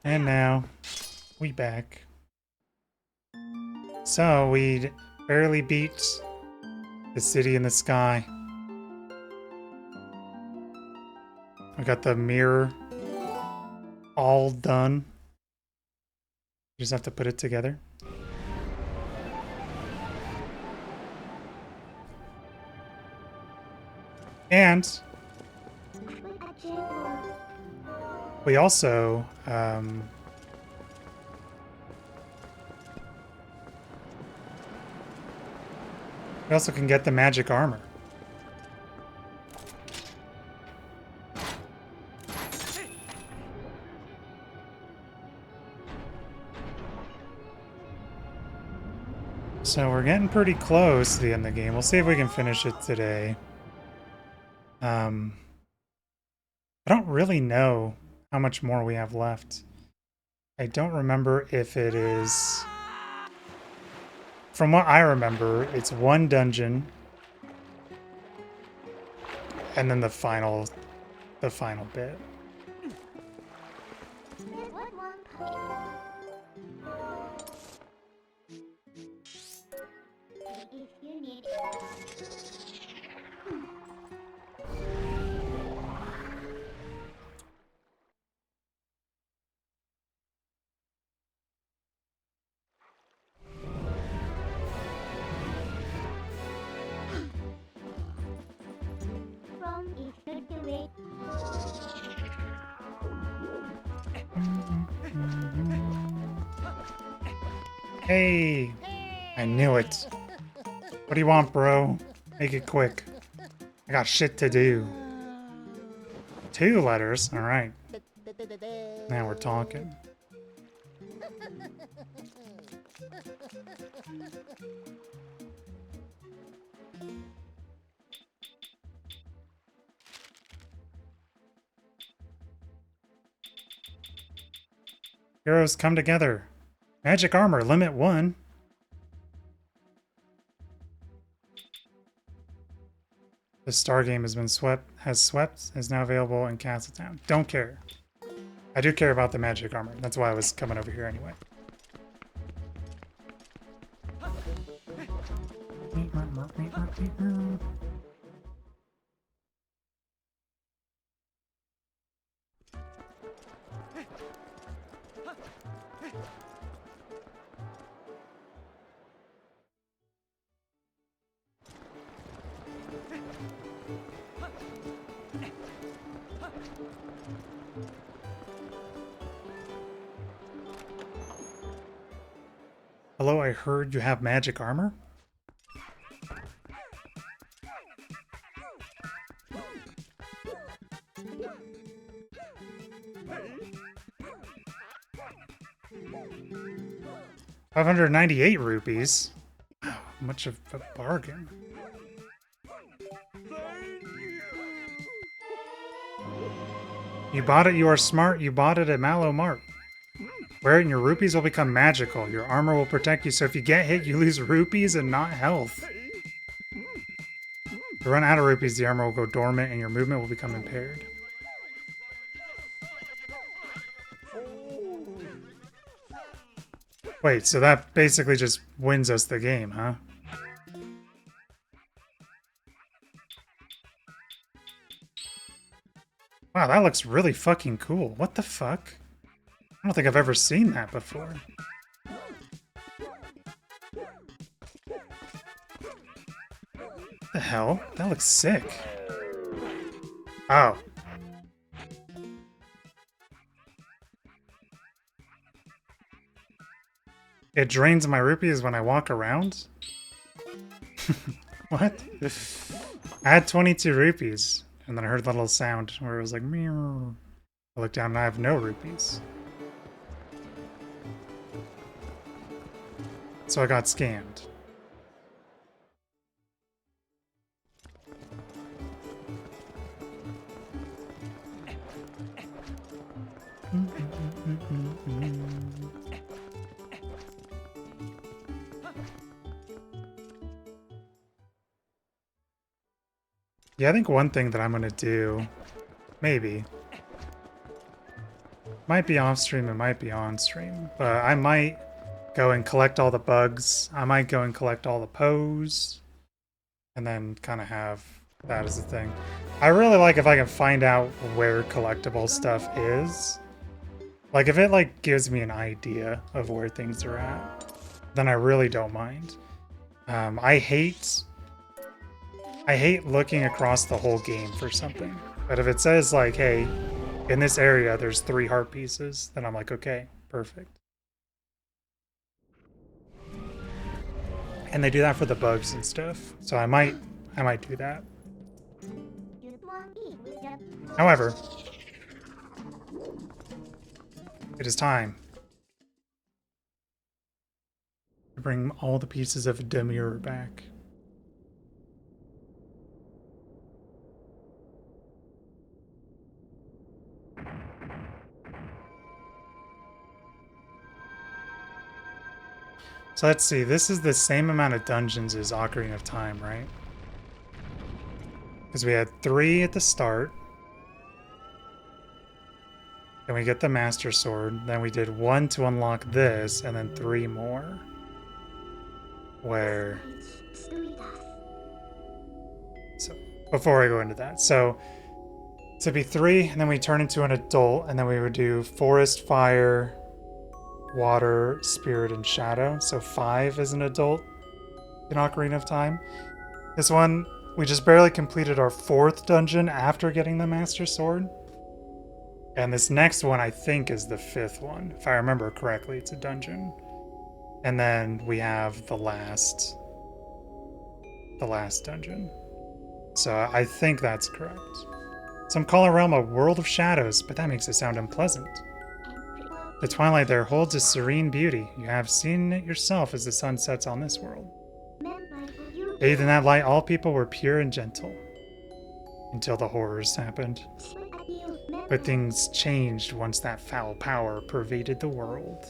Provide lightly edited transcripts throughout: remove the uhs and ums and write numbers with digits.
And now, we back. So, we barely beat the city in the sky. We got the mirror all done. Just have to put it together. And we also can get the magic armor. So we're getting pretty close to the end of the game. We'll see if we can finish it today. I don't really know how much more we have left. I don't remember if it is... From what I remember, it's one dungeon. And then the final bit. Hey! I knew it. What do you want, bro? Make it quick. I got shit to do. 2 letters? Alright. Now we're talking. Heroes come together. Magic armor, limit 1. The star game has been swept, is now available in Castletown. Don't care. I do care about the magic armor. That's why I was coming over here anyway. Hello, I heard you have magic armor? ₹598. Wow, much of a bargain. You bought it, you are smart, you bought it at Mallow Mart. Wear it and your rupees will become magical. Your armor will protect you, so if you get hit, you lose rupees and not health. If you run out of rupees, the armor will go dormant and your movement will become impaired. Wait, so that basically just wins us the game, huh? Wow, that looks really fucking cool. What the fuck? I don't think I've ever seen that before. What the hell? That looks sick. Oh. It drains my rupees when I walk around? What? I had 22 rupees, and then I heard a little sound where it was like, meow. I looked down and I have no rupees. So I got scammed. Yeah, I think one thing that I'm gonna do, maybe, Might be off stream, it might be on stream, but I might go and collect all the bugs. I might go and collect all the pose, and then kind of have that as a thing. I really like if I can find out where collectible stuff is. Like if it like gives me an idea of where things are at, then I really don't mind. I hate looking across the whole game for something. But if it says like, hey, in this area there's 3 heart pieces, then I'm like, okay, perfect. And they do that for the bugs and stuff. So I might do that. However, it is time to bring all the pieces of Demure back. So let's see, this is the same amount of dungeons as Ocarina of Time, right? Because we had 3 at the start. Then we get the Master Sword. Then we did 1 to unlock this, and then 3 more. Where... So, before I go into that. So, to be 3, and then we turn into an adult, and then we would do Forest, Fire, Water, Spirit, and Shadow. So 5 as an adult in Ocarina of Time. This one, we just barely completed our 4th dungeon after getting the Master Sword. And this next one, I think, is the 5th one. If I remember correctly, it's a dungeon. And then we have the last dungeon. So I think that's correct. Some call a realm a world of shadows, but that makes it sound unpleasant. The twilight there holds a serene beauty. You have seen it yourself as the sun sets on this world. Bathed in that light, all people were pure and gentle. Until the horrors happened. But things changed once that foul power pervaded the world.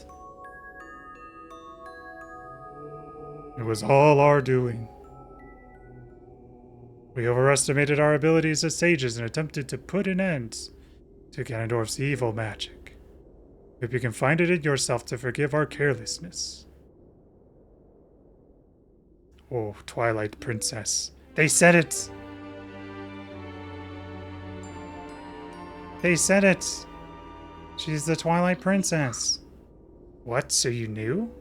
It was all our doing. We overestimated our abilities as sages and attempted to put an end to Ganondorf's evil magic. Hope you can find it in yourself to forgive our carelessness. Oh, Twilight Princess. They said it! They said it! She's the Twilight Princess. What, so you knew?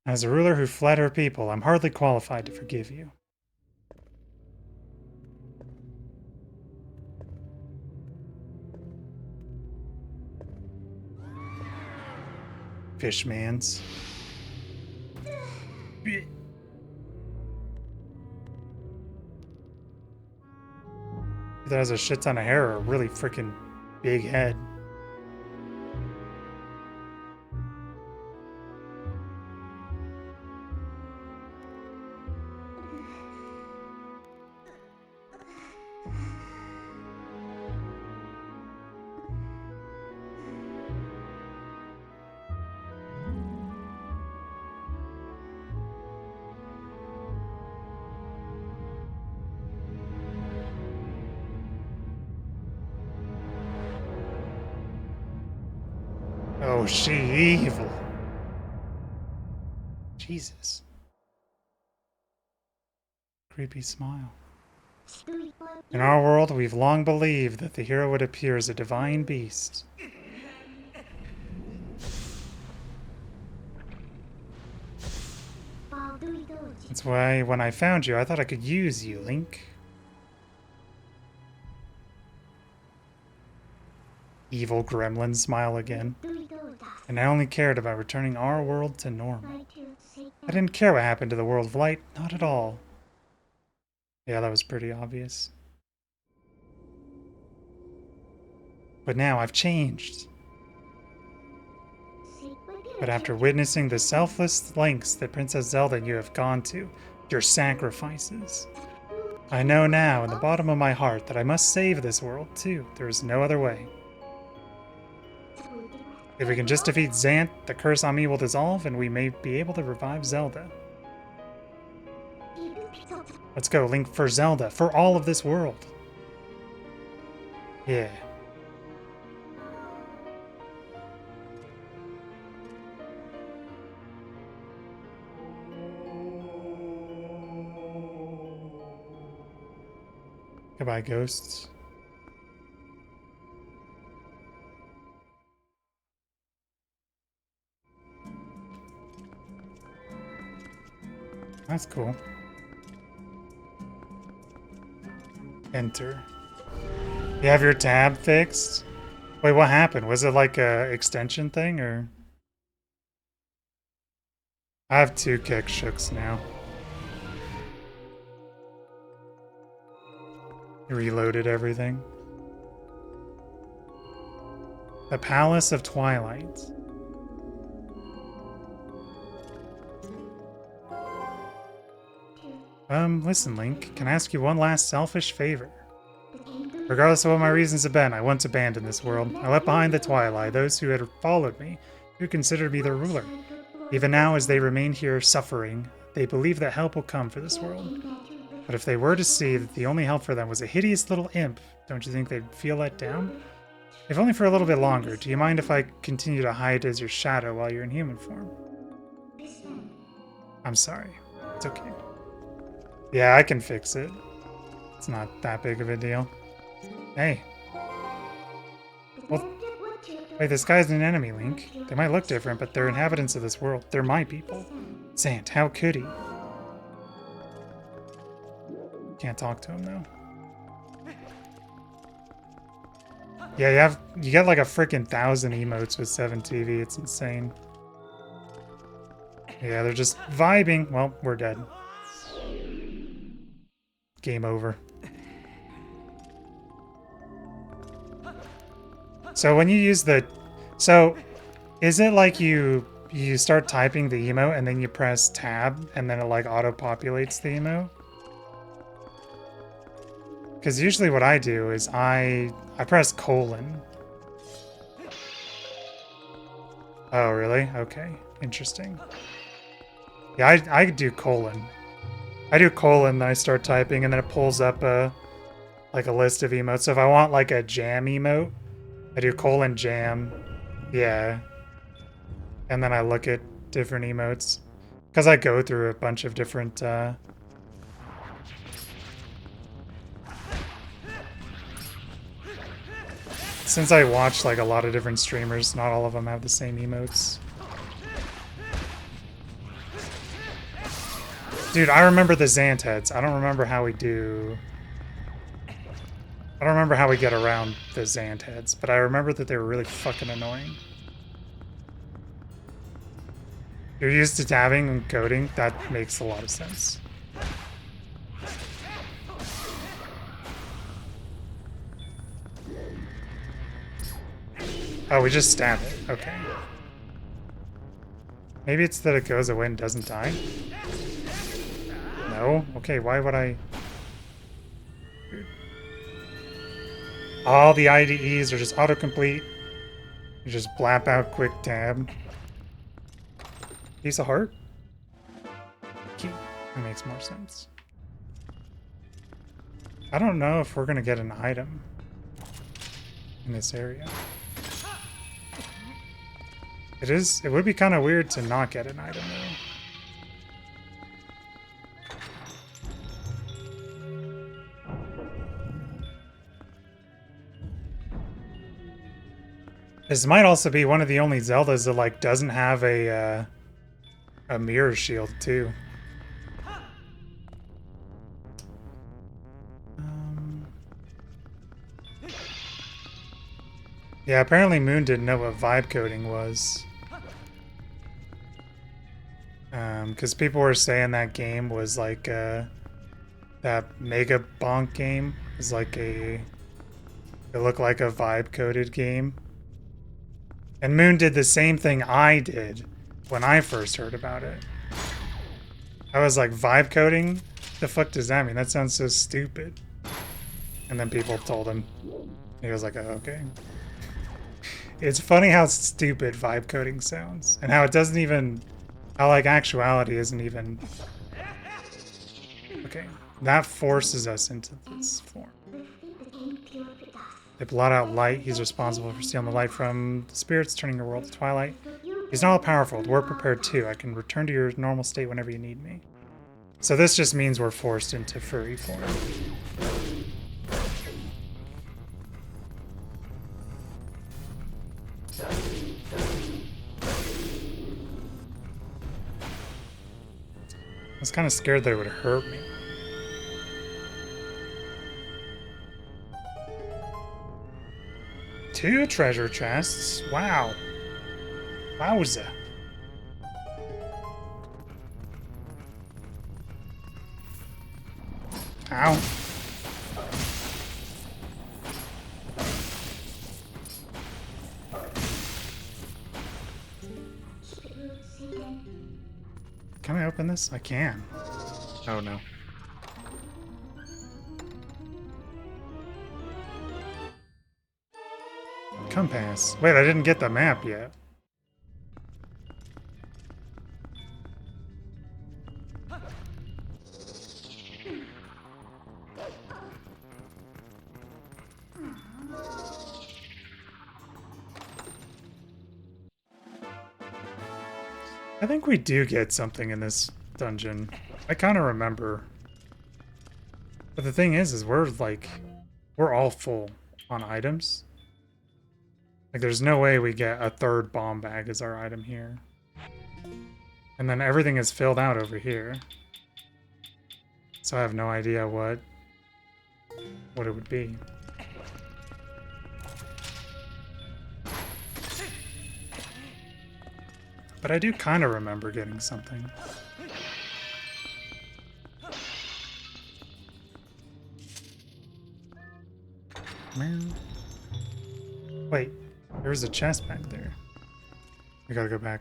As a ruler who fled her people, I'm hardly qualified to forgive you. Fishmans. That has a shit ton of hair or a really freaking big head. Oh, she evil. Jesus. Creepy smile. In our world, we've long believed that the hero would appear as a divine beast. That's why when I found you, I thought I could use you, Link. Evil gremlin smile again. And I only cared about returning our world to normal. I didn't care what happened to the world of light, not at all. Yeah, that was pretty obvious. But now I've changed. But after witnessing the selfless lengths that Princess Zelda and you have gone to, your sacrifices, I know now in the bottom of my heart that I must save this world too. There is no other way. If we can just defeat Zant, the curse on me will dissolve and we may be able to revive Zelda. Let's go, Link for Zelda, for all of this world. Yeah. Goodbye, ghosts. That's cool. Enter. You have your tab fixed? Wait, what happened? Was it like a extension thing, or? I have 2 kick shooks now. Reloaded everything. The Palace of Twilight. Listen, Link, can I ask you one last selfish favor? Regardless of what my reasons have been, I once abandoned this world. I left behind the Twilight, those who had followed me, who considered me their ruler. Even now, as they remain here suffering, they believe that help will come for this world. But if they were to see that the only help for them was a hideous little imp, don't you think they'd feel let down? If only for a little bit longer, do you mind if I continue to hide as your shadow while you're in human form? I'm sorry. It's okay. Yeah, I can fix it. It's not that big of a deal. Hey. Well, wait, this guy's an enemy, Link. They might look different, but they're inhabitants of this world. They're my people. Sant, how could he? Can't talk to him, though. Yeah, you get like a freaking 1,000 emotes with 7TV. It's insane. Yeah, they're just vibing. Well, we're dead. Game over. So when you use the... So, is it like you start typing the emote and then you press tab and then it like auto-populates the emote? Because usually what I do is I press colon. Oh, really? Okay. Interesting. Yeah, I do colon. I do colon, then I start typing, and then it pulls up like a list of emotes. So if I want like a jam emote, I do colon jam. Yeah. And then I look at different emotes. Because I go through a bunch of different... Since I watch like a lot of different streamers, not all of them have the same emotes. Dude, I remember the Zant heads. I don't remember how we do... I don't remember how we get around the Zant heads, but I remember that they were really fucking annoying. You're used to tabbing and coding? That makes a lot of sense. Oh, we just stab it. Okay. Maybe it's that it goes away and doesn't die? No? Okay, why would I... All the IDEs are just autocomplete. You just blap out quick tab. Piece of heart? Key. That makes more sense. I don't know if we're gonna get an item in this area. It would be kind of weird to not get an item though. This might also be one of the only Zeldas that like doesn't have a mirror shield too. Yeah, apparently Moon didn't know what vibe coding was. Because people were saying that game was like that Mega Bonk game is like it looked like a vibe coded game. And Moon did the same thing I did when I first heard about it. I was like, vibe coding? The fuck does that mean? That sounds so stupid. And then people told him. He was like, oh, okay. It's funny how stupid vibe coding sounds. And how it doesn't even... How like actuality isn't even... Look Okay, that forces us into this form. They blot out light. He's responsible for stealing the light from the spirits, turning your world to twilight. He's not all powerful. We're prepared too. I can return to your normal state whenever you need me. So this just means we're forced into furry form. I was kind of scared that it would hurt me. Two treasure chests. Wow. Wowza. Ow. Can I open this? I can. Oh no. Compass. Wait, I didn't get the map yet. I think we do get something in this dungeon. I kind of remember. But the thing is we're all full on items. Like, there's no way we get a third bomb bag as our item here. And then everything is filled out over here. So I have no idea what it would be. But I do kind of remember getting something. Wait, there's a chest back there. We gotta go back.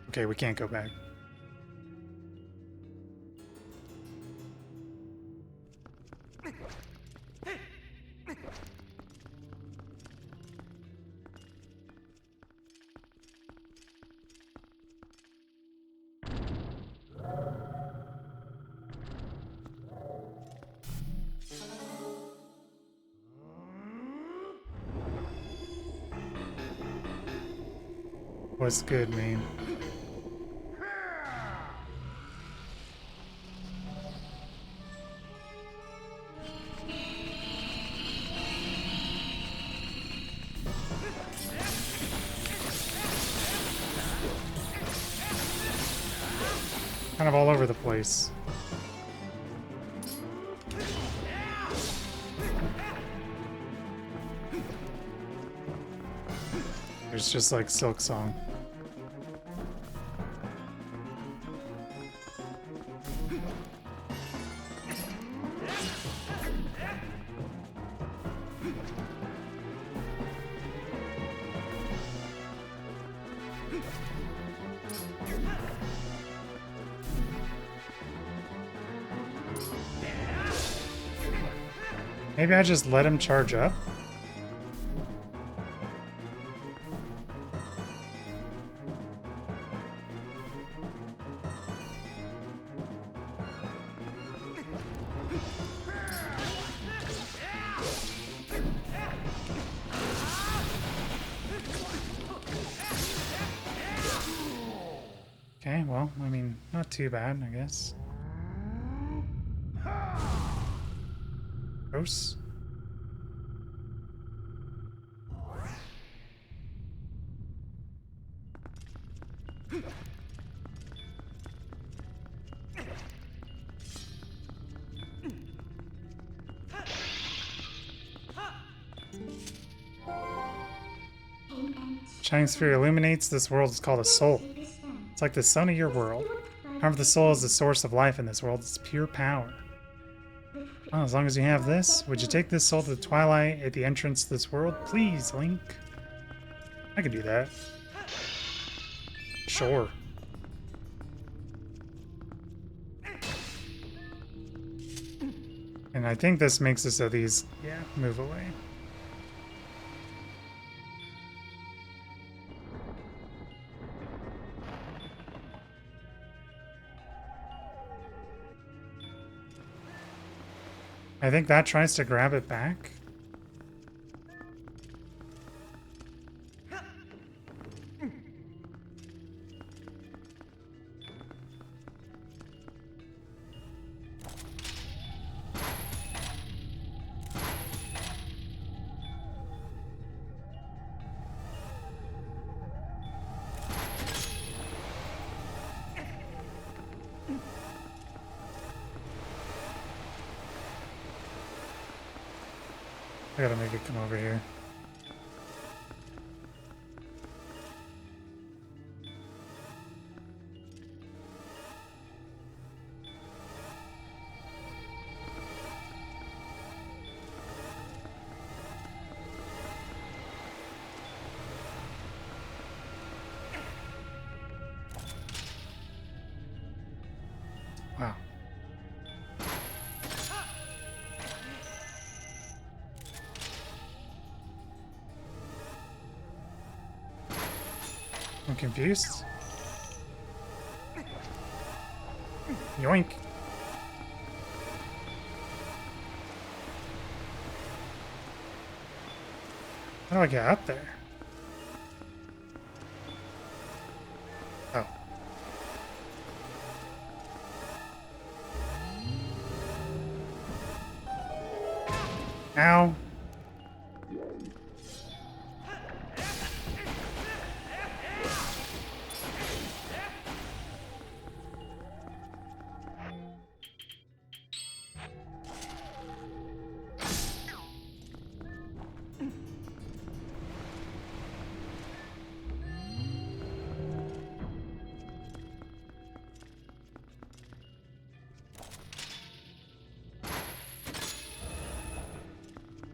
Okay, we can't go back. What's good, man? Kind of all over the place. It's just like Silk Song. Maybe I just let him charge up? Okay, well, I mean, not too bad, I guess. Gross. Shining sphere illuminates this world is called a soul. It's like the sun of your world. However, the soul is the source of life in this world. It's pure power. Oh, as long as you have this, would you take this soul to the Twilight at the entrance to this world? Please, Link. I can do that. Sure. And I think this makes it so these, yeah, move away. I think that tries to grab it back. I gotta make it come over here. Wow. I'm confused. Yoink. How do I get up there? Oh. Ow.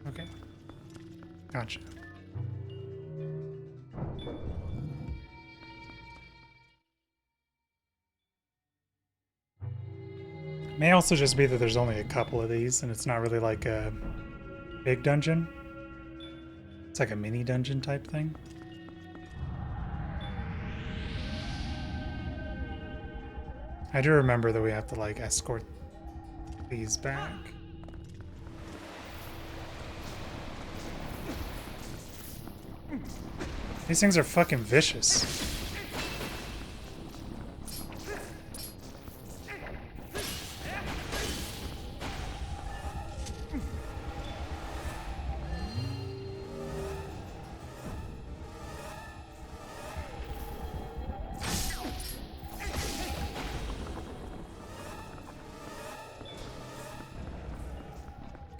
Okay. Gotcha. May also just be that there's only a couple of these and it's not really like a big dungeon. It's like a mini dungeon type thing. I do remember that we have to like escort these back. These things are fucking vicious.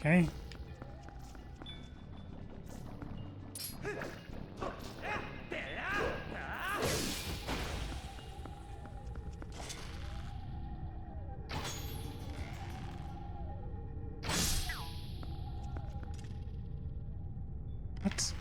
Okay. What?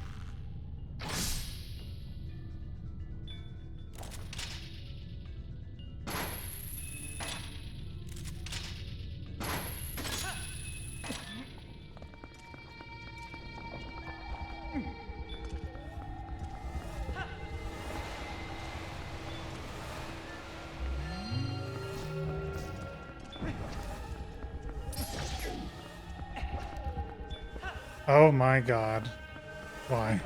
Oh my god. Why?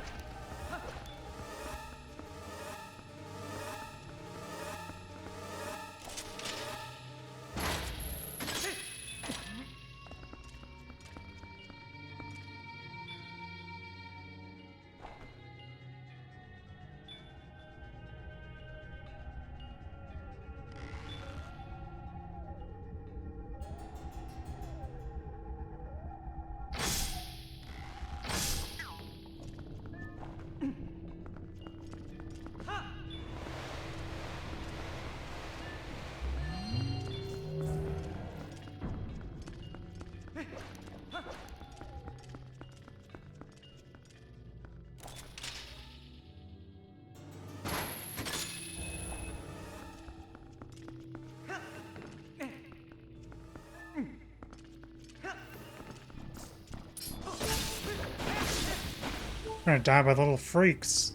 I'm gonna die by the little freaks.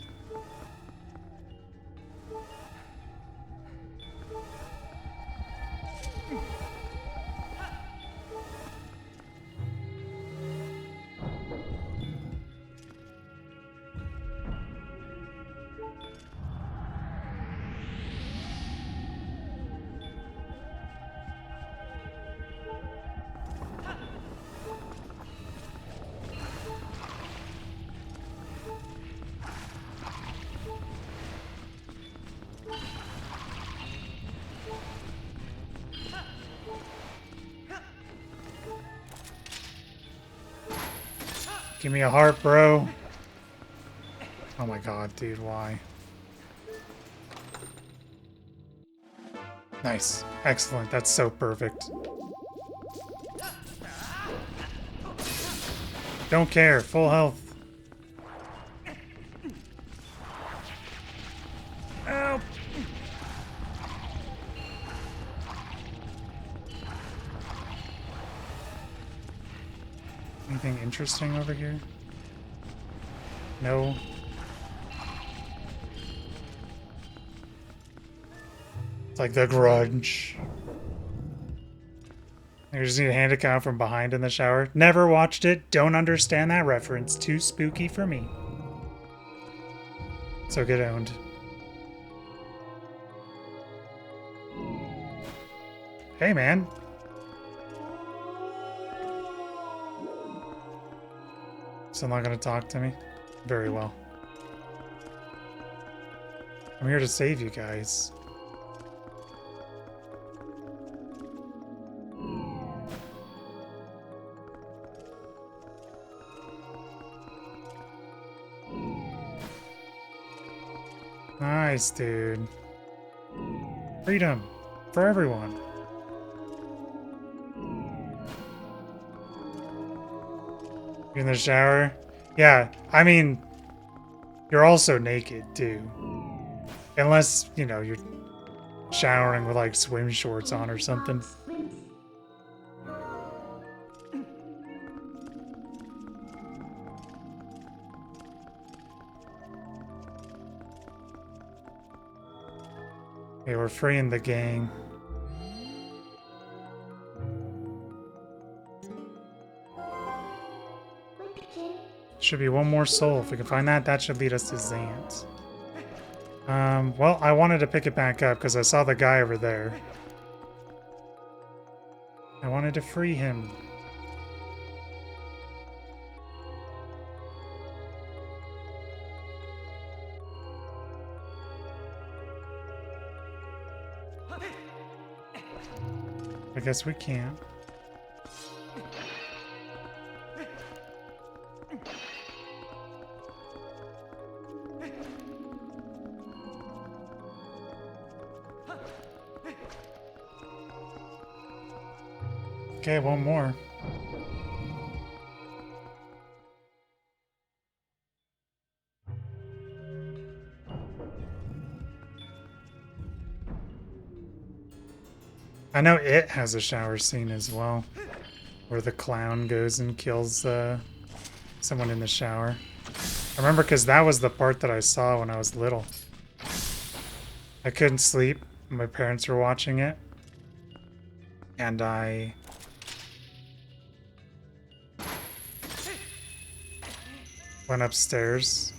Give me a heart, bro. Oh my god, dude, why? Nice. Excellent. That's so perfect. Don't care. Full health. Help! Anything interesting over here? No. It's like The Grudge. I just need a hand account from behind in the shower. Never watched it. Don't understand that reference. Too spooky for me. So get owned. Hey, man. Still not gonna talk to me? Very well. I'm here to save you guys. Nice, dude. Freedom for everyone. You in the shower? Yeah, I mean, you're also naked too. Unless, you know, you're showering with like swim shorts on or something. Okay, we're freeing the gang. Should be one more soul. If we can find that, that should lead us to Zant. Well, I wanted to pick it back up because I saw the guy over there. I wanted to free him. I guess we can't. Okay, one more. I know it has a shower scene as well, where the clown goes and kills someone in the shower. I remember because that was the part that I saw when I was little. I couldn't sleep. My parents were watching it. And I... went upstairs.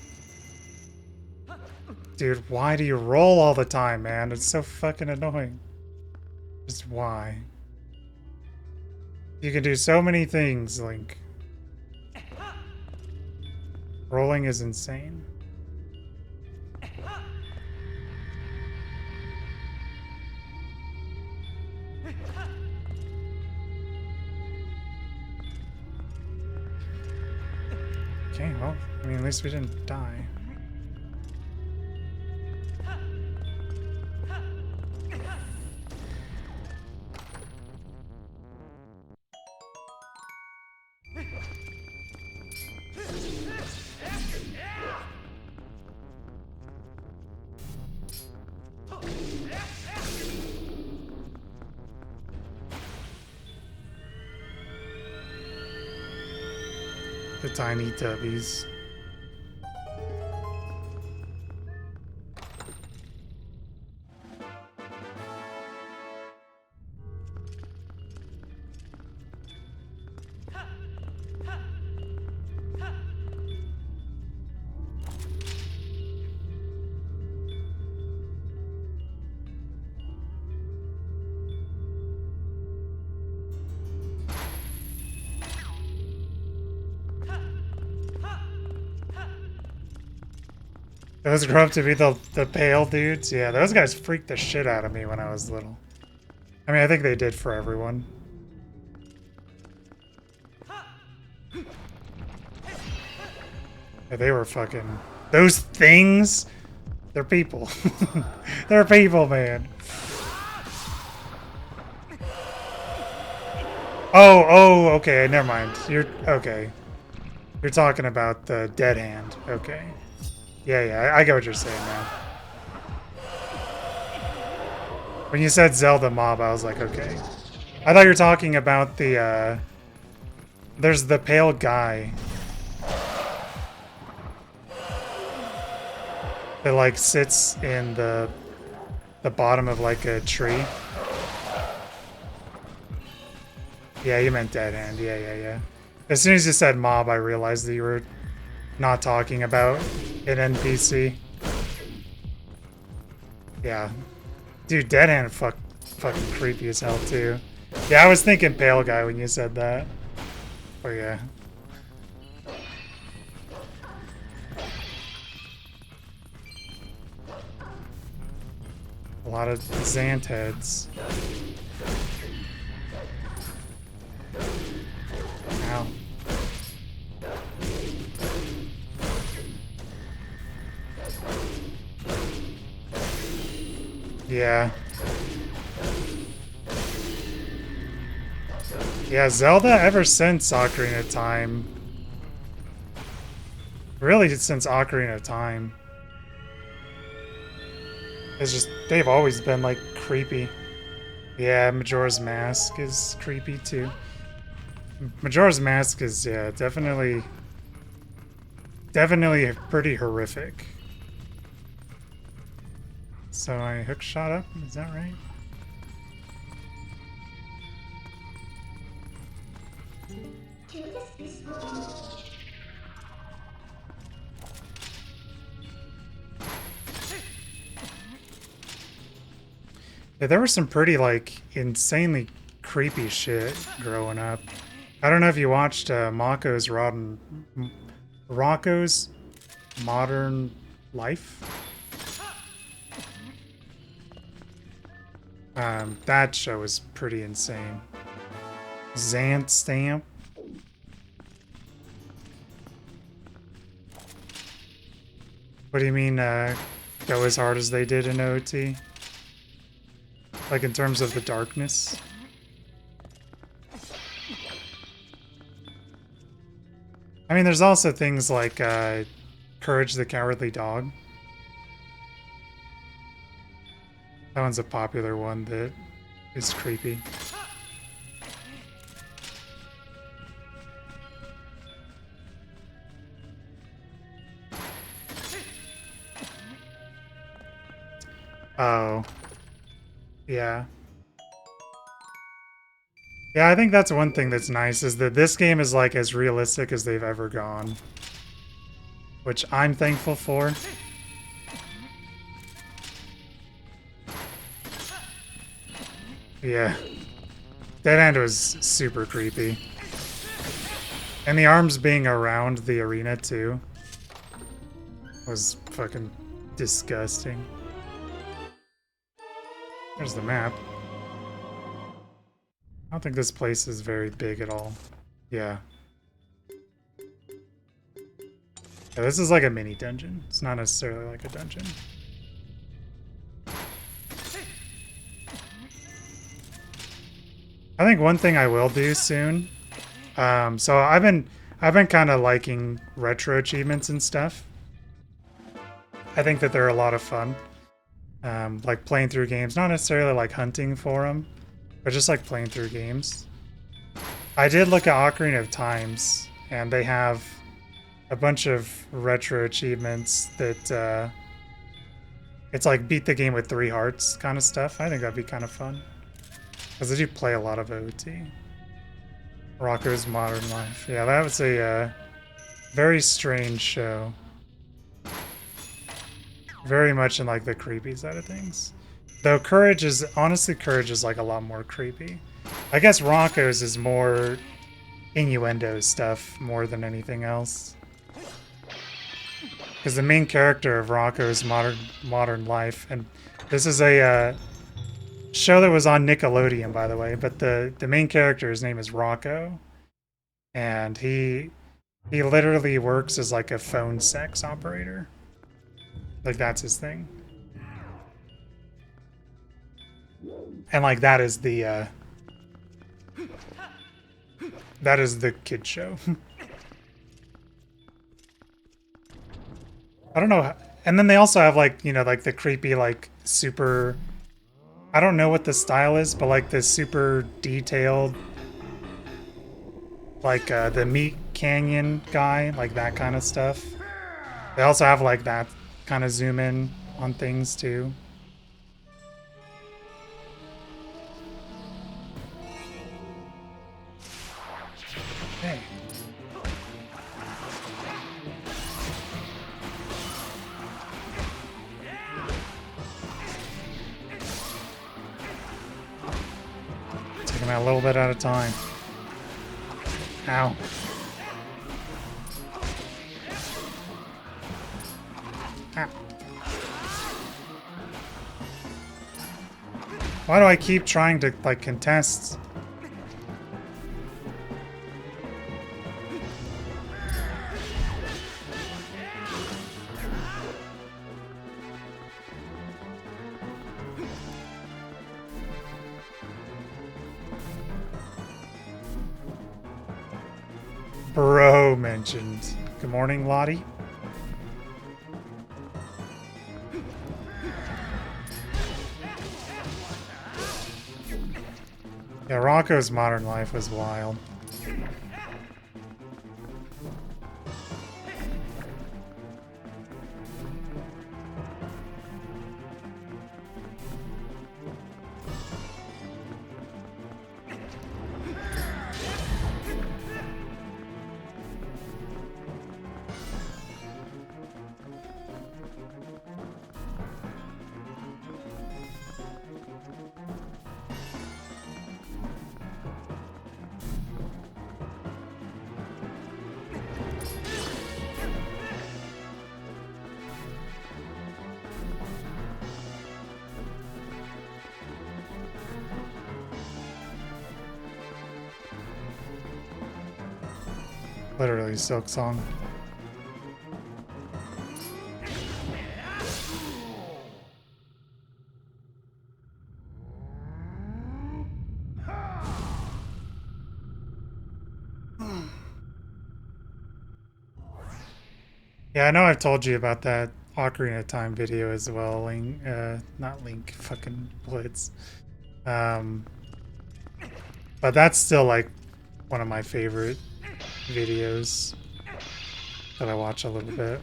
Dude, why do you roll all the time, man? It's so fucking annoying. Just why? You can do so many things, Link. Rolling is insane. Okay, well, I mean, at least we didn't die. The tiny tubbies. Those grew up to be the pale dudes? Yeah, those guys freaked the shit out of me when I was little. I mean, I think they did for everyone. Yeah, they were fucking... Those things? They're people. They're people, man. Oh, okay, never mind. You're... Okay. You're talking about the dead hand. Okay. Yeah, I get what you're saying now. When you said Zelda mob, I was like, okay. I thought you were talking about the, there's the pale guy. That, like, sits in the bottom of, like, a tree. Yeah, you meant dead hand. Yeah. As soon as you said mob, I realized that you were not talking about an NPC. Yeah. Dude, dead hand fucking creepy as hell, too. Yeah, I was thinking pale guy when you said that. Oh, yeah. A lot of Zant heads. Ow. Yeah. Yeah, Zelda ever since Ocarina of Time. Really, since Ocarina of Time. It's just, they've always been, like, creepy. Yeah, Majora's Mask is creepy, too. Majora's Mask is, yeah, definitely pretty horrific. So I hook shot up, is that right? Yeah, there was some pretty, like, insanely creepy shit growing up. I don't know if you watched Rocco's Modern Life. That show was pretty insane. Zant Stamp. What do you mean, go as hard as they did in OT? Like, in terms of the darkness? I mean, there's also things like, Courage the Cowardly Dog. That one's a popular one that is creepy. Oh. Yeah. Yeah, I think that's one thing that's nice, is that this game is, like, as realistic as they've ever gone. Which I'm thankful for. Yeah. Dead End was super creepy. And the arms being around the arena, too, was fucking disgusting. There's the map. I don't think this place is very big at all. Yeah. Yeah, this is like a mini dungeon. It's not necessarily like a dungeon. I think one thing I will do soon. So I've been kind of liking retro achievements and stuff. I think that they're a lot of fun. Like playing through games, not necessarily like hunting for them, but just like playing through games. I did look at Ocarina of Times, and they have a bunch of retro achievements that it's like beat the game with 3 hearts kind of stuff. I think that'd be kind of fun. Because I do play a lot of OT. Rocco's Modern Life. Yeah, that was a very strange show. Very much in like the creepy side of things. Though Courage is like a lot more creepy. I guess Rocco's is more innuendo stuff more than anything else. Because the main character of Rocco's Modern Life, and this is a show that was on Nickelodeon, by the way, but the main character, his name is Rocco, and he He literally works as like a phone sex operator. Like that's his thing. And like that is the kid show. I don't know. And then they also have like, you know, like the creepy like super I don't know what the style is, but like this super detailed like the Meat Canyon guy, like that kind of stuff. They also have like that kind of zoom in on things too. Hey. Take him out a little bit at a time. Ow. Ah. Why do I keep trying to like contest? Bro mentioned. Good morning, Lottie. Yeah, Rocco's Modern Life was wild. Literally Silk Song. Yeah, I know I've told you about that Ocarina of Time video as well. Link, not Link, fucking Blitz. Um, but that's still like one of my favorite videos that I watch a little bit.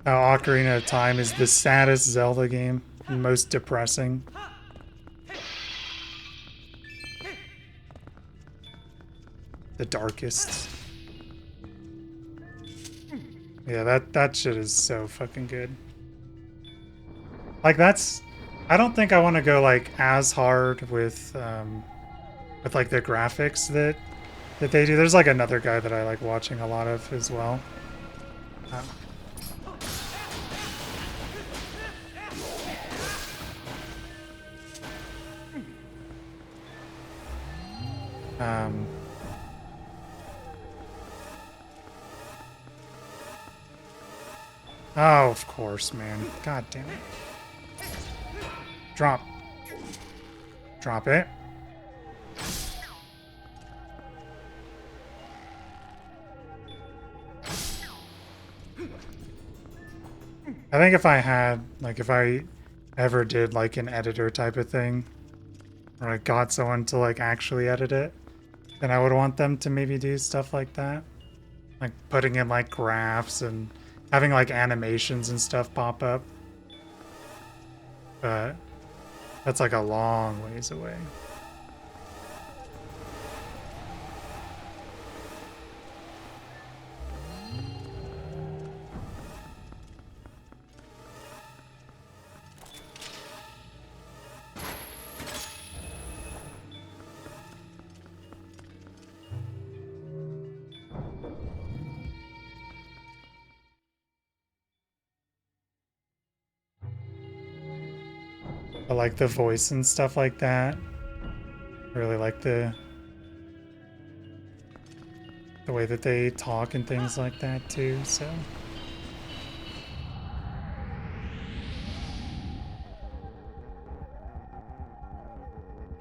Ocarina of Time is the saddest Zelda game, most depressing. The darkest. Yeah, that shit is so fucking good. Like that's I don't think I want to go like as hard with like the graphics that they do. There's like another guy that I like watching a lot of as well. Um, oh, of course, man. God damn it. Drop. Drop it. I think if I had, like, if I ever did, like, an editor type of thing, or I got someone to, like, actually edit it, then I would want them to maybe do stuff like that. Like, putting in, like, graphs and having, like, animations and stuff pop up. But that's, like, a long ways away. But like the voice and stuff like that. I really like the way that they talk and things like that too, so.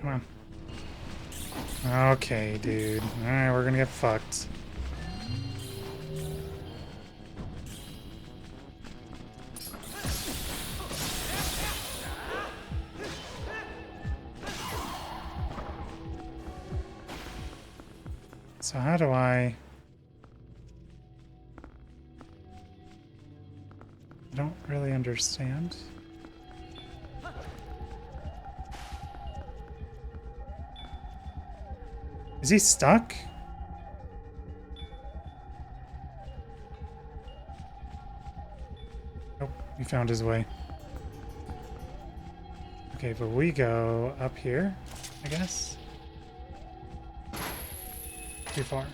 Come on. Okay, dude. Alright, we're gonna get fucked. So how do I don't really understand. Is he stuck? Nope, he found his way. Okay, but we go up here, I guess. Too far.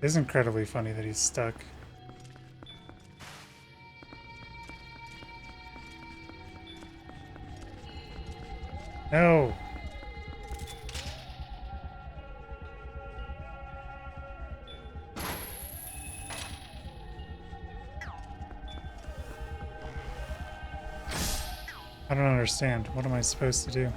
It is incredibly funny that he's stuck. No! I don't understand. What am I supposed to do?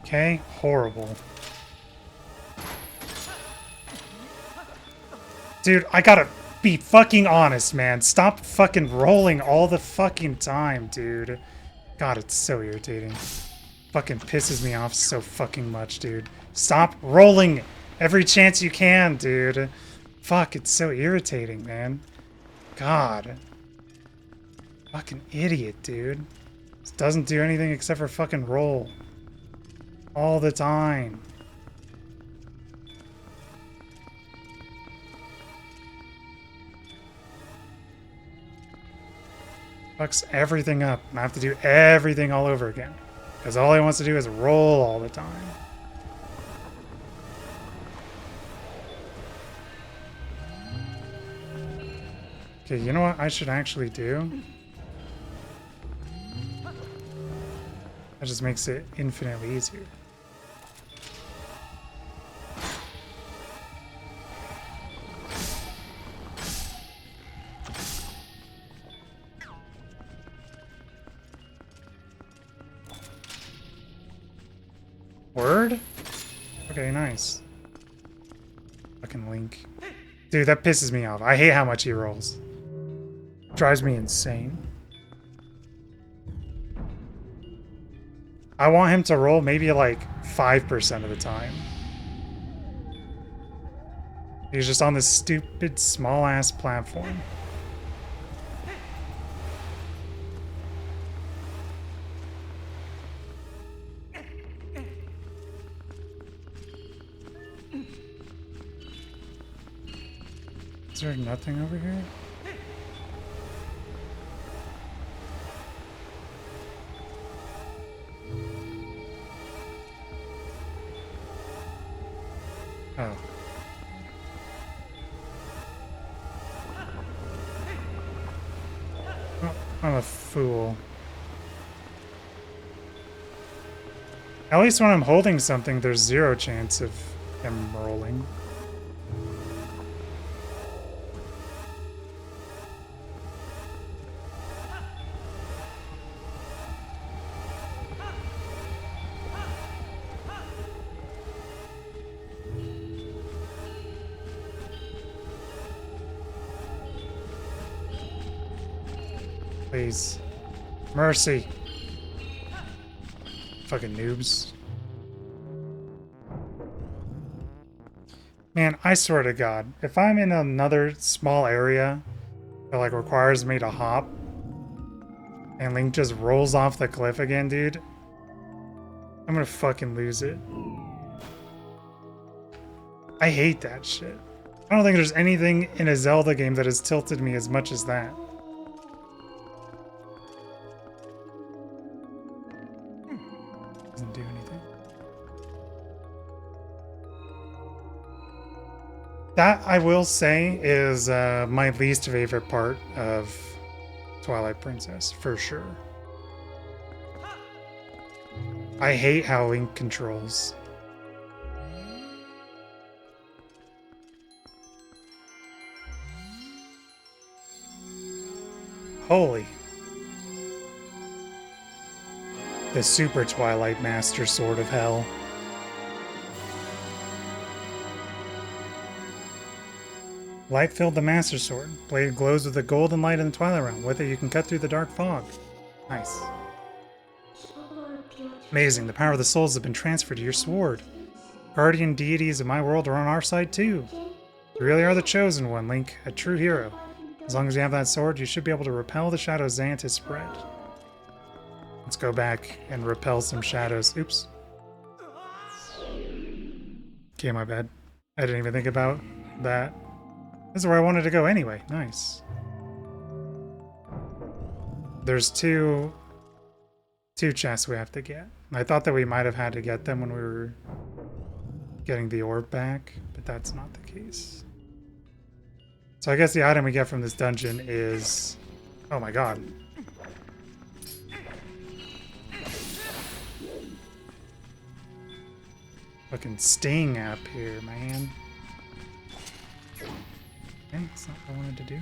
Okay, horrible. Dude, I gotta be fucking honest, man. Stop fucking rolling all the fucking time, dude. God, it's so irritating. Fucking pisses me off so fucking much, dude. Stop rolling every chance you can, dude. Fuck, it's so irritating, man. God. Fucking idiot, dude. This doesn't do anything except for fucking roll. All the time. Fucks everything up. And I have to do everything all over again. Because all he wants to do is roll all the time. Okay, you know what I should actually do? That just makes it infinitely easier. Word? Okay, nice. Fucking Link. Dude, that pisses me off. I hate how much he rolls. Drives me insane. I want him to roll maybe like 5% of the time. He's just on this stupid small-ass platform. Is there nothing over here? Oh. Oh, I'm a fool. At least when I'm holding something, there's 0 chance of him rolling. Please. Mercy. Fucking noobs. Man, I swear to God, if I'm in another small area that like requires me to hop And Link just rolls off the cliff again, dude. I'm gonna fucking lose it. I hate that shit. I don't think there's anything in a Zelda game that has tilted me as much as that. Doesn't do anything. That, I will say, is my least favorite part of Twilight Princess, for sure. I hate how Link controls. Holy. The Super Twilight Master Sword of Hell. Light filled the Master Sword. Blade glows with the golden light in the Twilight Realm. With it, you can cut through the dark fog. Nice. Amazing. The power of the souls have been transferred to your sword. Guardian deities of my world are on our side too. You really are the chosen one, Link. A true hero. As long as you have that sword, you should be able to repel the shadows Xanthus spread. Let's go back and repel some shadows. Oops. Okay, my bad. I didn't even think about that. This is where I wanted to go anyway. Nice. There's two chests we have to get. I thought that we might have had to get them when we were getting the orb back, but that's not the case. So I guess the item we get from this dungeon is... Oh my god. Fucking Sting app here, man. Okay, that's not what I wanted to do.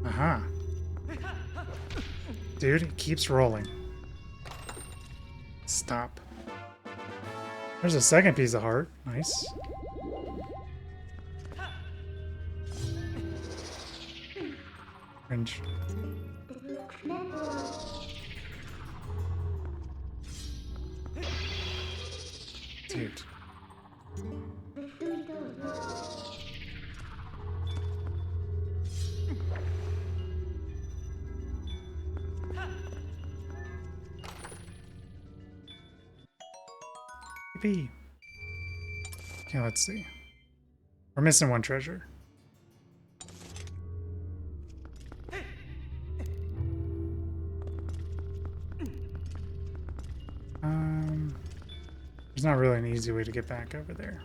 Aha. Dude, it keeps rolling. Stop. There's a second piece of heart. Nice. Cringe. Dude. Yippee. Okay, let's see. We're missing one treasure. There's not really an easy way to get back over there.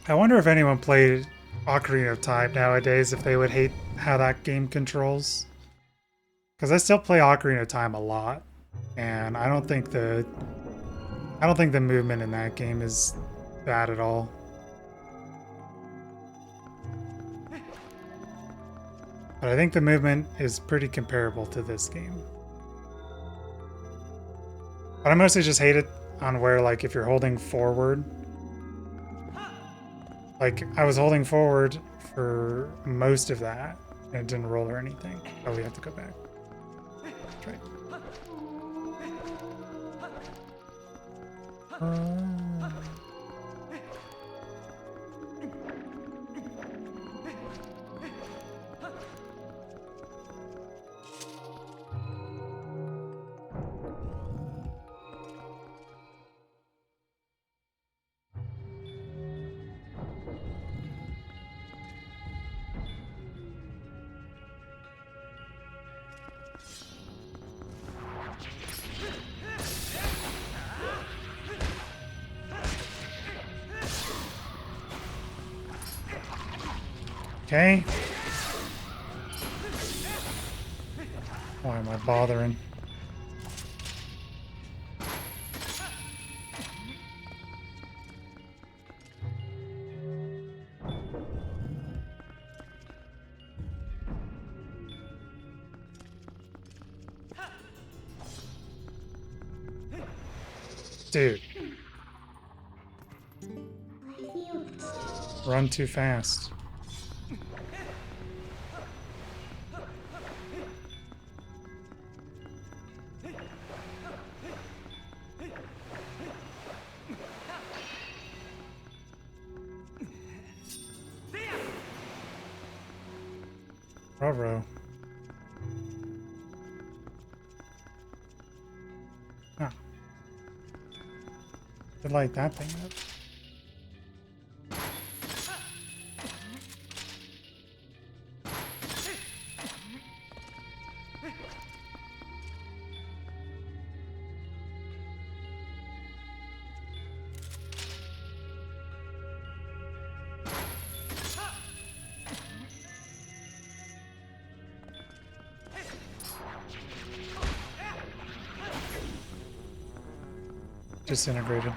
I wonder if anyone played Ocarina of Time nowadays, if they would hate how that game controls. Because I still play Ocarina of Time a lot, and I don't think the movement in that game is bad at all. But I think the movement is pretty comparable to this game. But I mostly just hate it on where, like, if you're holding forward. Like, I was holding forward for most of that, and it didn't roll or anything. Oh, we have to go back. That's right. Okay. Why am I bothering? Dude. Run too fast. Ruh-roh. Huh. Could light that thing up. Disintegrated.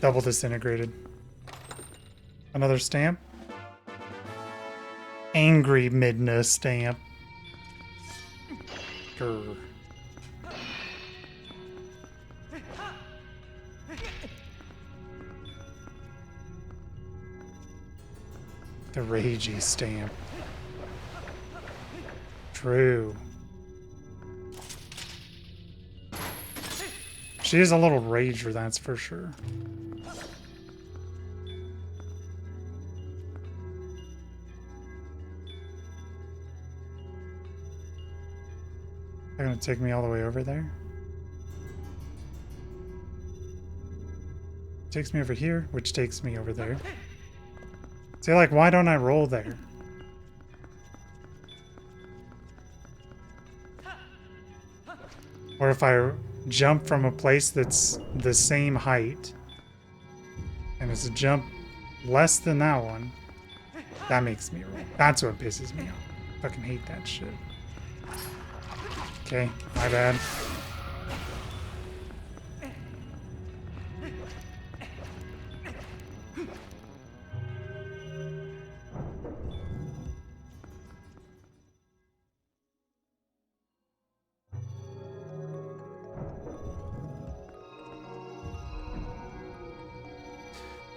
Double disintegrated. Another stamp. Angry Midna stamp. Grr. The ragey stamp. True. She is a little rager, that's for sure. They're gonna take me all the way over there. Takes me over here, which takes me over there. See, like, why don't I roll there? Or if I jump from a place that's the same height, and it's a jump less than that one, that makes me roll. That's what pisses me off. Fucking hate that shit. Okay, my bad.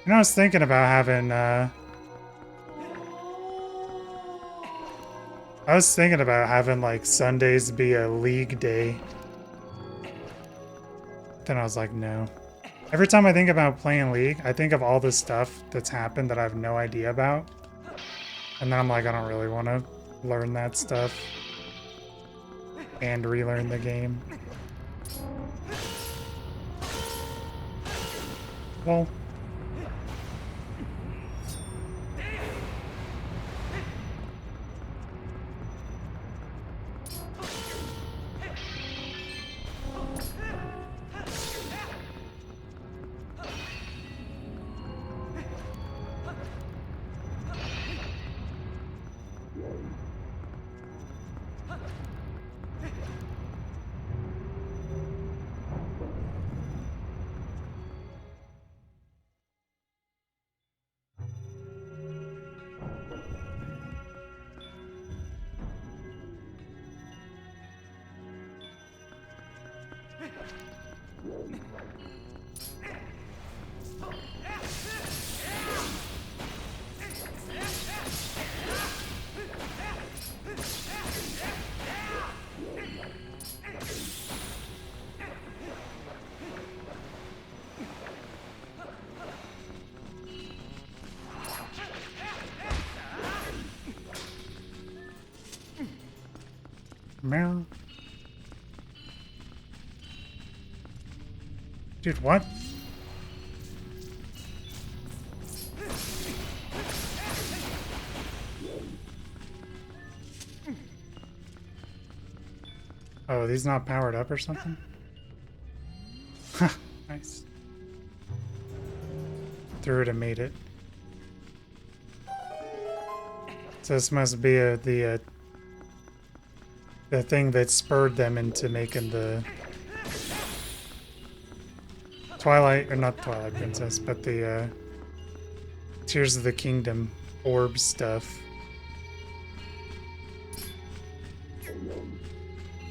You know, I was thinking about having, like, Sundays be a league day. Then I was like, no. Every time I think about playing League, I think of all the stuff that's happened that I have no idea about. And then I'm like, I don't really want to learn that stuff. And relearn the game. Well... Meow. Dude, what? Oh, are these not powered up or something? Huh, nice. Threw it and made it. So this must be the thing that spurred them into making the Twilight, or not Twilight Princess, but the Tears of the Kingdom orb stuff.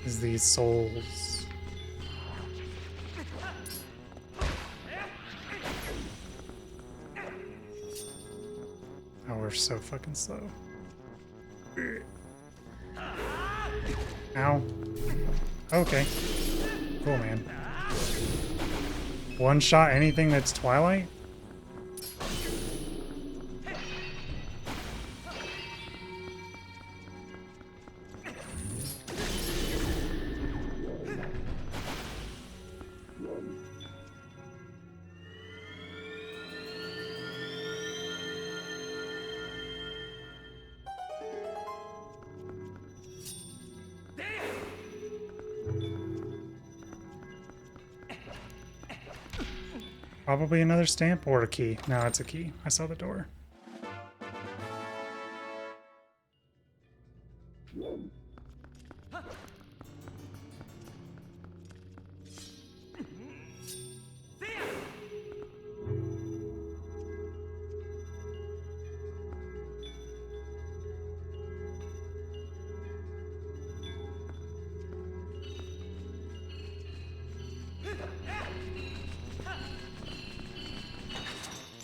Is these souls. Oh, we're so fucking slow. Ow. Okay. Cool, man. One shot anything that's Twilight? Probably another stamp or a key. No, it's a key. I saw the door.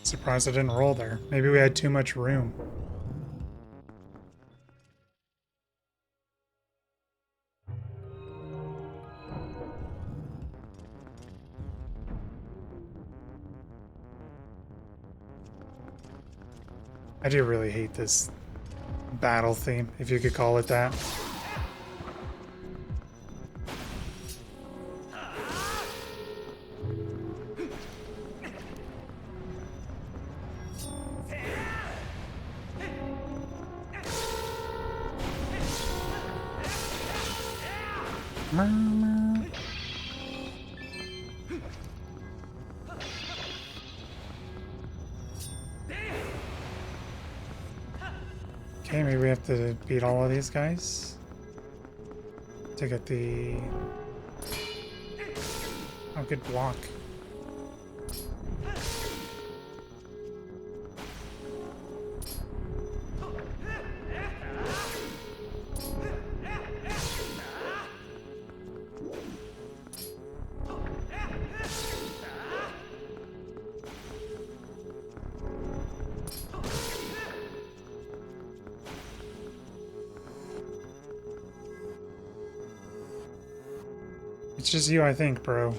Surprised I didn't roll there. Maybe we had too much room. I do really hate this battle theme, if you could call it that. Okay, maybe we have to beat all of these guys to get the... Oh, good block. It's just you, I think, bro.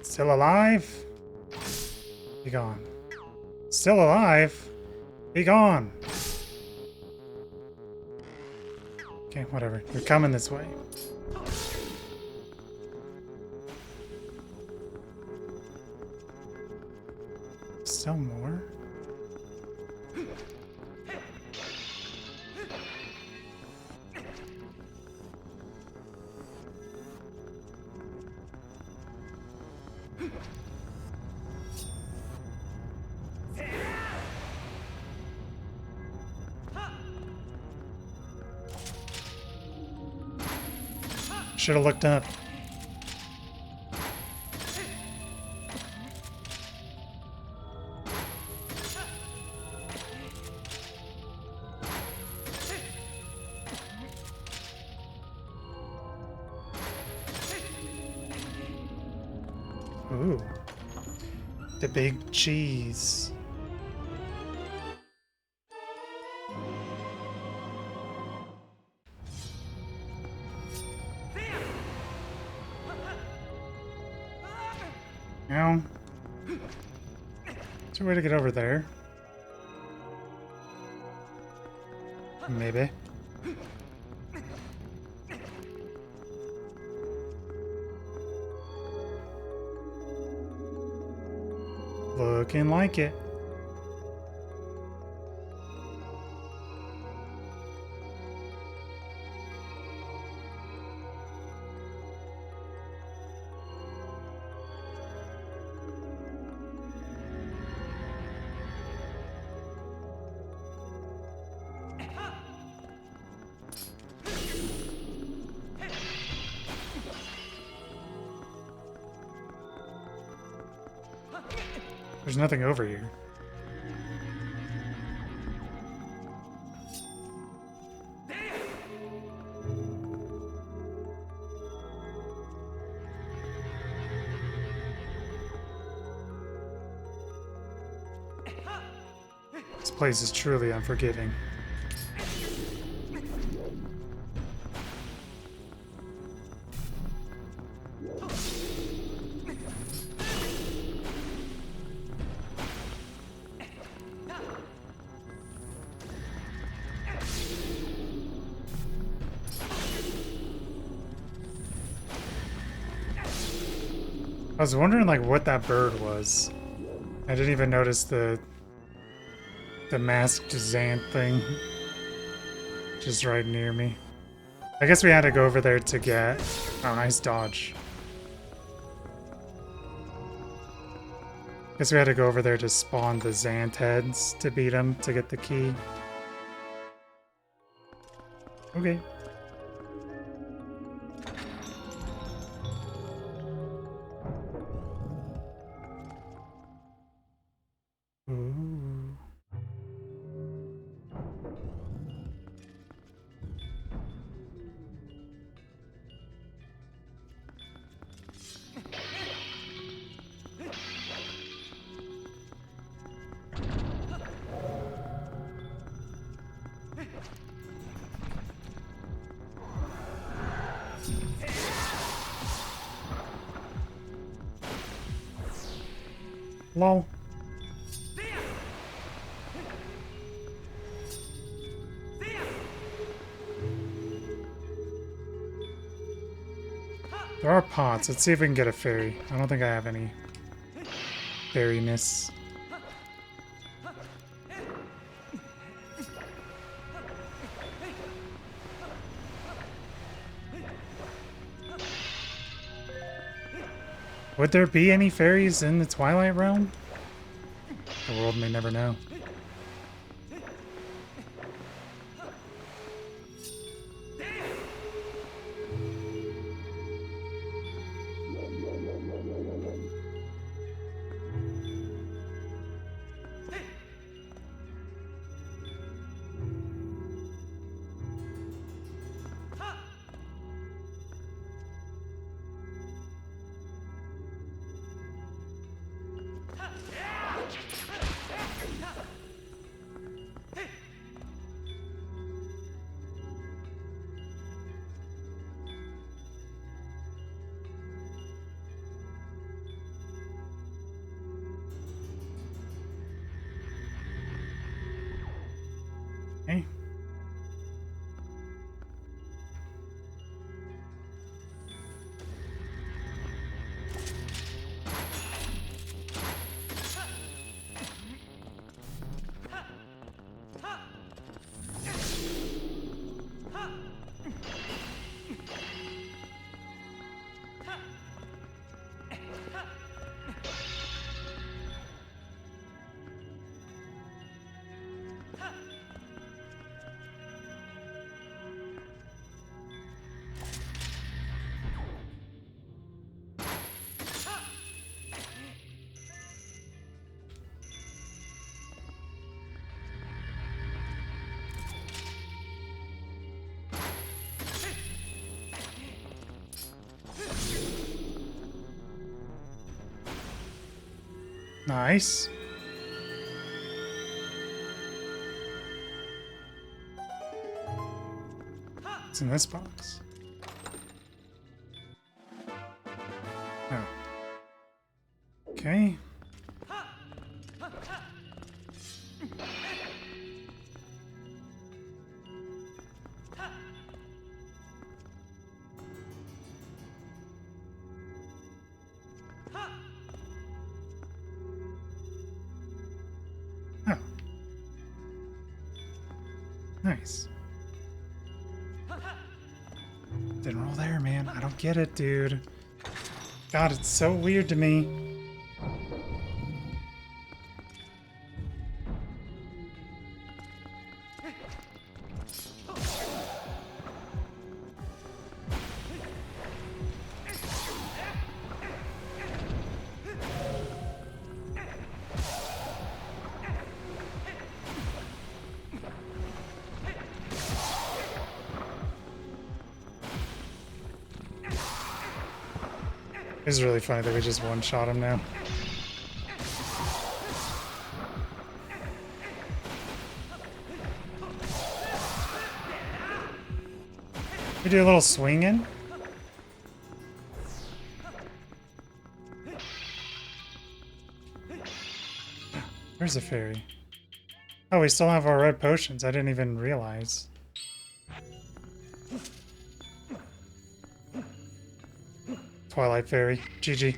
Still alive? Be gone. Still alive? Be gone! Okay, whatever. You're coming this way. Still more? Should have looked up. Ooh. The big cheese. Ow. Is there a way to get over there? Maybe. Looking like it. There's nothing over here. This place is truly unforgiving. I was wondering like what that bird was. I didn't even notice the masked Xanth thing just right near me. I guess we had to go over there to get... Oh, nice dodge. Guess we had to go over there to spawn the Xanth heads to beat them to get the key. Okay. Ooh. Lol. There are pots. Let's see if we can get a fairy. I don't think I have any fairiness. Would there be any fairies in the Twilight Realm? The world may never know. Okay. Nice. What's in this box? Oh. Okay. Oh. Nice. Didn't roll there, man. I don't get it, dude. God, it's so weird to me. It's really funny that we just one-shot him now. We do a little swinging. Where's the fairy? Oh, we still have our red potions. I didn't even realize. Twilight Fairy. GG.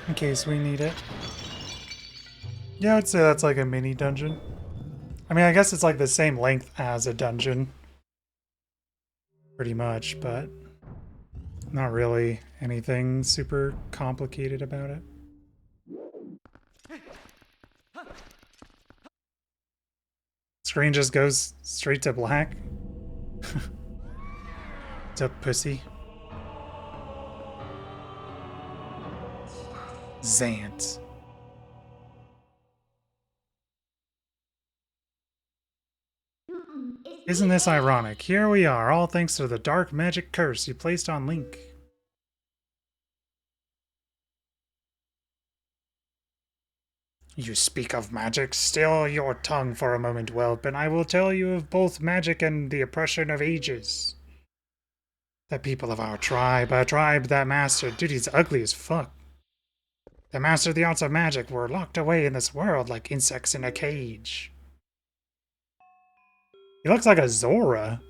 In case we need it. Yeah, I'd say that's like a mini dungeon. I mean, I guess it's like the same length as a dungeon. Pretty much, but not really anything super complicated about it. Screen just goes straight to black. What's up, pussy? Zant. Isn't this ironic? Here we are, all thanks to the dark magic curse you placed on Link. You speak of magic, still your tongue for a moment, whelp, and I will tell you of both magic and the oppression of ages. The people of our tribe, a tribe that mastered, dude, he's ugly as fuck. That mastered the arts of magic were locked away in this world like insects in a cage. He looks like a Zora.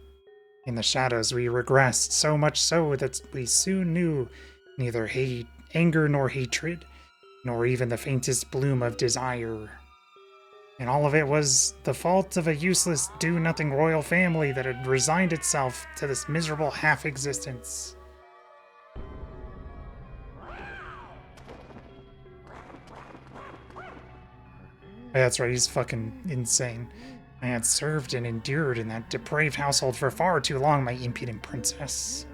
In the shadows we regressed, so much so that we soon knew neither hate, anger nor hatred, nor even the faintest bloom of desire. And all of it was the fault of a useless, do-nothing royal family that had resigned itself to this miserable half-existence. Yeah, that's right, he's fucking insane. I had served and endured in that depraved household for far too long, my impudent princess.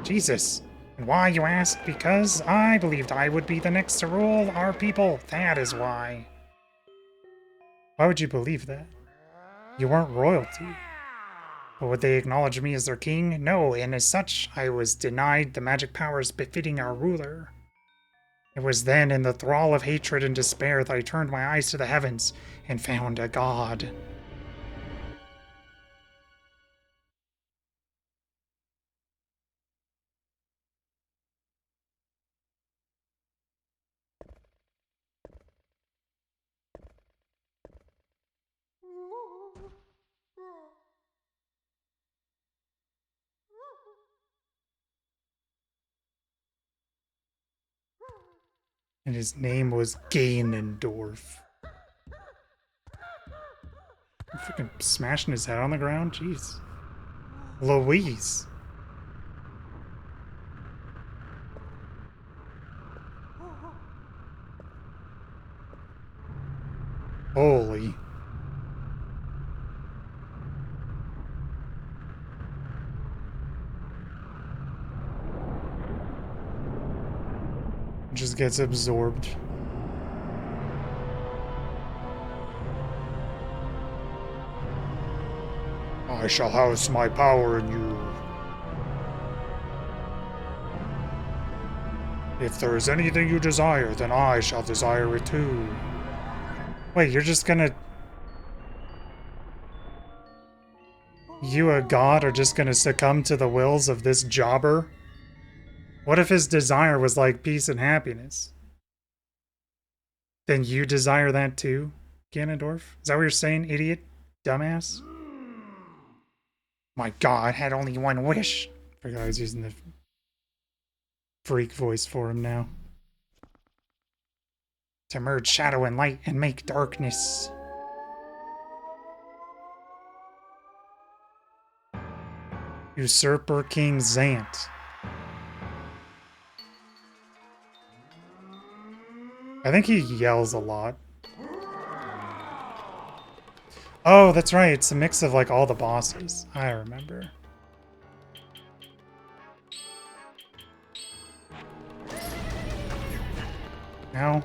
Jesus. And why, you ask? Because I believed I would be the next to rule our people. That is why. Why would you believe that? You weren't royalty. But would they acknowledge me as their king? No, and as such, I was denied the magic powers befitting our ruler. It was then, in the thrall of hatred and despair, that I turned my eyes to the heavens and found a god. And his name was Ganondorf. Freaking smashing his head on the ground? Jeez. Louise. Holy. Just gets absorbed. I shall house my power in you. If there is anything you desire, then I shall desire it too. Wait, you're just gonna... You, a god, are just gonna succumb to the wills of this jobber? What if his desire was like peace and happiness? Then you desire that too, Ganondorf? Is that what you're saying, idiot? Dumbass? My god had only one wish. I forgot I was using the freak voice for him now. To merge shadow and light and make darkness. Usurper King Zant. I think he yells a lot. Oh, that's right. It's a mix of like all the bosses. I remember. Now.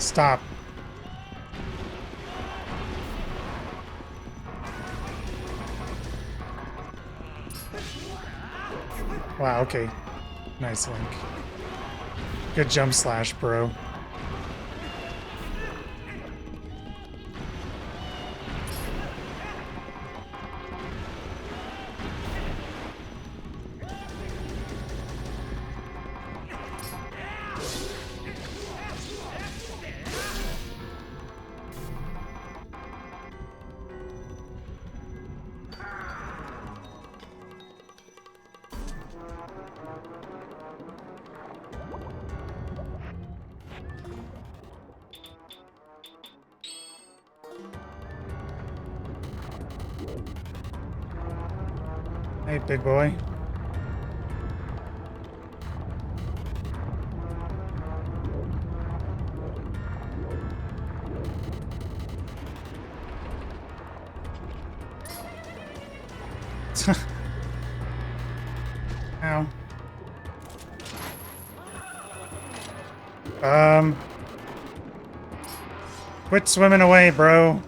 Stop. Wow, okay. Nice, Link. Good jump slash, bro. Hey, big boy. Ow. Quit swimming away, bro.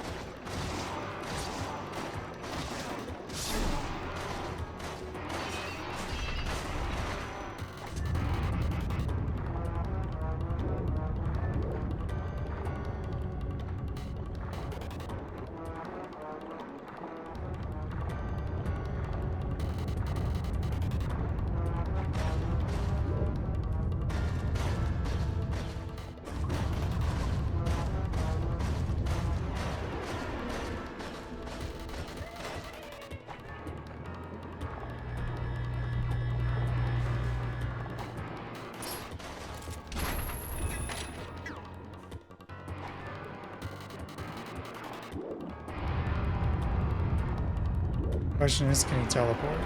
Question is, can he teleport?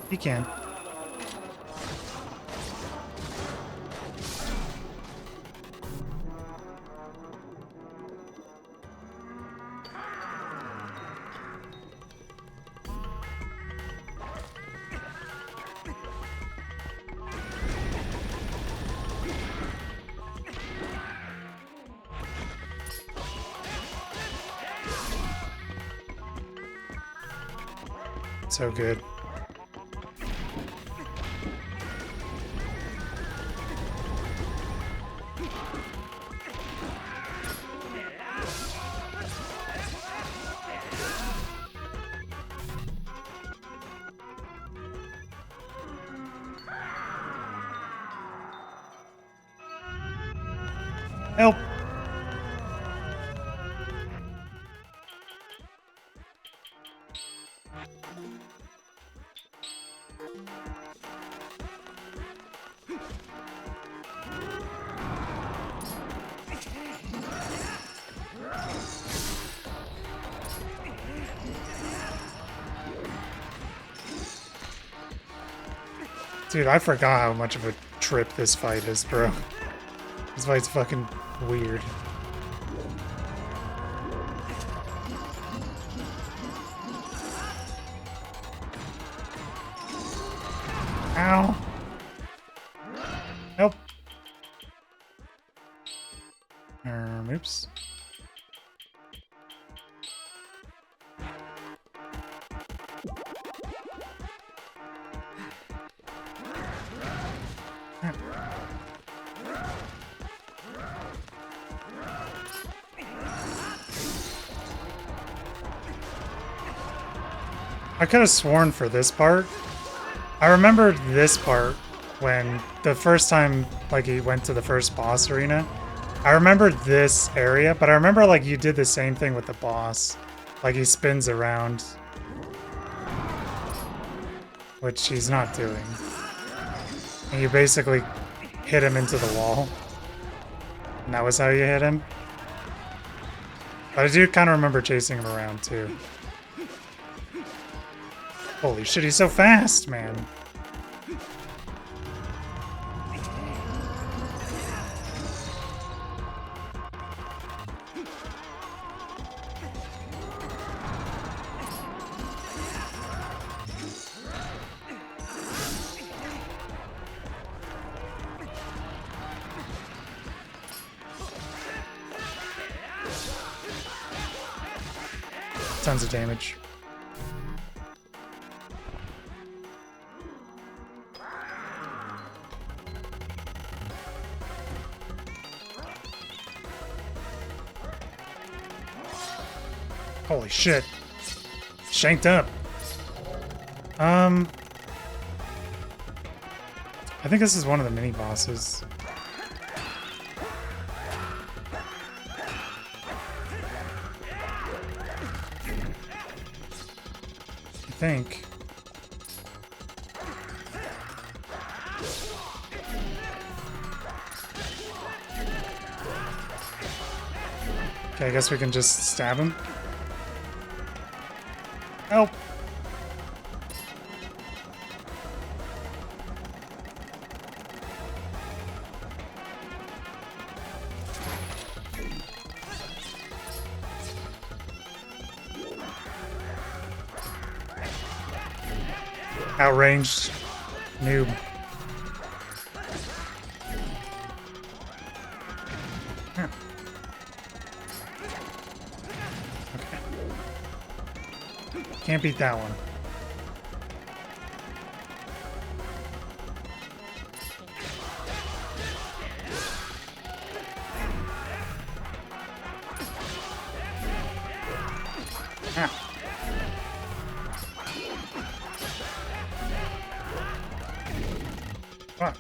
He can. So good. Help! Dude, I forgot how much of a trip this fight is, bro. This fight's fucking weird. Ow! Help! Oops. I could have sworn for this part. I remembered this part when the first time, like, he went to the first boss arena. I remembered this area, but I remember, like, you did the same thing with the boss. Like, he spins around. Which he's not doing. And you basically hit him into the wall. And that was how you hit him. But I do kind of remember chasing him around, too. Holy shit, he's so fast, man. Tons of damage. Holy shit. Shanked up. I think this is one of the mini bosses. I think. Okay, I guess we can just stab him. Help! Outranged noob. Huh. Okay. Can't beat that one. Ah. Fuck.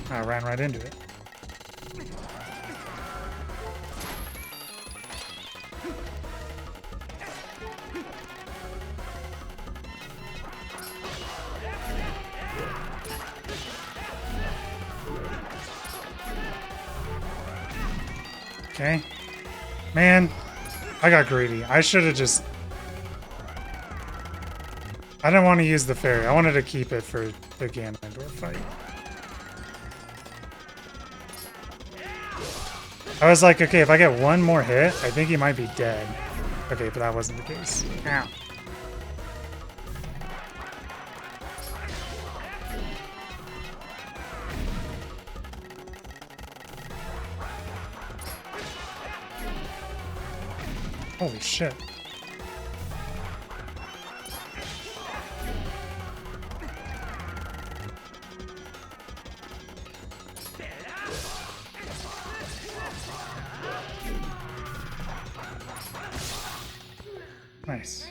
I ran right into it. Okay. Man, I got greedy. I should have just... I didn't want to use the fairy. I wanted to keep it for the Ganondorf fight. I was like, okay, if I get one more hit, I think he might be dead. Okay, but that wasn't the case. Ow. Holy shit. Nice.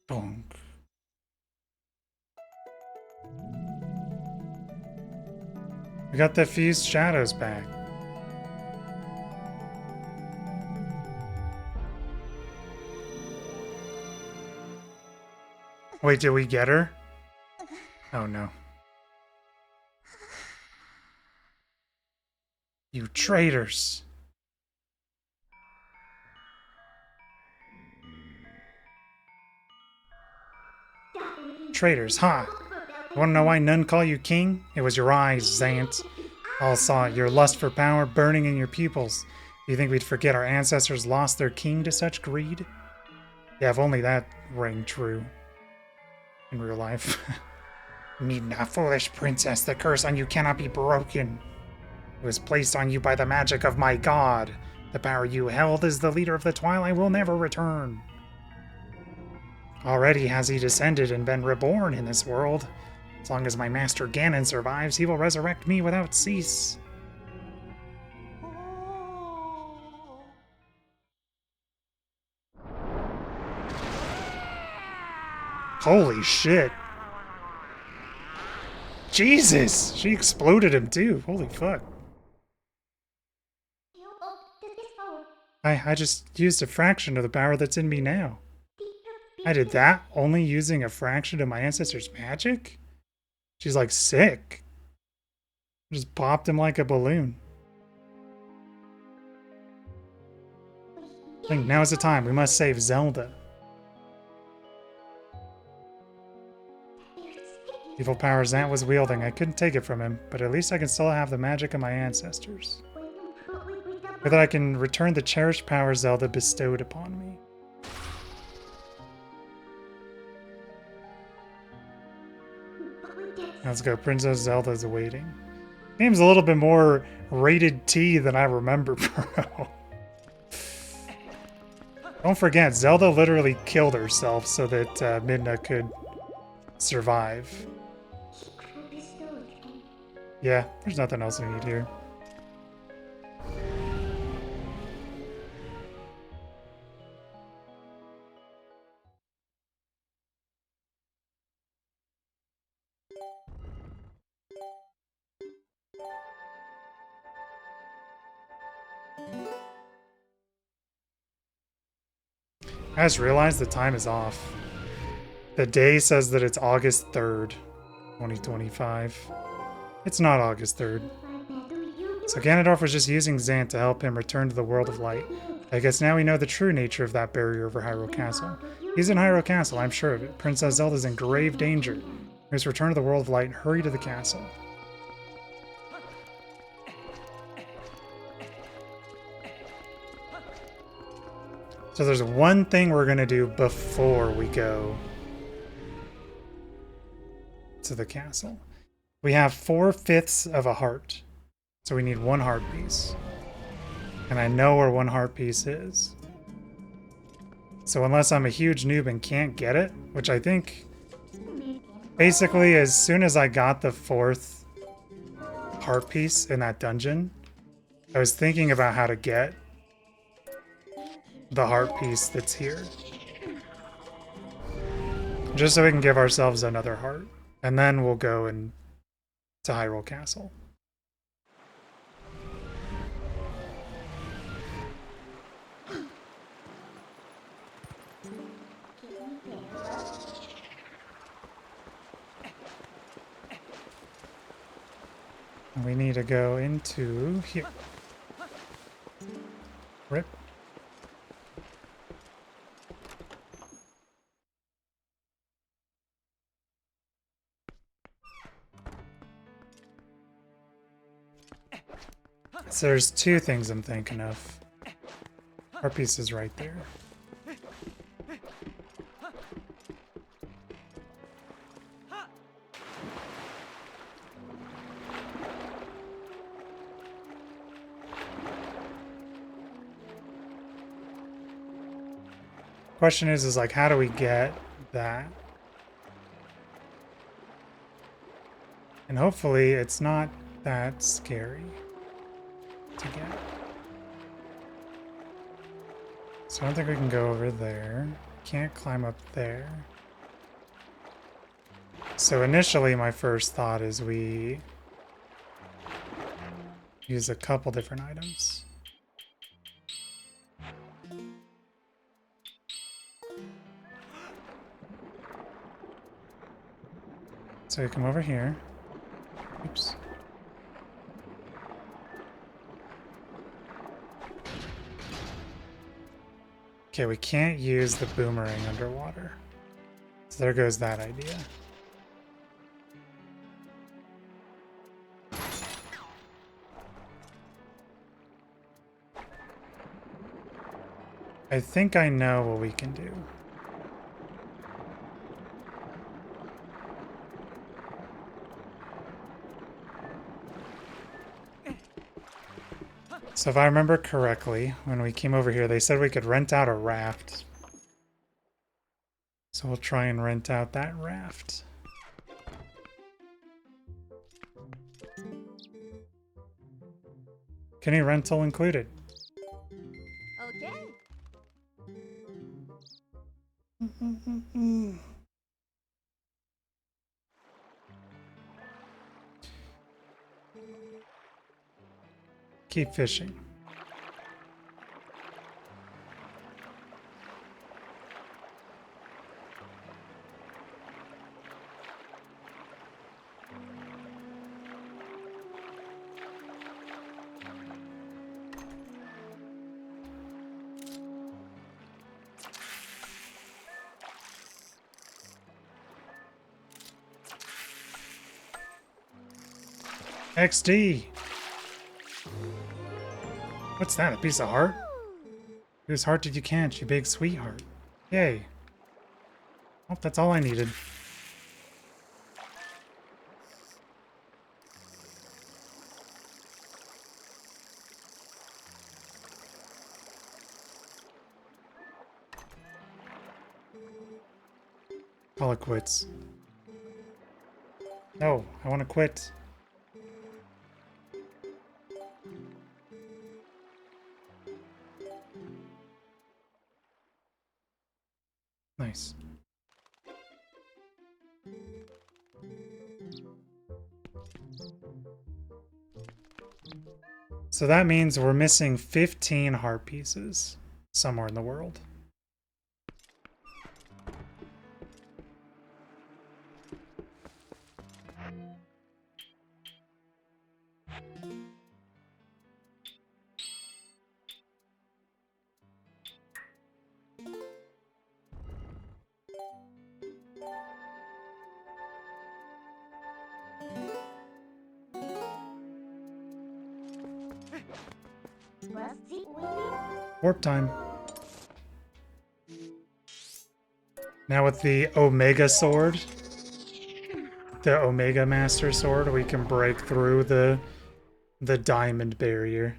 Bonk. We got the fused shadows back. Wait, did we get her? Oh no. You traitors. Traitors, ha! You wanna know why none call you king? It was your eyes, Zant. All saw it, your lust for power burning in your pupils. Do you think we'd forget our ancestors lost their king to such greed? Yeah, if only that rang true. In real life. Need not, foolish princess. The curse on you cannot be broken. It was placed on you by the magic of my god. The power you held as the leader of the Twilight will never return. Already has he descended and been reborn in this world. As long as my master Ganon survives, he will resurrect me without cease. Holy shit. Jesus! She exploded him too. Holy fuck. I just used a fraction of the power that's in me now. I did that only using a fraction of my ancestor's magic? She's like sick. Just popped him like a balloon. I think now's the time. We must save Zelda. Evil power Zant was wielding. I couldn't take it from him, but at least I can still have the magic of my ancestors. or that I can return the cherished power Zelda bestowed upon me. Let's go. Princess Zelda's awaiting. Game's a little bit more rated T than I remember, bro. Don't forget, Zelda literally killed herself so that Midna could survive. Yeah, there's nothing else I need here. I just realized the time is off. The day says that it's August 3rd, 2025. It's not August 3rd. So Ganondorf was just using Zant to help him return to the world of light. I guess now we know the true nature of that barrier over Hyrule Castle. He's in Hyrule Castle, I'm sure of it. Princess Zelda's in grave danger. We must return to the world of light and hurry to the castle. So there's one thing we're going to do before we go to the castle. We have 4/5 of a heart. So we need one heart piece. And I know where one heart piece is. So unless I'm a huge noob and can't get it, which I think basically as soon as I got the 4th heart piece in that dungeon, I was thinking about how to get the heart piece that's here. Just so we can give ourselves another heart. And then we'll go to Hyrule Castle. We need to go into here. Rip. So there's two things I'm thinking of. Our piece is right there. Question is like, how do we get that? And hopefully it's not that scary to get. So I don't think we can go over there. Can't climb up there. So initially my first thought is we use a couple different items. So we come over here. Oops. Okay, we can't use the boomerang underwater. So there goes that idea. I think I know what we can do. So if I remember correctly, when we came over here, they said we could rent out a raft. So we'll try and rent out that raft. Any rental included? Okay. Keep fishing. XD. What's that? A piece of heart? Whose heart did you catch, you big sweetheart? Yay. Oh, that's all I needed. Call it quits. No, I want to quit. Nice. So that means we're missing 15 heart pieces somewhere in the world. Warp time. Now with the Omega Sword, the Omega Master Sword, we can break through the diamond barrier.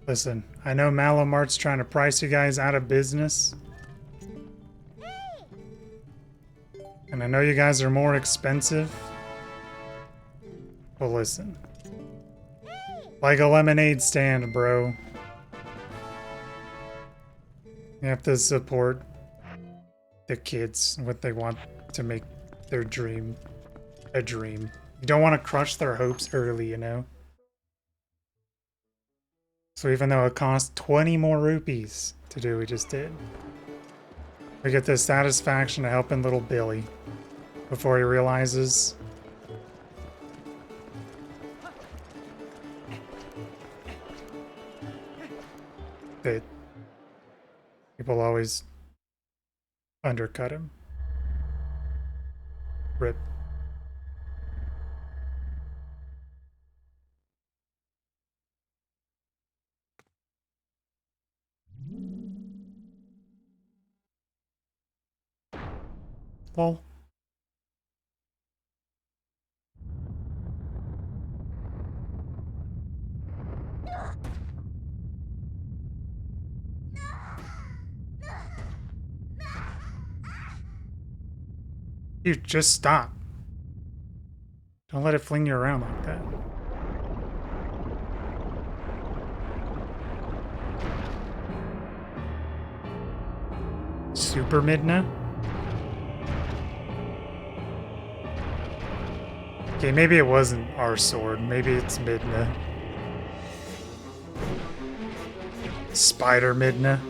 Listen, I know Malamart's trying to price you guys out of business. And I know you guys are more expensive. But listen. Like a lemonade stand, bro. You have to support the kids, what they want to make their dream a dream. You don't want to crush their hopes early, you know? So even though it cost 20 more rupees to do what we just did, we get the satisfaction of helping little Billy before he realizes that people always undercut him. Rip. Lol. Dude, just stop. Don't let it fling you around like that. Super Midna? Okay, maybe it wasn't our sword. Maybe it's Midna. Spider Midna.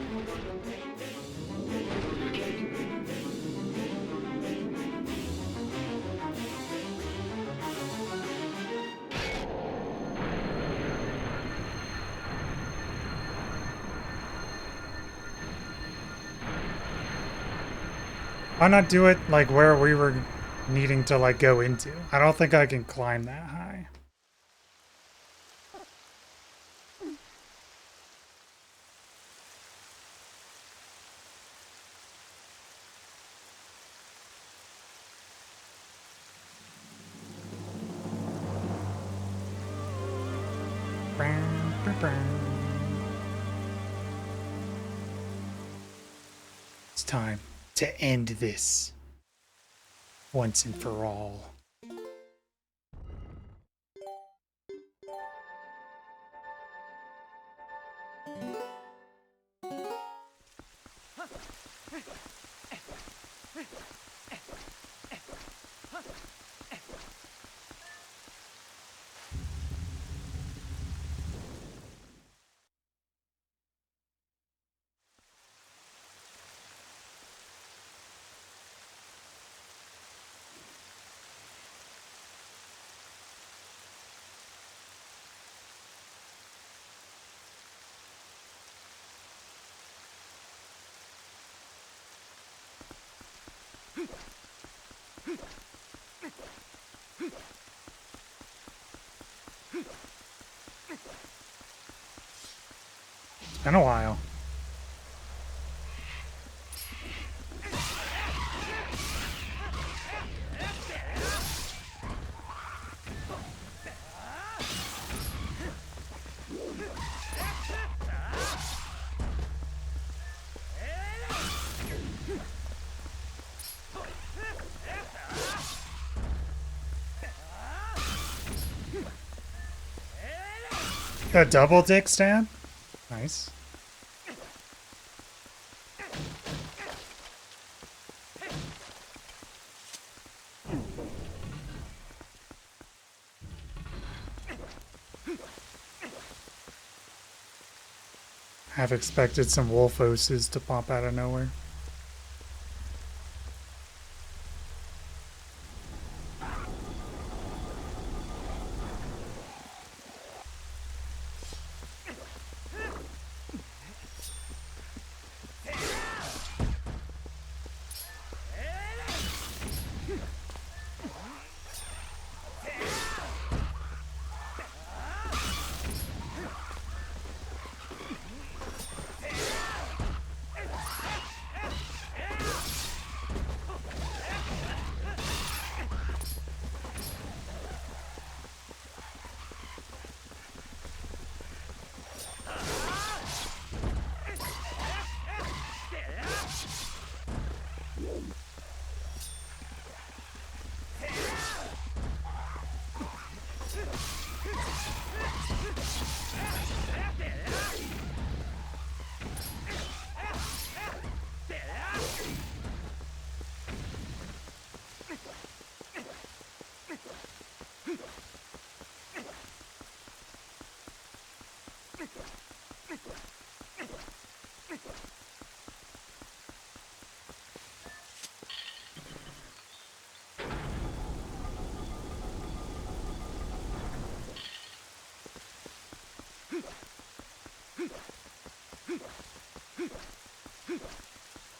Why not do it like where we were needing to like go into? I don't think I can climb that high. It's time to end this. once and for all. It's been a while. A double dick stab? Nice. Have expected some wolfoses to pop out of nowhere.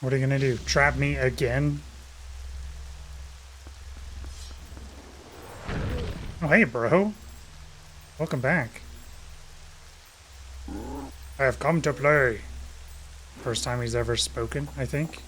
What are you gonna do? Trap me again? Oh, hey, bro. Welcome back. I have come to play. First time he's ever spoken, I think.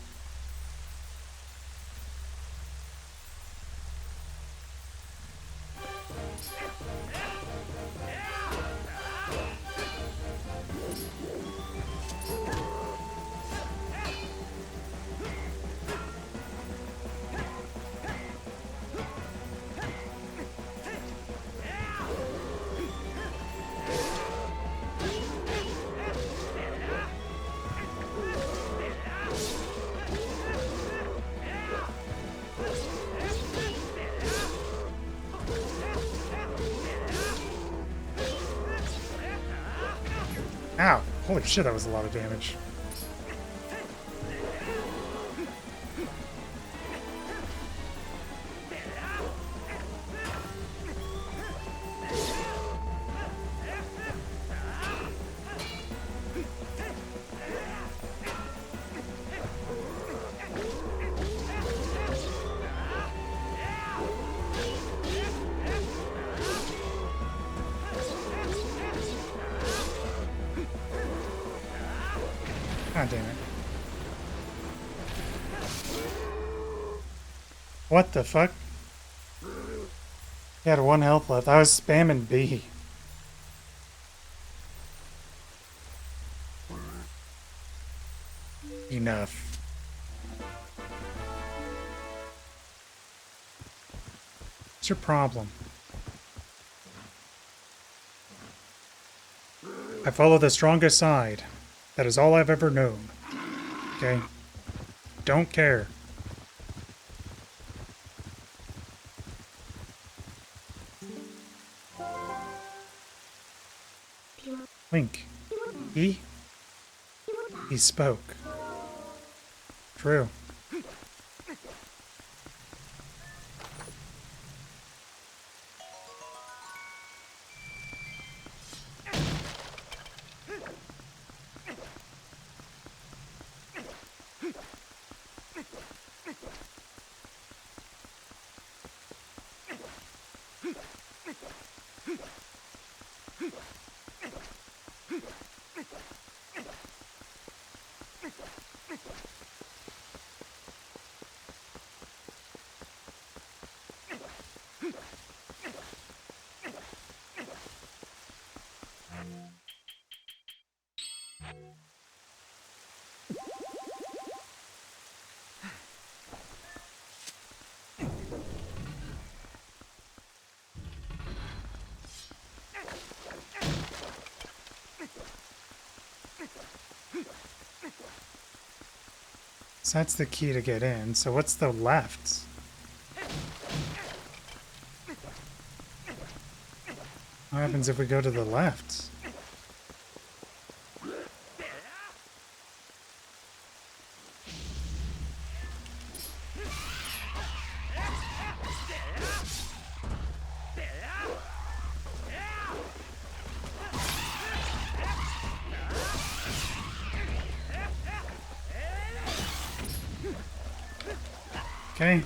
Ow! Holy shit, that was a lot of damage. God damn it. What the fuck? He had 1 health left. I was spamming B. Enough. What's your problem? I follow the strongest side. That is all I've ever known. Okay? Don't care. Link. He spoke. True. So that's the key to get in. So what's the left? What happens if we go to the left? Okay.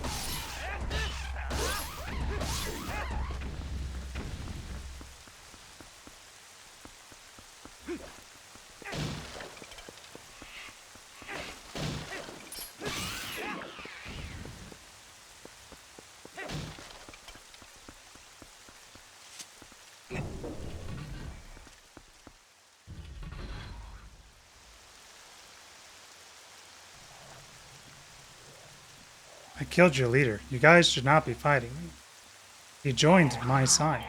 I killed your leader. You guys should not be fighting me. He joined my side.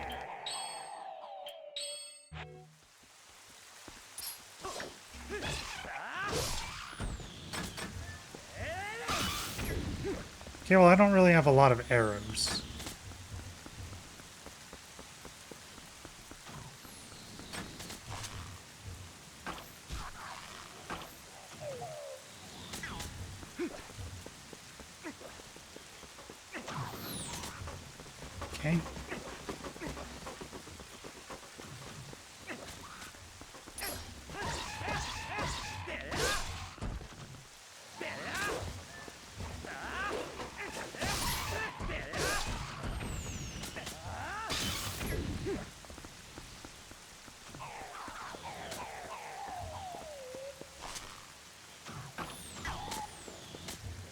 Okay, well, I don't really have a lot of arrows. Okay.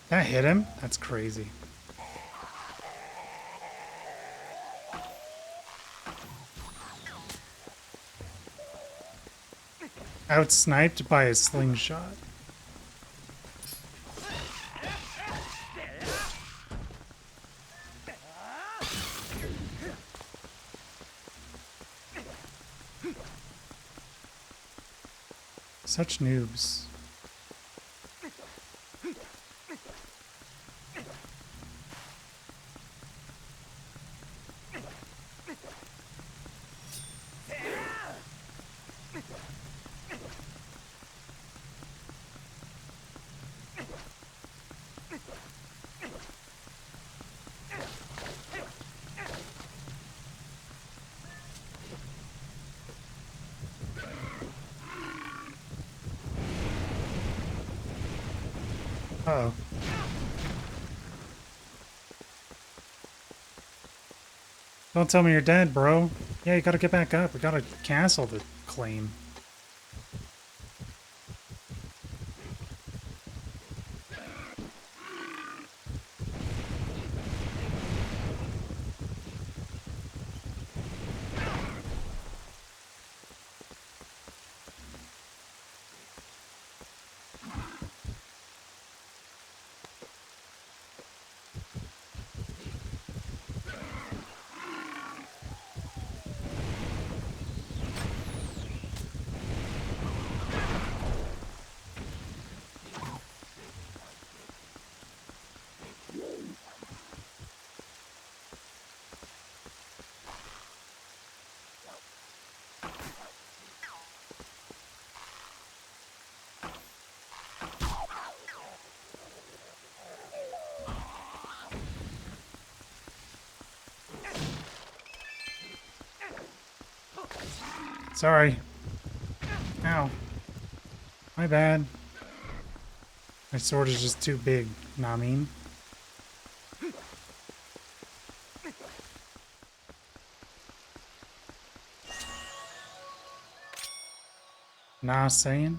That hit him? That's crazy. Outsniped by a slingshot. Such noobs. Uh-oh. Don't tell me you're dead, bro. Yeah, you gotta get back up. We gotta cancel the claim. Sorry. Ow. My bad. My sword is just too big, know what I mean? Nah, saying?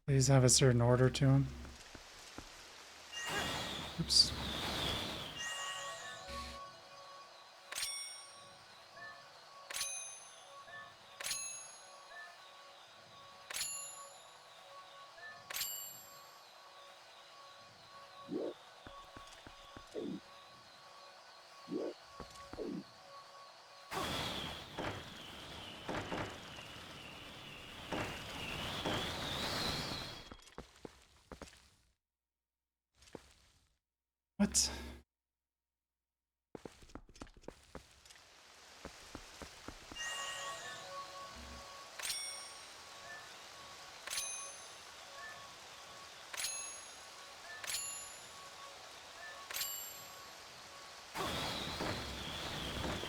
Please have a certain order to them. Oops. What?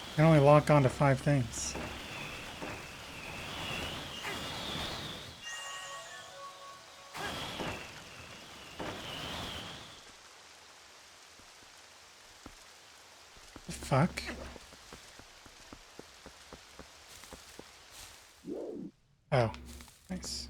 I can only lock on to 5 things. The fuck? Oh, nice.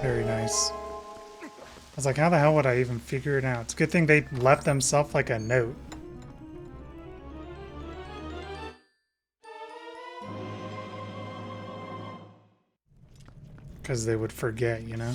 Very nice. I was like, how the hell would I even figure it out? It's a good thing they left themselves like a note. Because they would forget, you know?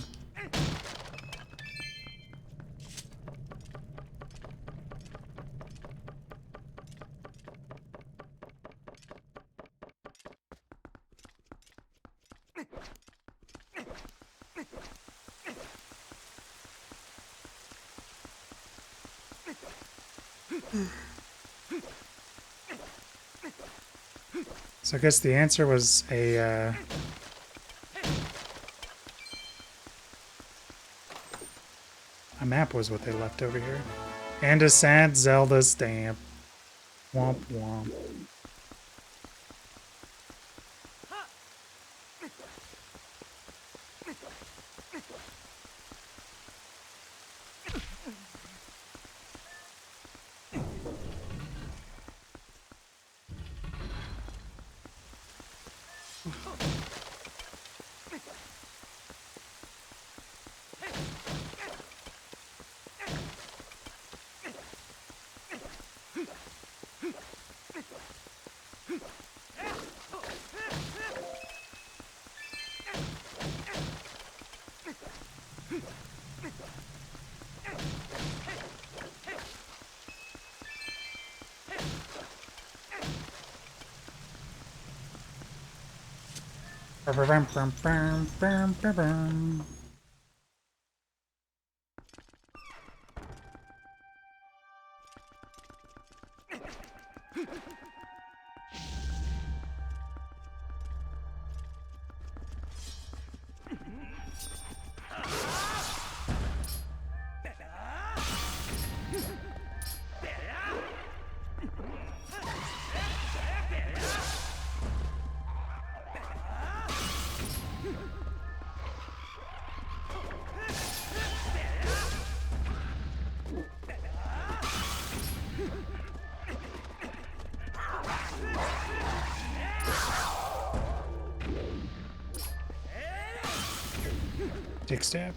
So I guess the answer was a map was what they left over here. And a sad Zelda stamp. Womp womp. Dick stab.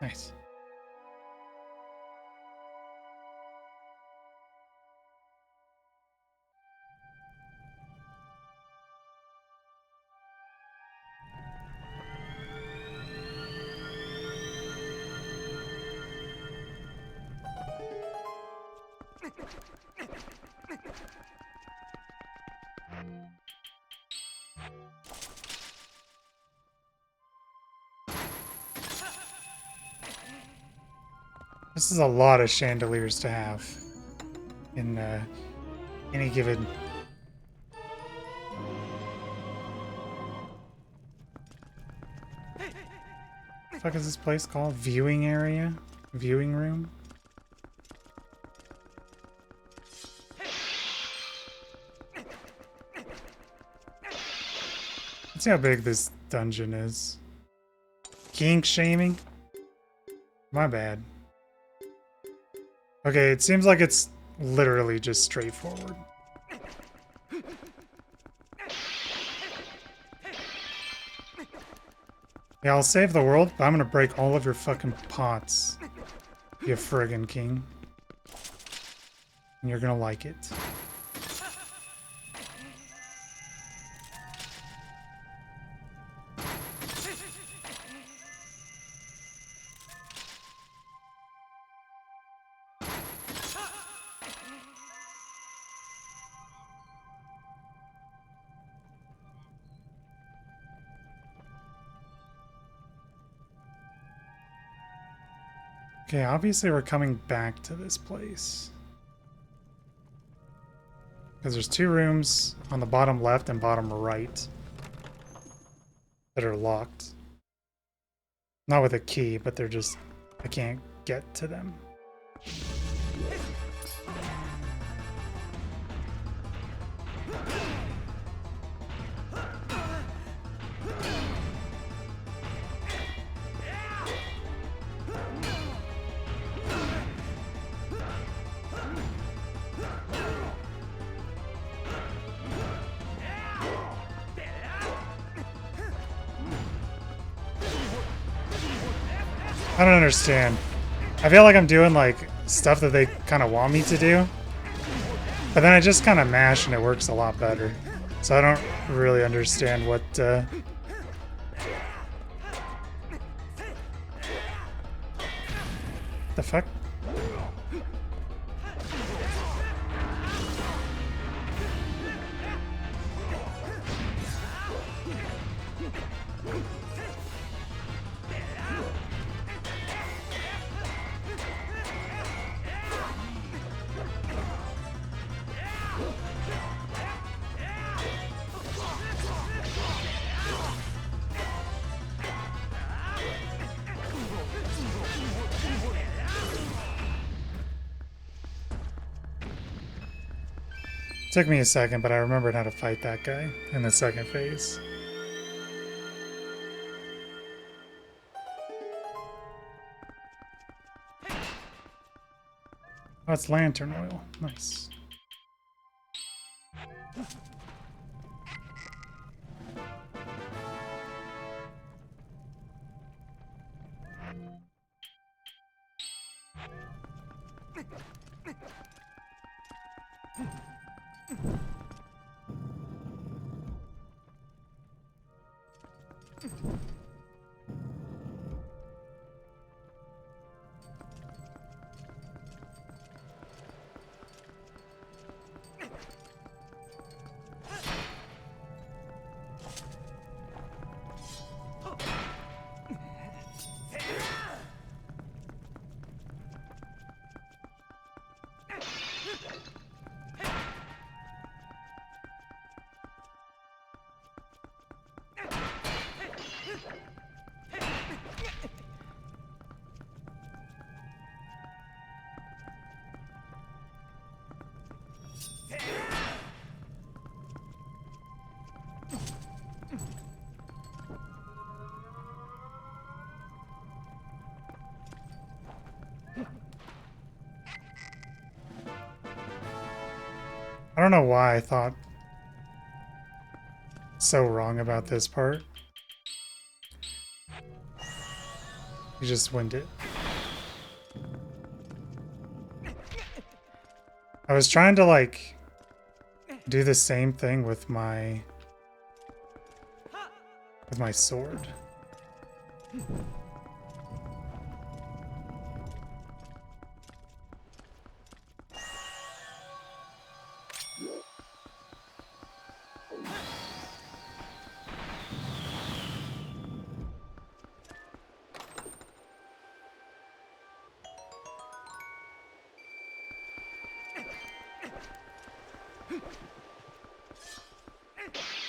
Nice. This is a lot of chandeliers to have in any given. What the fuck is this place called? Viewing area? Viewing room? Let's see how big this dungeon is. Kink shaming? My bad. Okay, it seems like it's literally just straightforward. Yeah, I'll save the world, but I'm gonna break all of your fucking pots, you friggin' king. And you're gonna like it. Okay, obviously we're coming back to this place. Because there's two rooms on the bottom left and bottom right that are locked. Not with a key, but they're just... I can't get to them. I don't understand. I feel like I'm doing like stuff that they kind of want me to do, but then I just kind of mash and it works a lot better. So I don't really understand what the fuck? Took me a second, but I remembered how to fight that guy in the second phase. Oh, it's lantern oil. Nice. don't know why I thought so wrong about this part. You just wind it. I was trying to like do the same thing with my sword.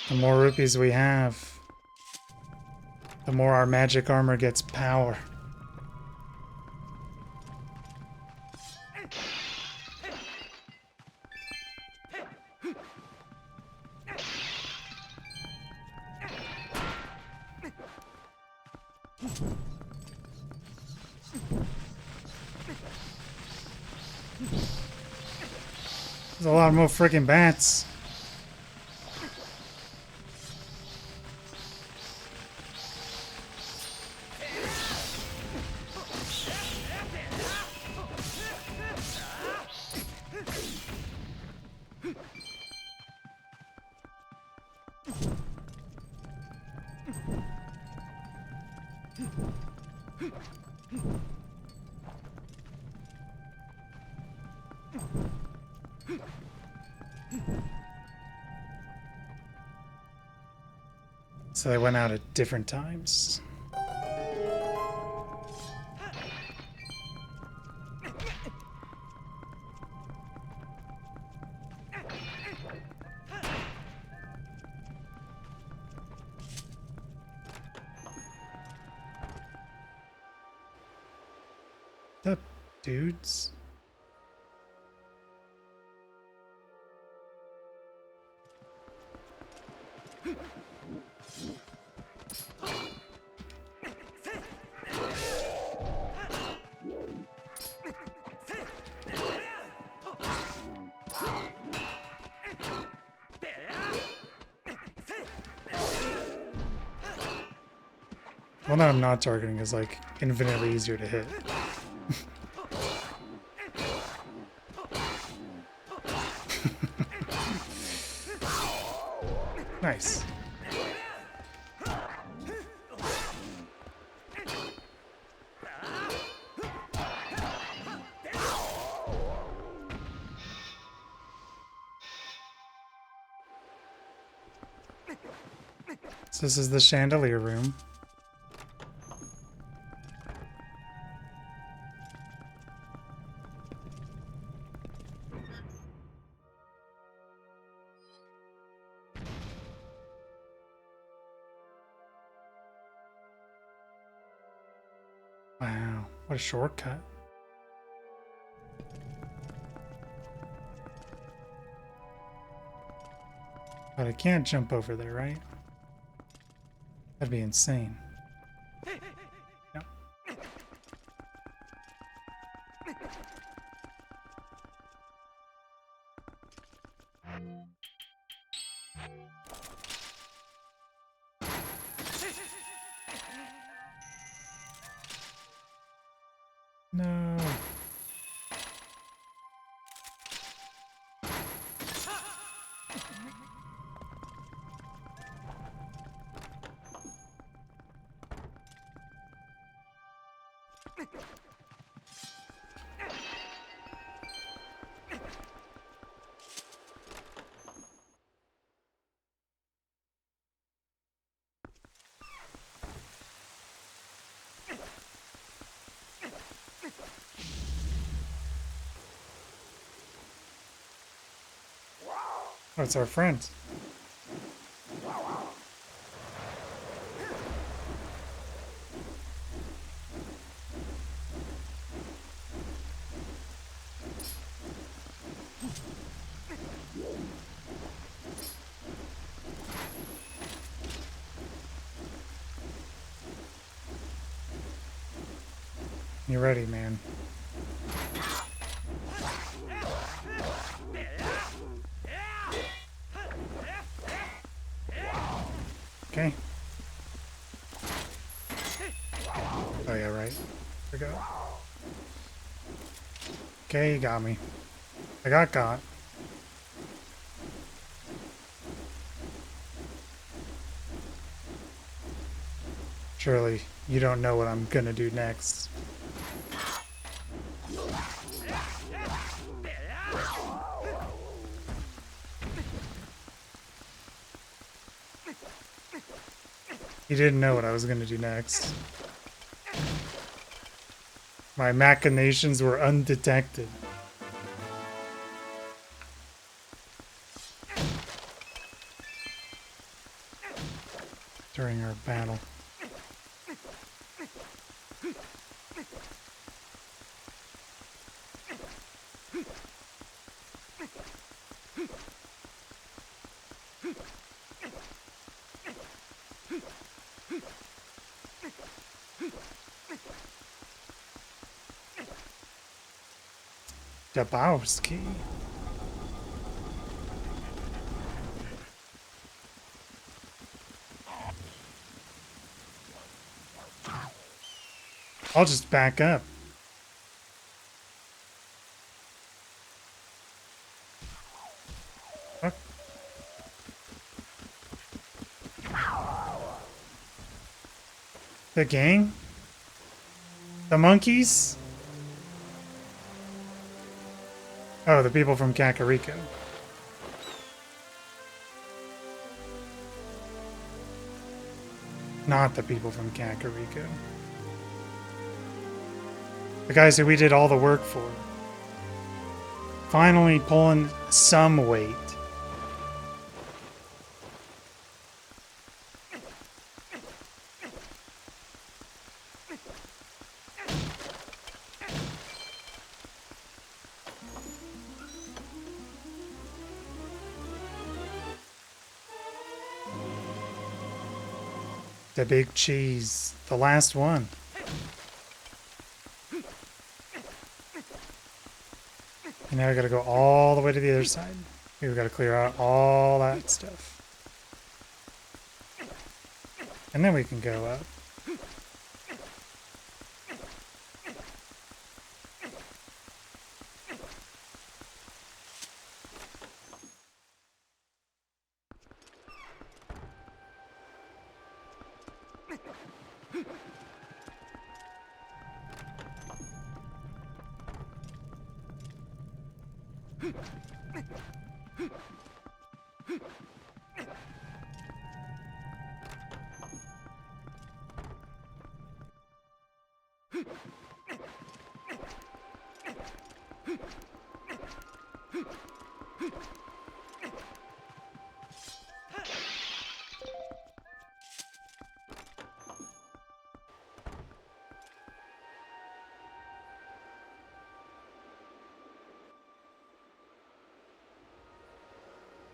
The more rupees we have, the more our magic armor gets power. There's a lot more freaking bats. So they went out at different times. What's up, dudes? One that I'm not targeting is like infinitely easier to hit. Nice. So this is the chandelier room. Wow, what a shortcut. But I can't jump over there, right? That'd be insane. Yep. No. Oh, it's our friend. You ready, man? Okay. Oh yeah, right. There we go. Okay, you got me. I got caught. Surely you don't know what I'm gonna do next. You didn't know what I was gonna do next. My machinations were undetected. During our battle. Bluesky. I'll just back up. Fuck. The gang? The monkeys? Oh, the people from Kakariko. Not the people from Kakariko. The guys who we did all the work for. Finally pulling some weight. The big cheese. The last one. And now we gotta go all the way to the other side. We've got to clear out all that stuff. And then we can go up.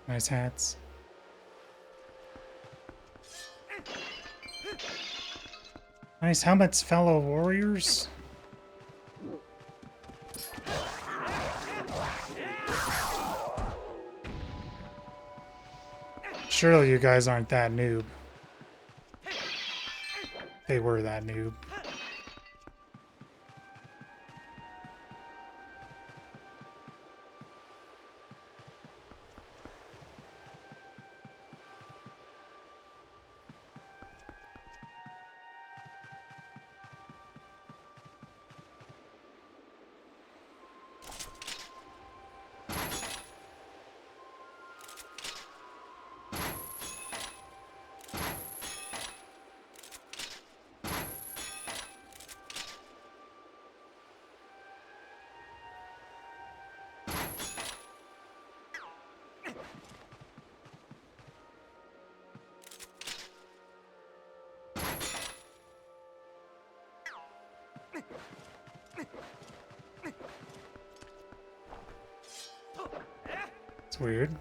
Nice hats. Nice helmets, fellow warriors. Surely you guys aren't that noob. They were that noob. It's weird.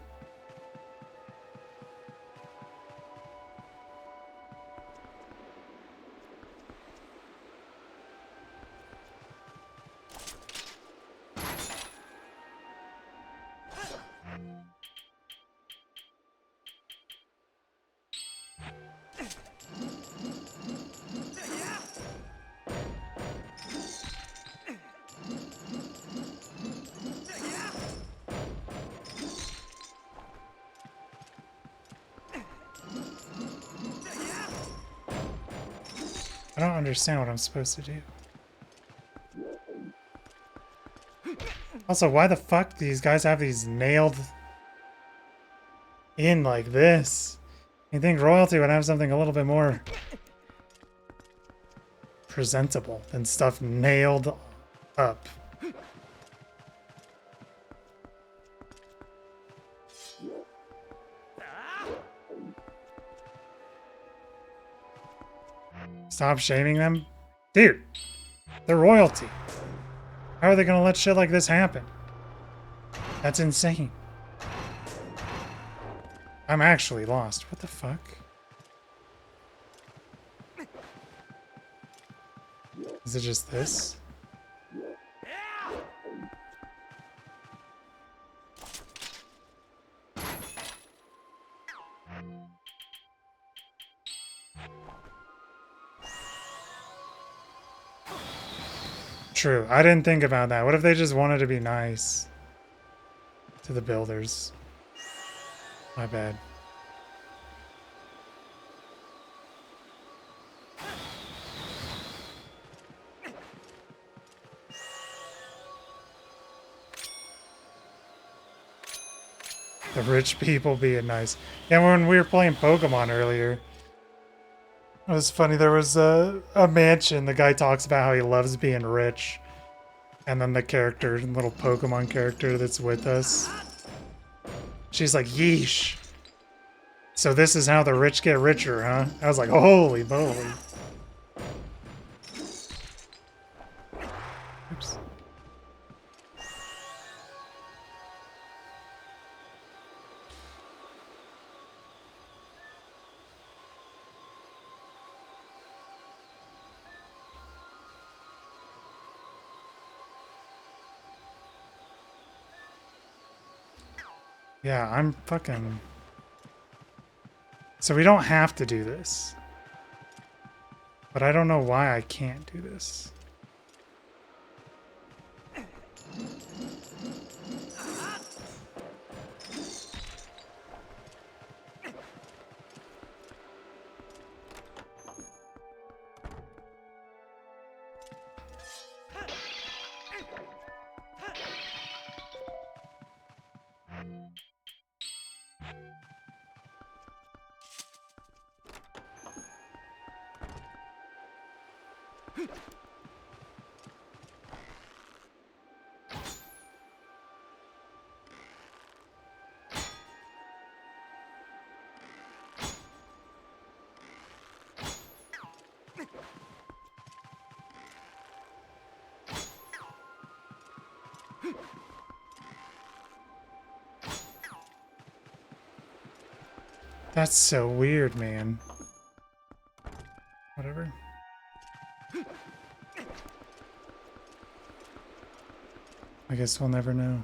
I don't understand what I'm supposed to do. Also, why the fuck do these guys have these nailed in like this? You think royalty would have something a little bit more presentable than stuff nailed up. Stop shaming them? Dude, they're royalty. How are they gonna let shit like this happen? That's insane. I'm actually lost. What the fuck? Is it just this? True. I didn't think about that. What if they just wanted to be nice to the builders? My bad. The rich people being nice. Yeah, when we were playing Pokemon earlier, it was funny. There was a mansion. The guy talks about how he loves being rich. And then the character, little Pokemon character that's with us, she's like, yeesh. So this is how the rich get richer, huh? I was like, holy moly. Oops. Yeah, I'm fucking... So we don't have to do this. But I don't know why I can't do this. That's so weird, man. Whatever. I guess we'll never know.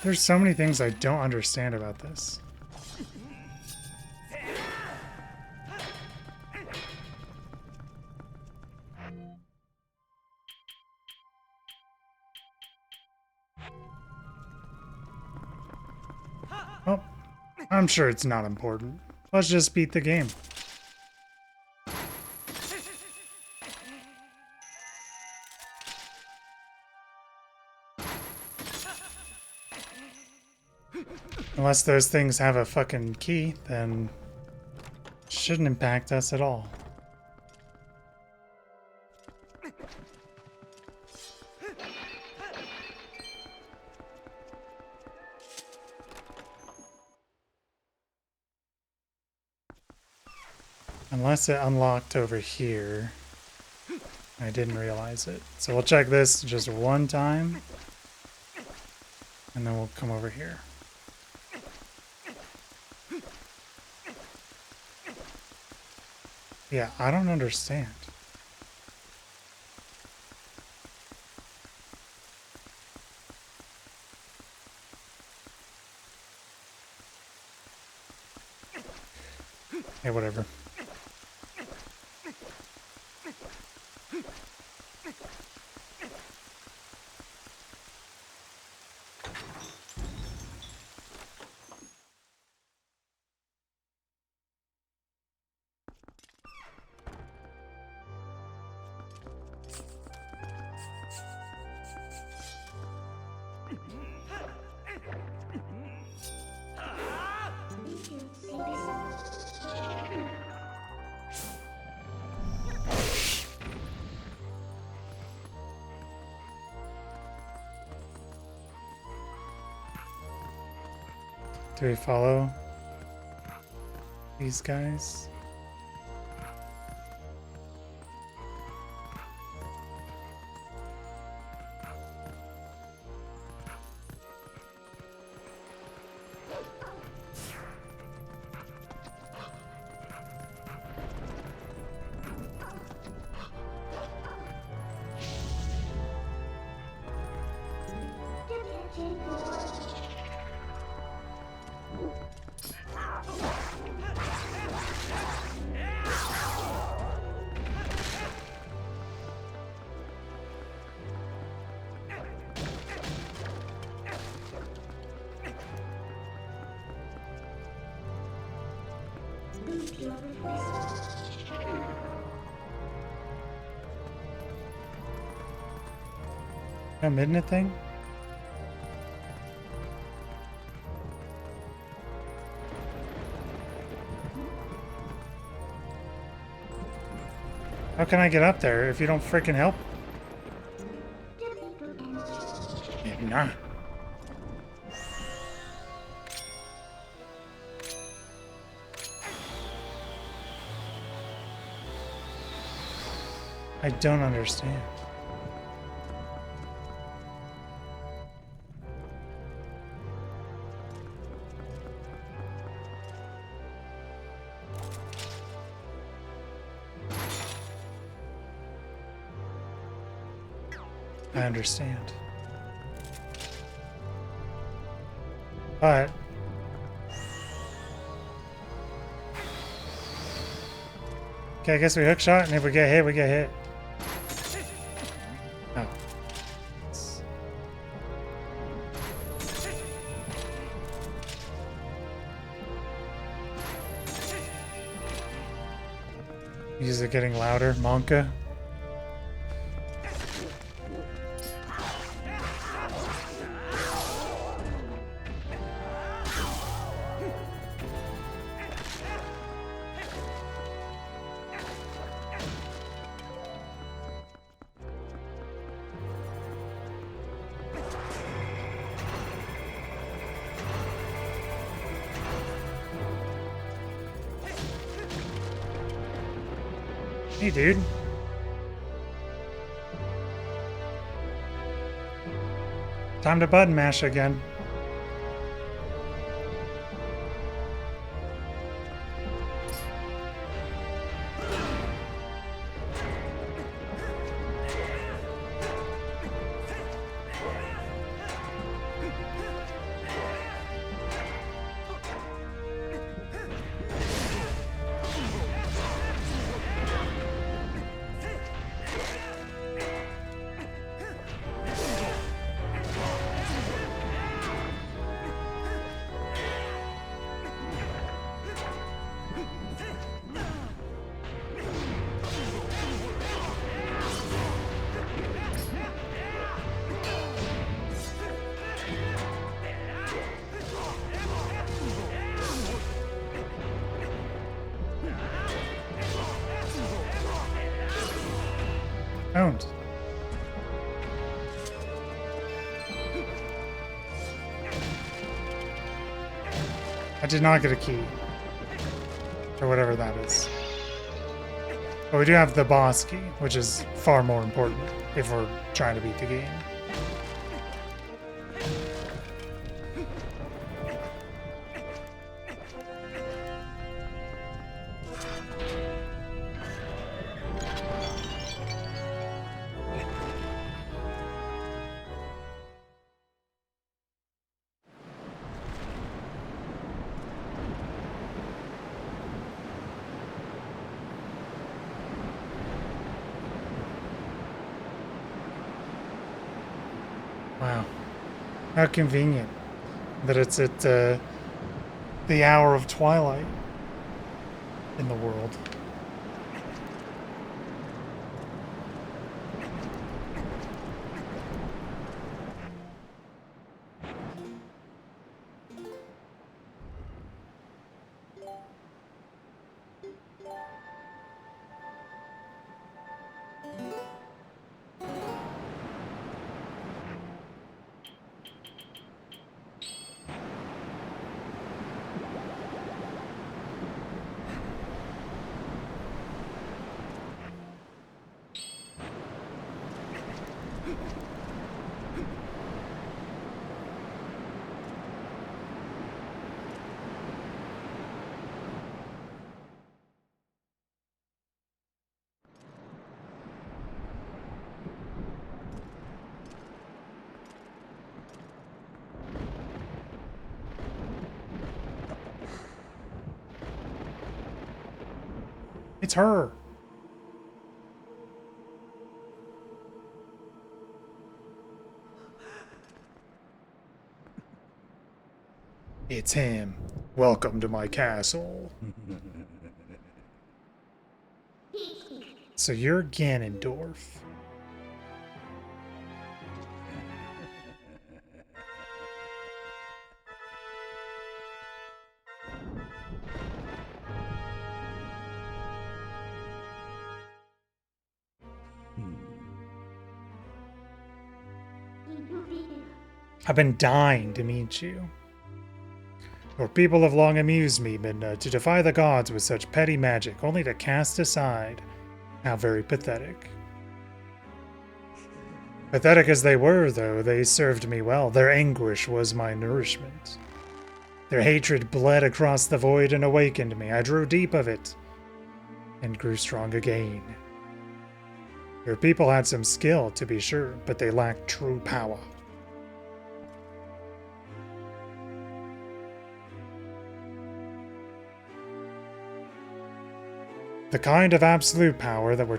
There's so many things I don't understand about this. I'm sure it's not important. Let's just beat the game. Unless those things have a fucking key, then it shouldn't impact us at all. Unless it unlocked over here. I didn't realize it. So we'll check this just one time. And then we'll come over here. Yeah, I don't understand. Hey, whatever. Do we follow these guys? A midnight thing? How can I get up there if you don't freaking help? Yeah, nah. I don't understand. I understand. But okay, I guess we hook shot, and if we get hit, we get hit. Oh. Music getting louder, Monka. Hey, dude. Time to button mash again. Owned. I did not get a key. Or whatever that is. But we do have the bsky, which is far more important if we're trying to beat the game. Wow. How convenient that it's at the hour of twilight in the world. It's her. It's him. Welcome to my castle. So you're Ganondorf. I've been dying to meet you. Your people have long amused me, but to defy the gods with such petty magic, only to cast aside. How very pathetic. Pathetic as they were, though, they served me well. Their anguish was my nourishment. Their hatred bled across the void and awakened me. I drew deep of it and grew strong again. Your people had some skill, to be sure, but they lacked true power. The kind of absolute power that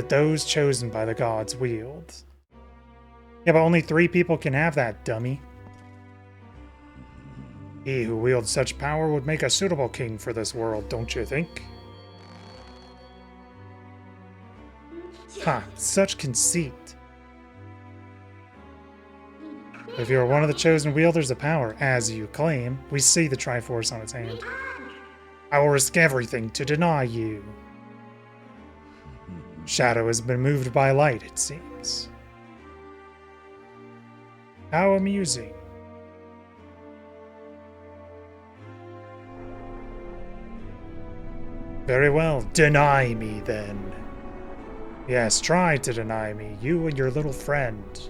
those chosen by the gods wield. Yeah, but only 3 people can have that, dummy. He who wields such power would make a suitable king for this world, don't you think? Ha, such conceit. If you are one of the chosen wielders of power, as you claim, we see the Triforce on its hand. I will risk everything to deny you. Shadow has been moved by light, it seems. How amusing. Very well, deny me then. Yes, try to deny me, you and your little friend.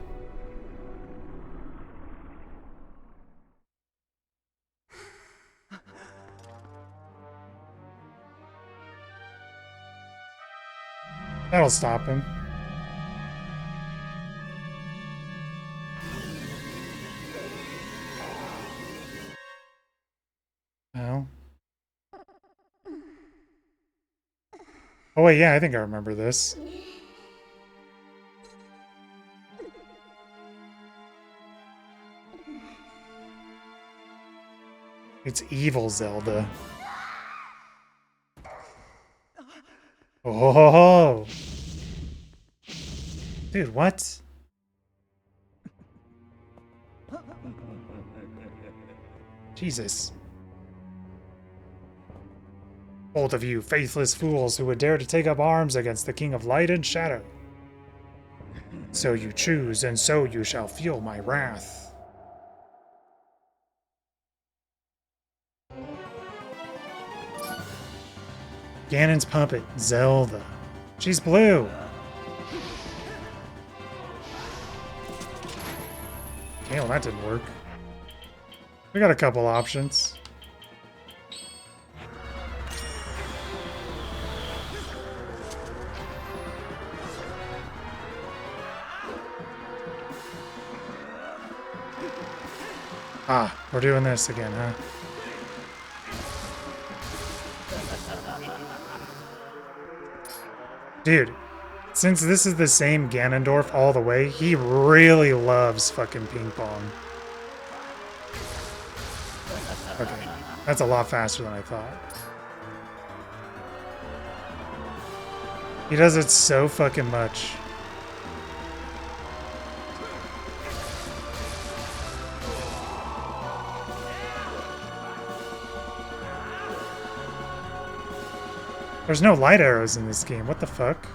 That'll stop him. Well. Oh wait, yeah, I think I remember this. It's evil Zelda. Oh, dude, what? Jesus. Both of you faithless fools who would dare to take up arms against the King of Light and Shadow. So you choose, and so you shall feel my wrath. Ganon's puppet, Zelda. She's blue. Okay, well that didn't work. We got a couple options. Ah, we're doing this again, huh? Dude, since this is the same Ganondorf all the way, he really loves fucking ping pong. Okay, that's a lot faster than I thought. He does it so fucking much. There's no light arrows in this game. What the fuck?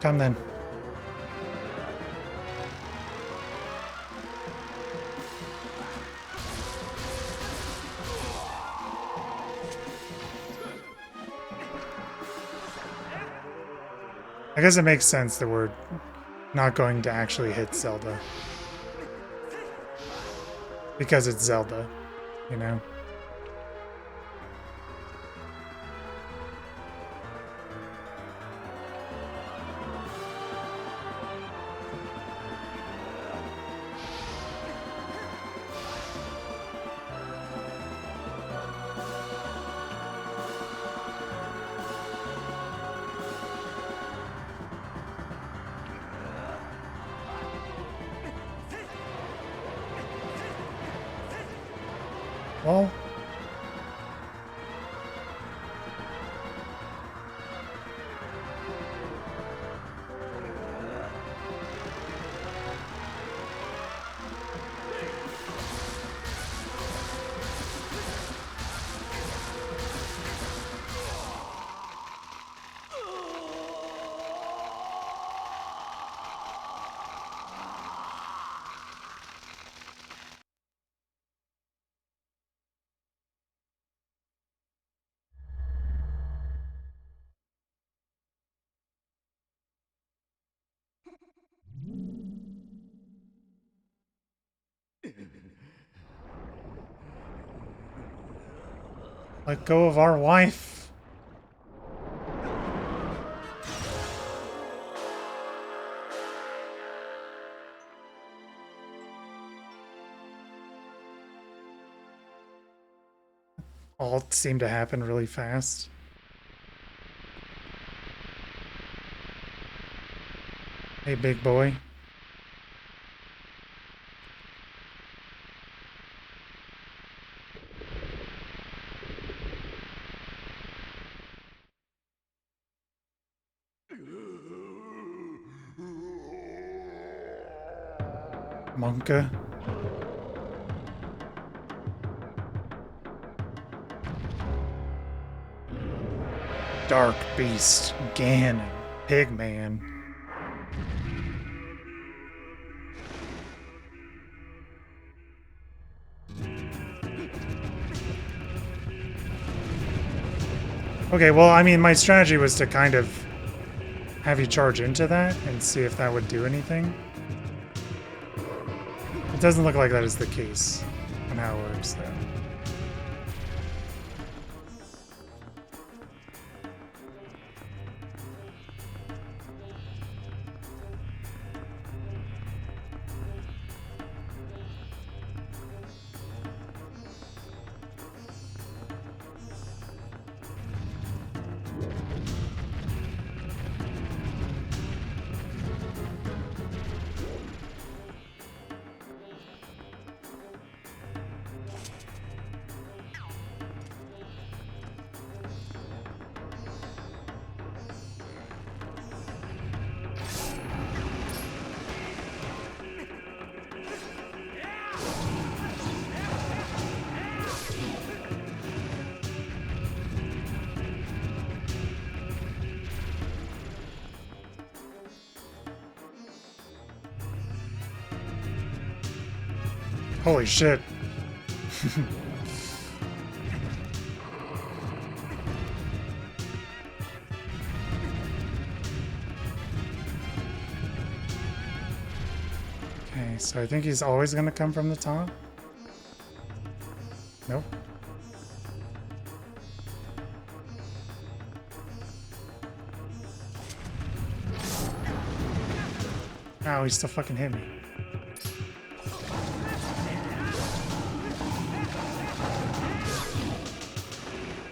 Come then. I guess it makes sense that we're not going to actually hit Zelda. Because it's Zelda, you know? Well, let go of our wife. All seemed to happen really fast. Hey, big boy. Monka. Dark Beast, Ganon, Pigman. Okay, well, I mean, my strategy was to kind of have you charge into that and see if that would do anything. It doesn't look like that is the case on how it works, though. Holy shit. Okay, so I think he's always gonna come from the top. Nope. Ow, he still fucking hit me.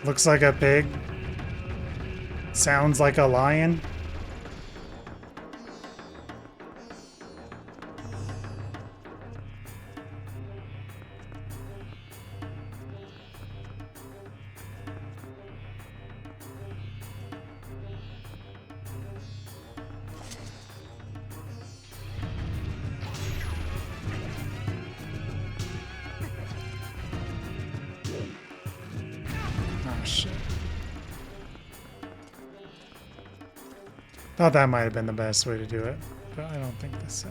Looks like a pig. Sounds like a lion. Oh shit. Thought that might have been the best way to do it, but I don't think so.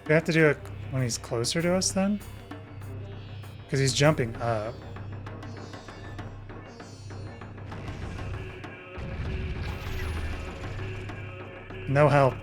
We have to do it when he's closer to us then? Because he's jumping up. No help.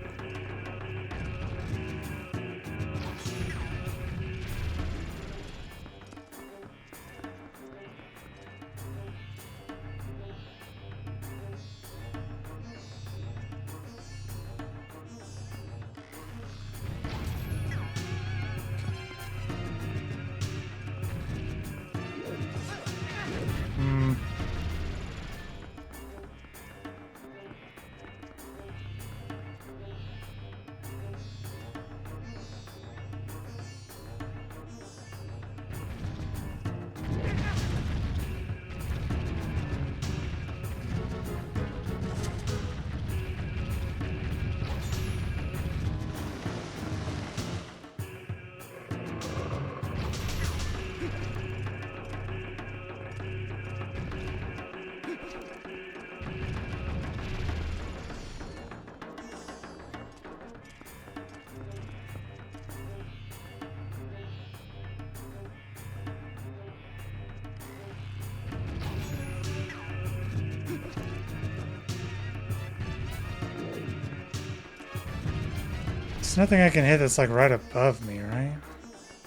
There's nothing I can hit that's like right above me, right?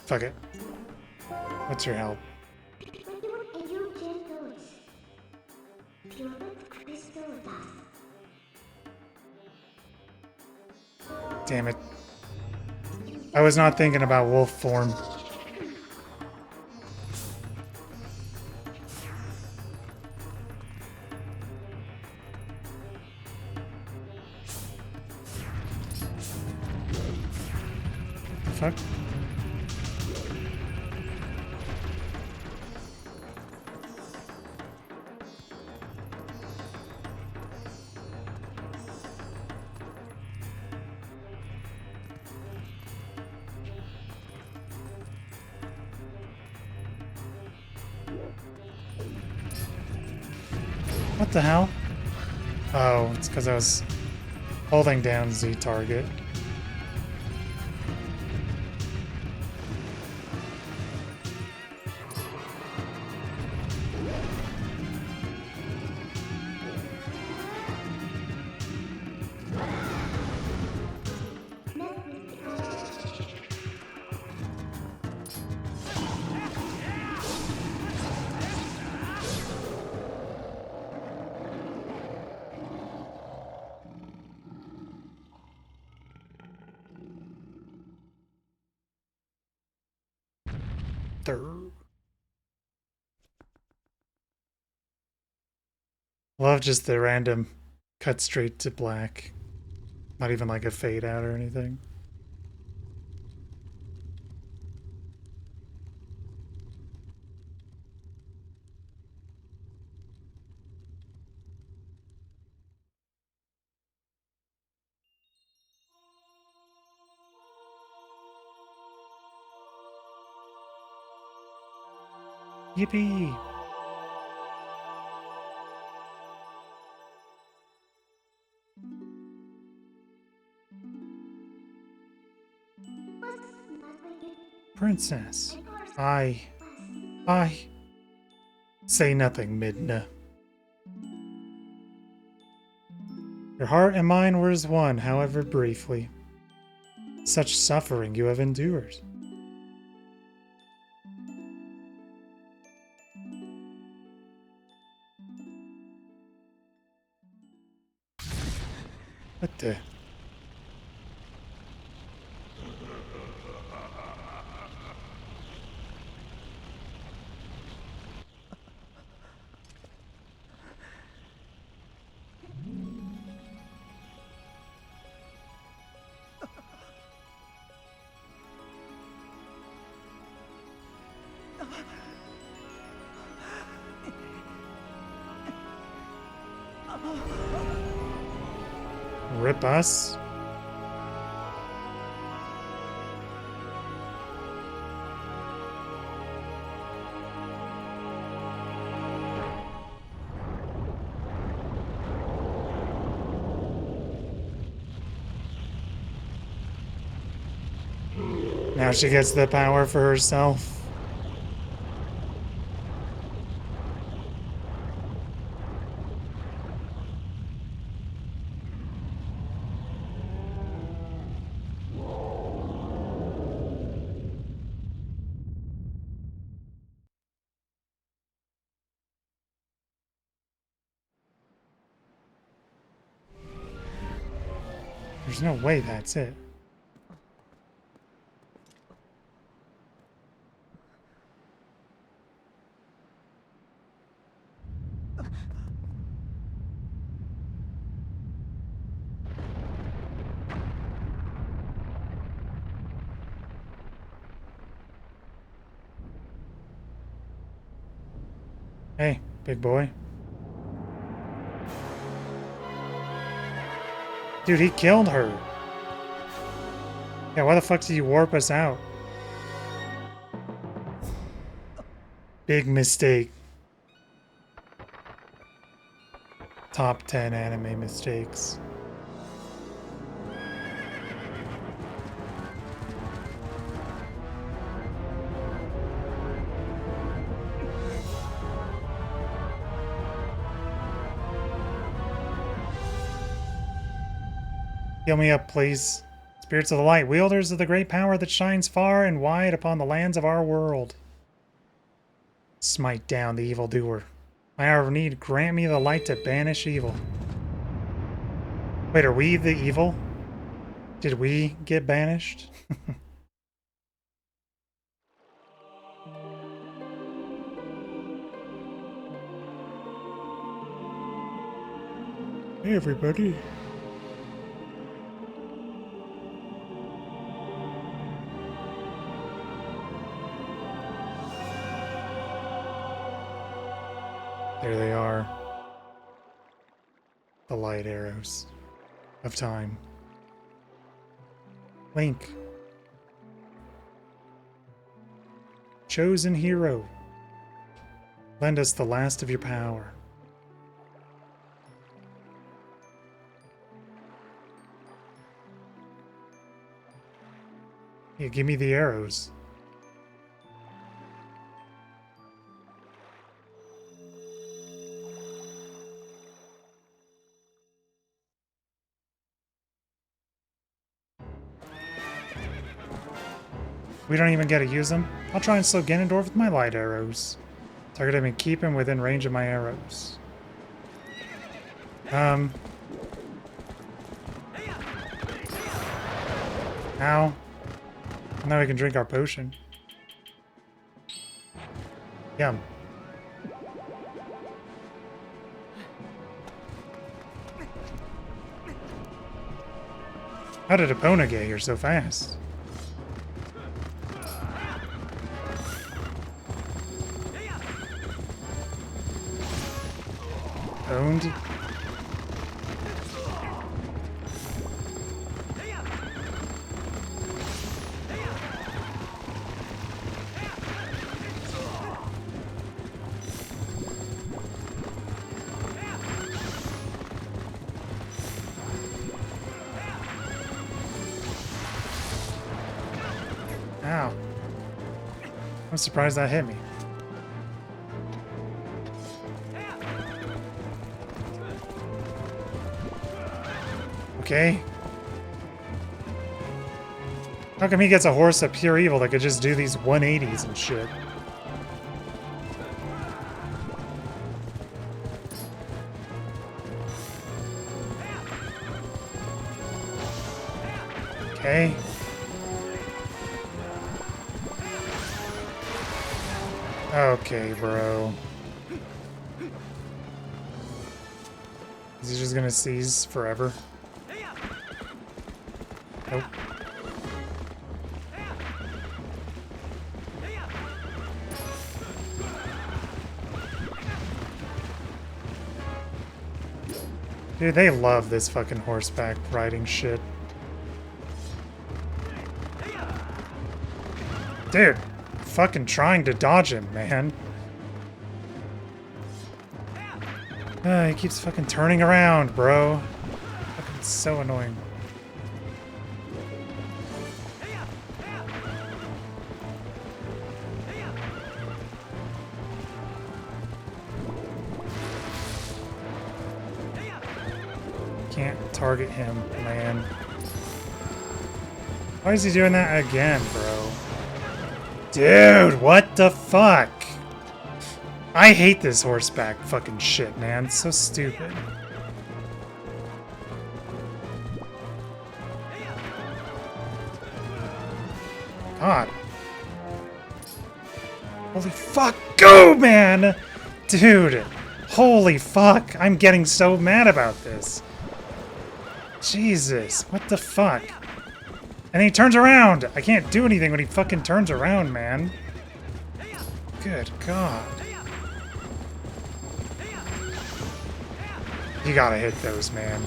Fuck it. What's your help? Damn it. I was not thinking about wolf form. Fuck. What the hell? Oh, it's because I was holding down Z target. Love just the random cut straight to black. Not even like a fade out or anything. Yippee! Princess, I say nothing, Midna. Your heart and mine were as one, however briefly. Such suffering you have endured. What the? Rip us? Now she gets the power for herself. There's no way that's it. Hey, big boy. Dude, he killed her. Yeah, why the fuck did you warp us out? Big mistake. Top 10 anime mistakes. Heal me up, please. Spirits of the light, wielders of the great power that shines far and wide upon the lands of our world. Smite down the evildoer. My hour of need, grant me the light to banish evil. Wait, are we the evil? Did we get banished? Hey, everybody. There they are. The light arrows of time. Link. Chosen hero. Lend us the last of your power. Yeah, give me the arrows. We don't even get to use them. I'll try and slow Ganondorf with my light arrows. Target him and keep him within range of my arrows. Ow. Now we can drink our potion. Yum. How did Epona get here so fast? Owned. Ow. I'm surprised that hit me. Okay. How come he gets a horse of pure evil that could just do these 180s and shit? Okay. Okay, bro. Is he just gonna seize forever? Nope. Dude, they love this fucking horseback riding shit. Dude, fucking trying to dodge him, man. He keeps fucking turning around, bro. Fucking so annoying. Can't target him, man. Why is he doing that again, bro? Dude, what the fuck? I hate this horseback fucking shit, man. It's so stupid. God. Holy fuck. Go, man! Dude. Holy fuck. I'm getting so mad about this. Jesus. What the fuck? And then he turns around! I can't do anything when he fucking turns around, man. Good God. You gotta hit those, man.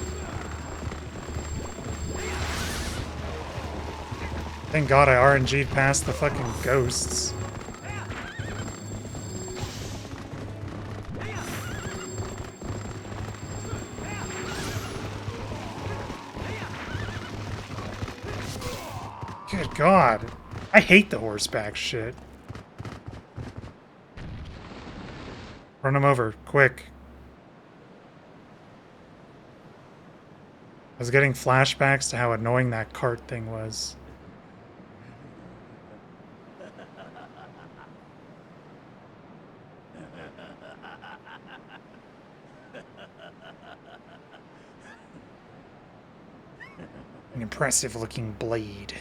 Thank God I RNG'd past the fucking ghosts. Good God. I hate the horseback shit. Run him over, quick. I was getting flashbacks to how annoying that cart thing was. An impressive looking blade,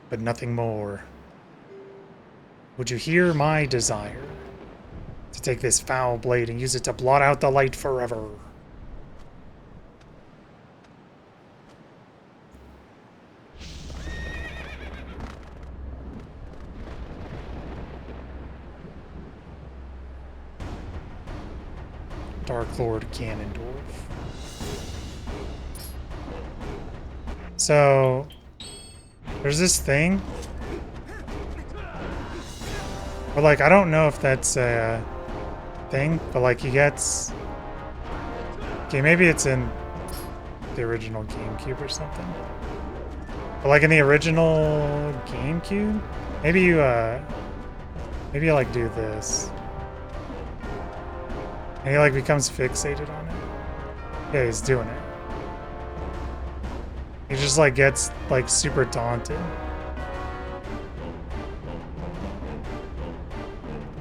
but nothing more. Would you hear my desire to take this foul blade and use it to blot out the light forever? Dark Lord Ganondorf. So, there's this thing. But, like, I don't know if that's a thing, but, like, he gets... Okay, maybe it's in the original GameCube or something. But, like, in the original GameCube, maybe you, like, do this. And he, like, becomes fixated on it. Yeah, he's doing it. He just, like, gets, like, super daunted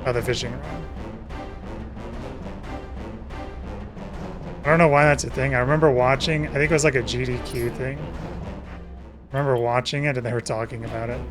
by the fishing rod. I don't know why that's a thing. I remember watching, I think it was like a GDQ thing. I remember watching it and they were talking about it.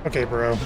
Okay, bro.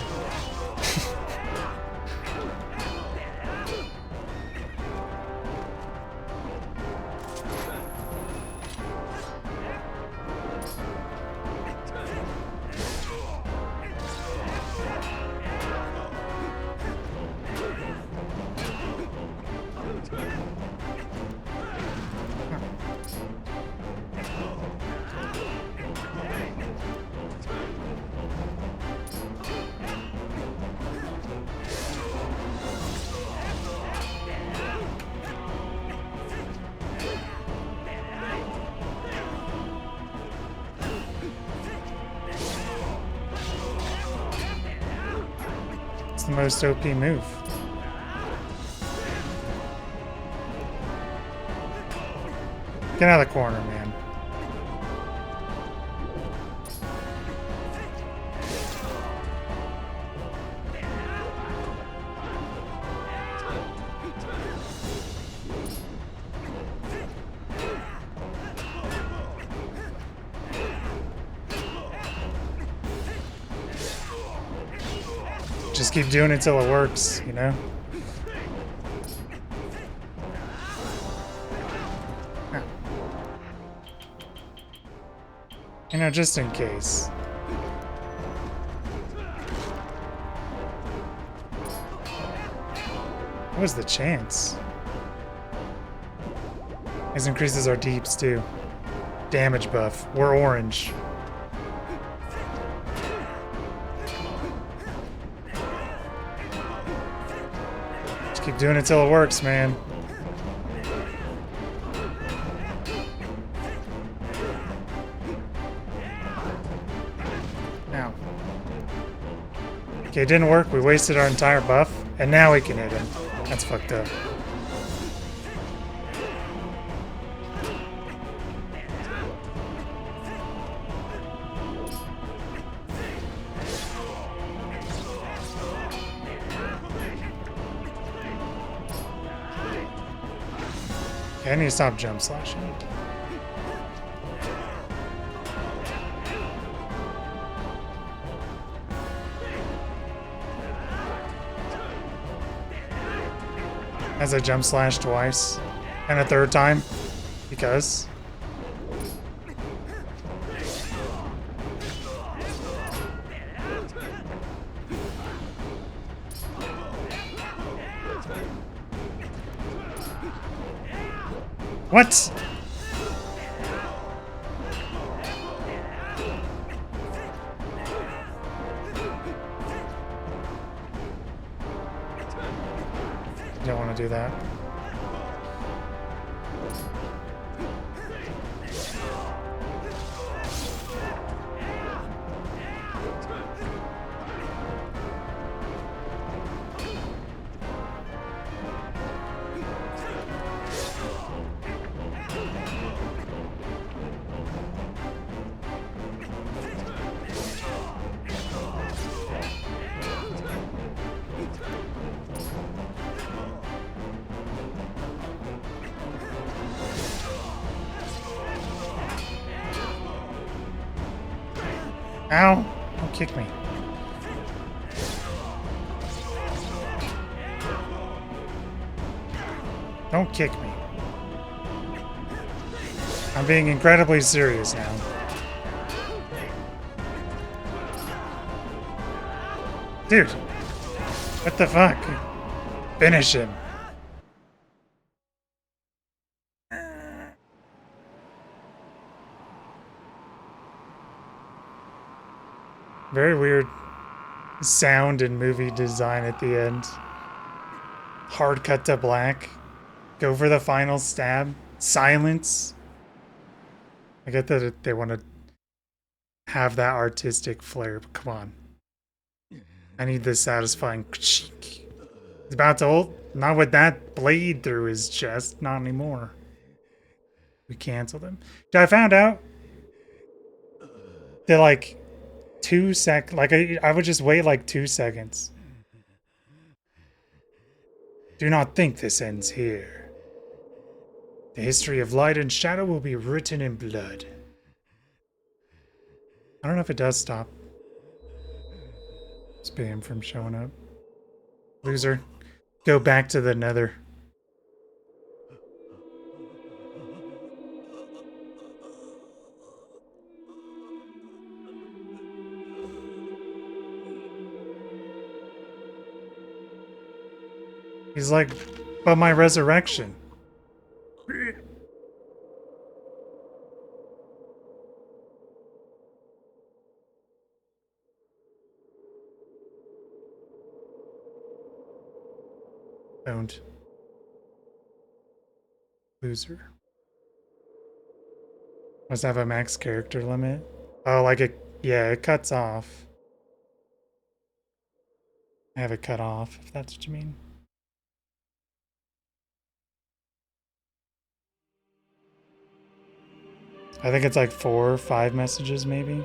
It's the most OP move. Get out of the corner, man. Just keep doing it till it works, you know? Yeah. You know, just in case. What was the chance? This increases our deeps too. Damage buff. We're orange. Just keep doing it till it works, man. Now. Okay, it didn't work. We wasted our entire buff, and now we can hit him. That's fucked up. Okay, I need to stop jump slashing. As I jump slash twice, and a third time, because. What? Don't want to do that. Ow! Don't kick me. Don't kick me. I'm being incredibly serious now. Dude! What the fuck? Finish him. Very weird sound and movie design at the end. Hard cut to black. Go for the final stab. Silence. I get that they want to have that artistic flair, but come on. I need this satisfying. He's about to ult. Not with that blade through his chest. Not anymore. We canceled him. I found out that like 2 seconds, like I would just wait like 2 seconds. Do not think this ends here. The history of light and shadow will be written in blood. I don't know if it does stop. Spam from showing up. Loser. Go back to the nether. He's like, but my resurrection. Don't. Loser. Must have a max character limit. Oh, like it, yeah, it cuts off. I have it cut off, if that's what you mean. I think it's like 4 or 5 messages, maybe.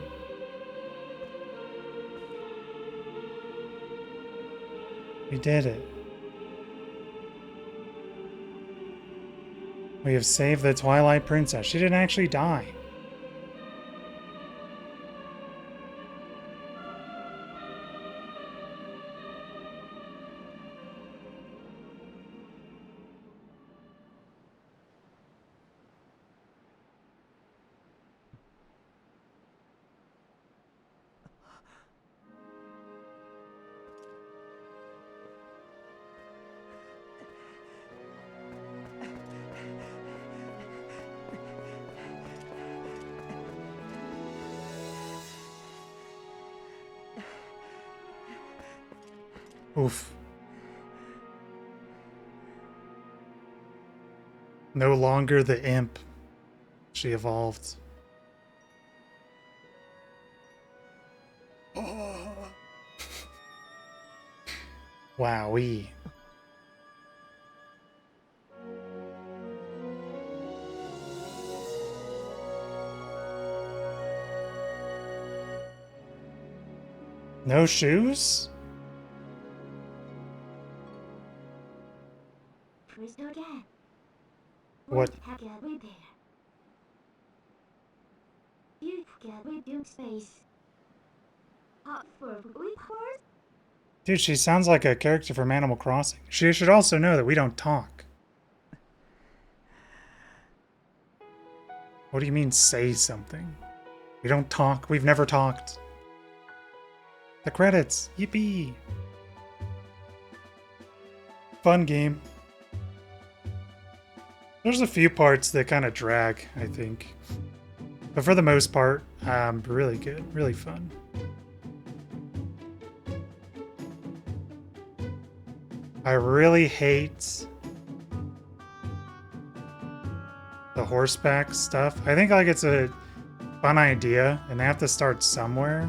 We did it. We have saved the Twilight Princess. She didn't actually die. Oof. No longer the imp. She evolved. Wowee. No shoes? What? Dude, she sounds like a character from Animal Crossing. She should also know that we don't talk. What do you mean, say something? We don't talk. We've never talked. The credits. Yippee. Fun game. There's a few parts that kind of drag, I think. But for the most part, really good. Really fun. I really hate the horseback stuff. I think like it's a fun idea and they have to start somewhere.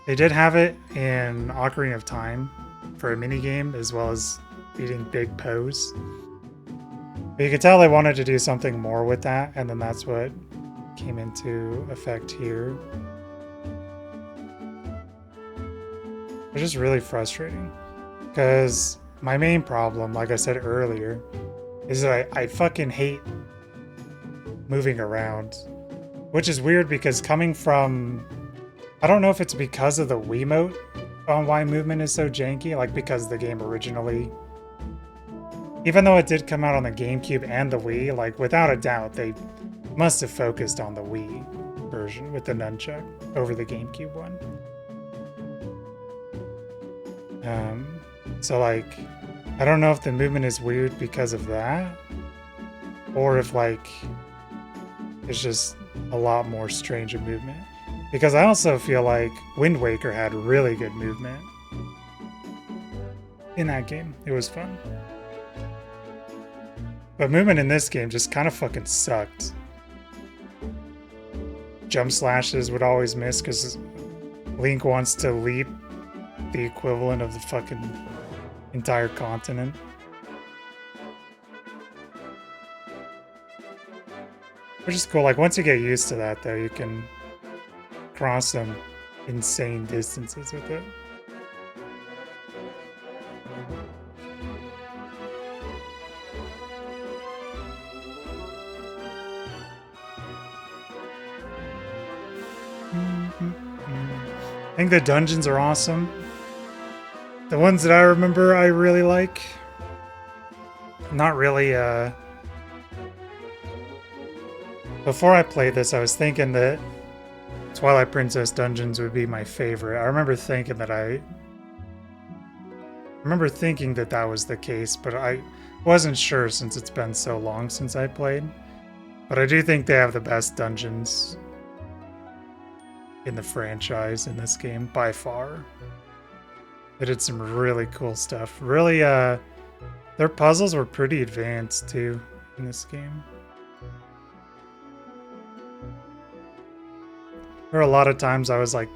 They did have it in Ocarina of Time for a minigame as well as beating big pose. But you could tell they wanted to do something more with that, and then that's what came into effect here. It's just really frustrating because my main problem, like I said earlier, is that I fucking hate moving around, which is weird because coming from, I don't know if it's because of the Wiimote on why movement is so janky, like because the game originally, even though it did come out on the GameCube and the Wii, like without a doubt, they must have focused on the Wii version with the nunchuck over the GameCube one. So like, I don't know if the movement is weird because of that, or if like, it's just a lot more strange movement. Because I also feel like Wind Waker had really good movement in that game. It was fun. But movement in this game just kind of fucking sucked. Jump slashes would always miss because Link wants to leap the equivalent of the fucking entire continent. Which is cool. Like, once you get used to that, though, you can cross some insane distances with it. think the dungeons are awesome. The ones that I remember I really like. Not really, before I played this, I was thinking that Twilight Princess dungeons would be my favorite. I remember thinking that that was the case, but I wasn't sure since it's been so long since I played. But I do think they have the best dungeons in the franchise in this game, by far. They did some really cool stuff. Really, their puzzles were pretty advanced, too, in this game. There were a lot of times I was like,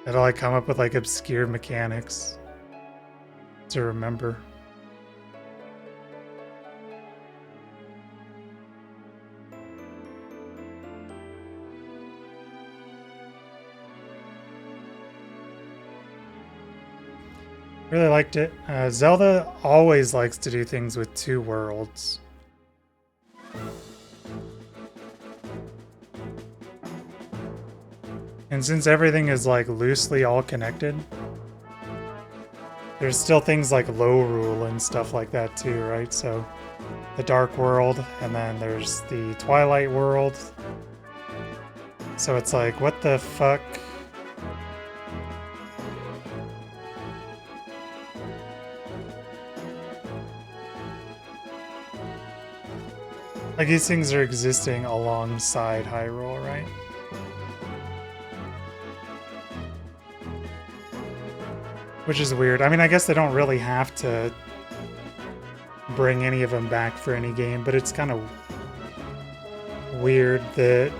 had to like come up with like obscure mechanics to remember. Really liked it. Zelda always likes to do things with two worlds. And since everything is like loosely all connected, there's still things like Hyrule and stuff like that too, right? So the Dark World, and then there's the Twilight World. So it's like, what the fuck? Like these things are existing alongside Hyrule, right? Which is weird. I mean, I guess they don't really have to bring any of them back for any game, but it's kind of weird that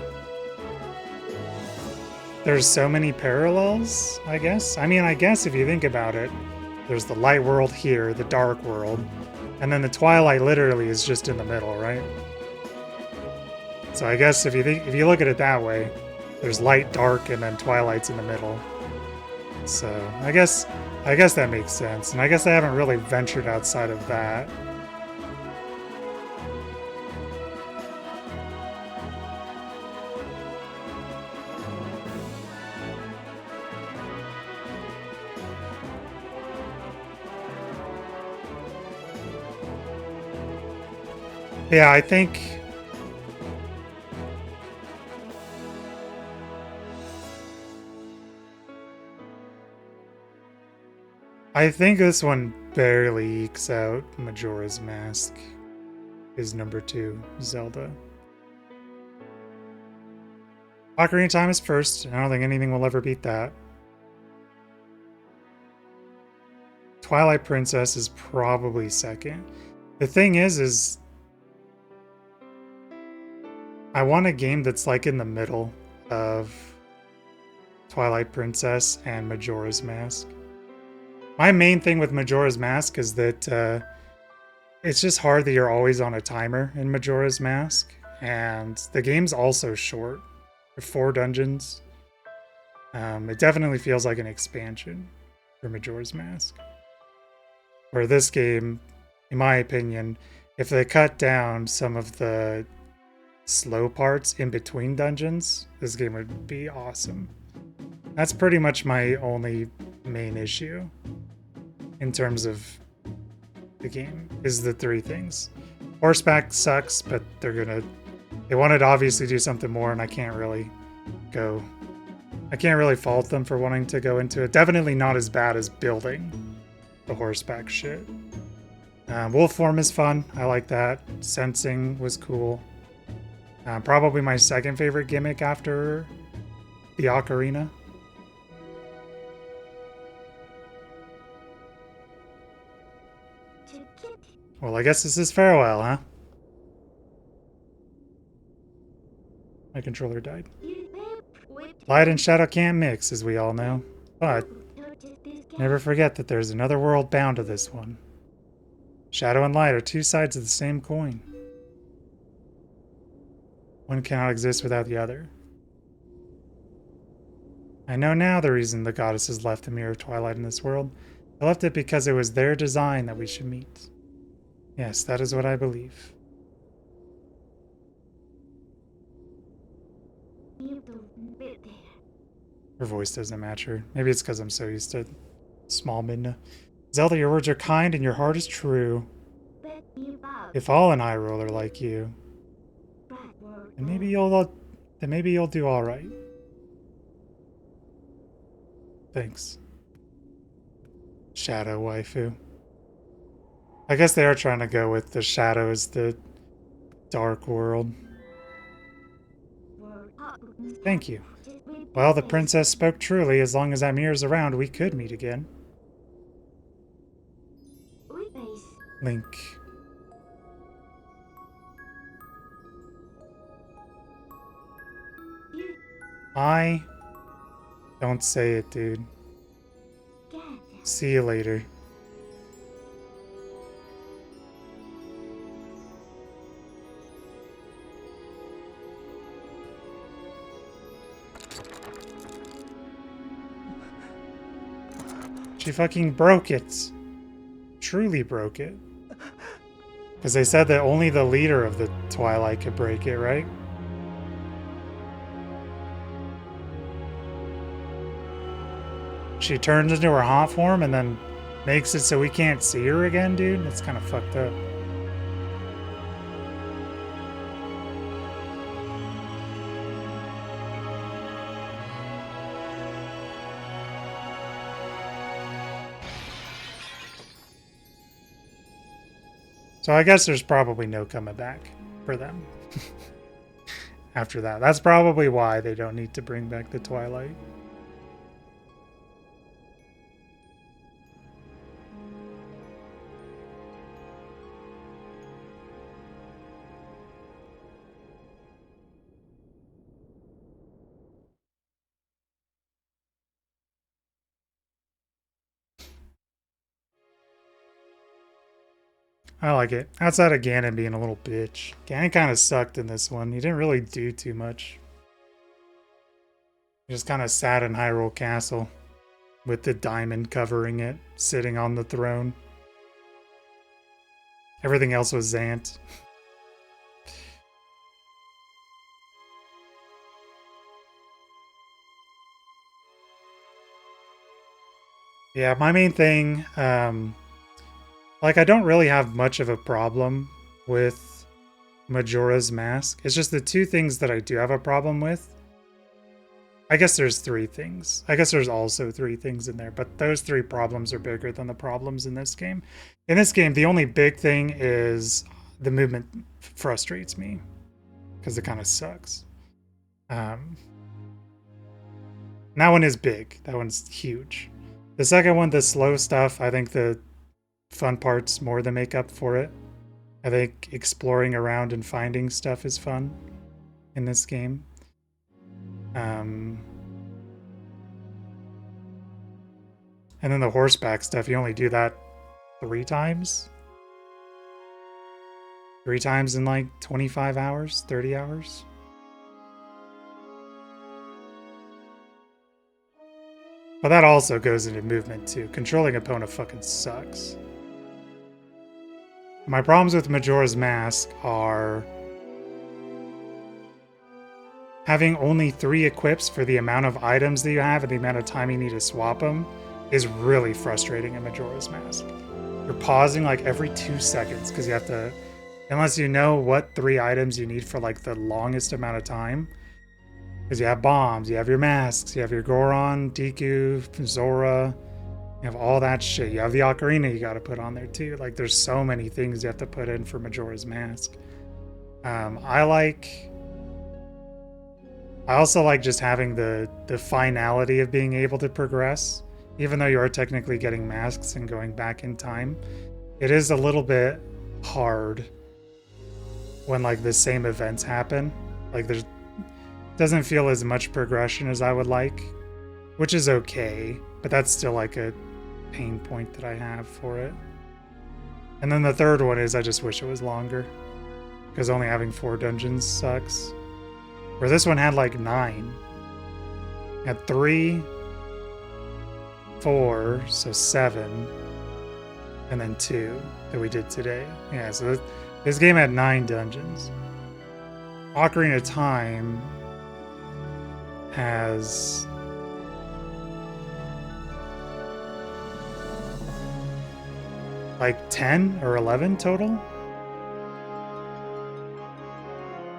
there's so many parallels, I guess. I mean, I guess if you think about it, there's the light world here, the dark world, and then the Twilight literally is just in the middle, right? So I guess if you look at it that way, there's light, dark, and then Twilight's in the middle. So I guess that makes sense, and I guess I haven't really ventured outside of that. Yeah, I think this one barely ekes out Majora's Mask. Is number 2, Zelda. Ocarina of Time is first. I don't think anything will ever beat that. Twilight Princess is probably second. The thing is I want a game that's like in the middle of Twilight Princess and Majora's Mask. My main thing with Majora's Mask is that it's just hard that you're always on a timer in Majora's Mask, and the game's also short. There are 4 dungeons. It definitely feels like an expansion for Majora's Mask. Where this game, in my opinion, if they cut down some of the slow parts in between dungeons, this game would be awesome. That's pretty much my only main issue in terms of the game, is the 3 things. Horseback sucks, but they wanted to obviously do something more, and I can't really fault them for wanting to go into it. Definitely not as bad as building the horseback shit. Wolf form is fun. I like that. Sensing was cool. Probably my second favorite gimmick after the ocarina. Well, I guess this is farewell, huh? My controller died. Light and shadow can't mix, as we all know. But never forget that there's another world bound to this one. Shadow and light are 2 sides of the same coin. One cannot exist without the other. I know now the reason the goddesses left the Mirror of Twilight in this world. They left it because it was their design that we should meet. Yes, that is what I believe. Her voice doesn't match her. Maybe it's because I'm so used to small Midna. Zelda, your words are kind and your heart is true. If all in Hyrule are like you, then maybe you'll do all right. Thanks. Shadow waifu. I guess they are trying to go with the shadow as the dark world. Thank you. Well, the princess spoke truly. As long as Amir's around, we could meet again. Link. Don't say it, dude. See you later. She fucking broke it. Truly broke it. Because they said that only the leader of the Twilight could break it, right? She turns into her hot form and then makes it so we can't see her again, dude? That's kind of fucked up. So I guess there's probably no coming back for them. After that. That's probably why they don't need to bring back the Twilight. I like it. Outside of Ganon being a little bitch. Ganon kind of sucked in this one. He didn't really do too much. He just kind of sat in Hyrule Castle with the diamond covering it, sitting on the throne. Everything else was Zant. Yeah, my main thing, like, I don't really have much of a problem with Majora's Mask. It's just the two things that I do have a problem with. I guess there's three things. I guess there's also three things in there, but those three problems are bigger than the problems in this game. In this game, the only big thing is the movement frustrates me because it kind of sucks. That one is big. That one's huge. The second one, the slow stuff, I think the fun parts more than make up for it. I think exploring around and finding stuff is fun in this game. And then the horseback stuff, you only do that 3 times? 3 times in like 25 hours, 30 hours? But that also goes into movement too. Controlling Epona fucking sucks. My problems with Majora's Mask are having only 3 equips for the amount of items that you have and the amount of time you need to swap them is really frustrating in Majora's Mask. You're pausing like every 2 seconds because you have to, unless you know what 3 items you need for like the longest amount of time. Because you have bombs, you have your masks, you have your Goron, Deku, Zora, you have all that shit. You have the ocarina you gotta put on there too. Like there's so many things you have to put in for Majora's Mask. I also like just having the finality of being able to progress. Even though you are technically getting masks and going back in time, it is a little bit hard when like the same events happen. Like there's doesn't feel as much progression as I would like, which is okay, but that's still like a pain point that I have for it. And then the third one is I just wish it was longer, because only having 4 dungeons sucks. Where this one had like 9. It had 3, 4, so 7, and then 2 that we did today. Yeah, so this game had 9 dungeons. Ocarina of Time has like 10 or 11 total.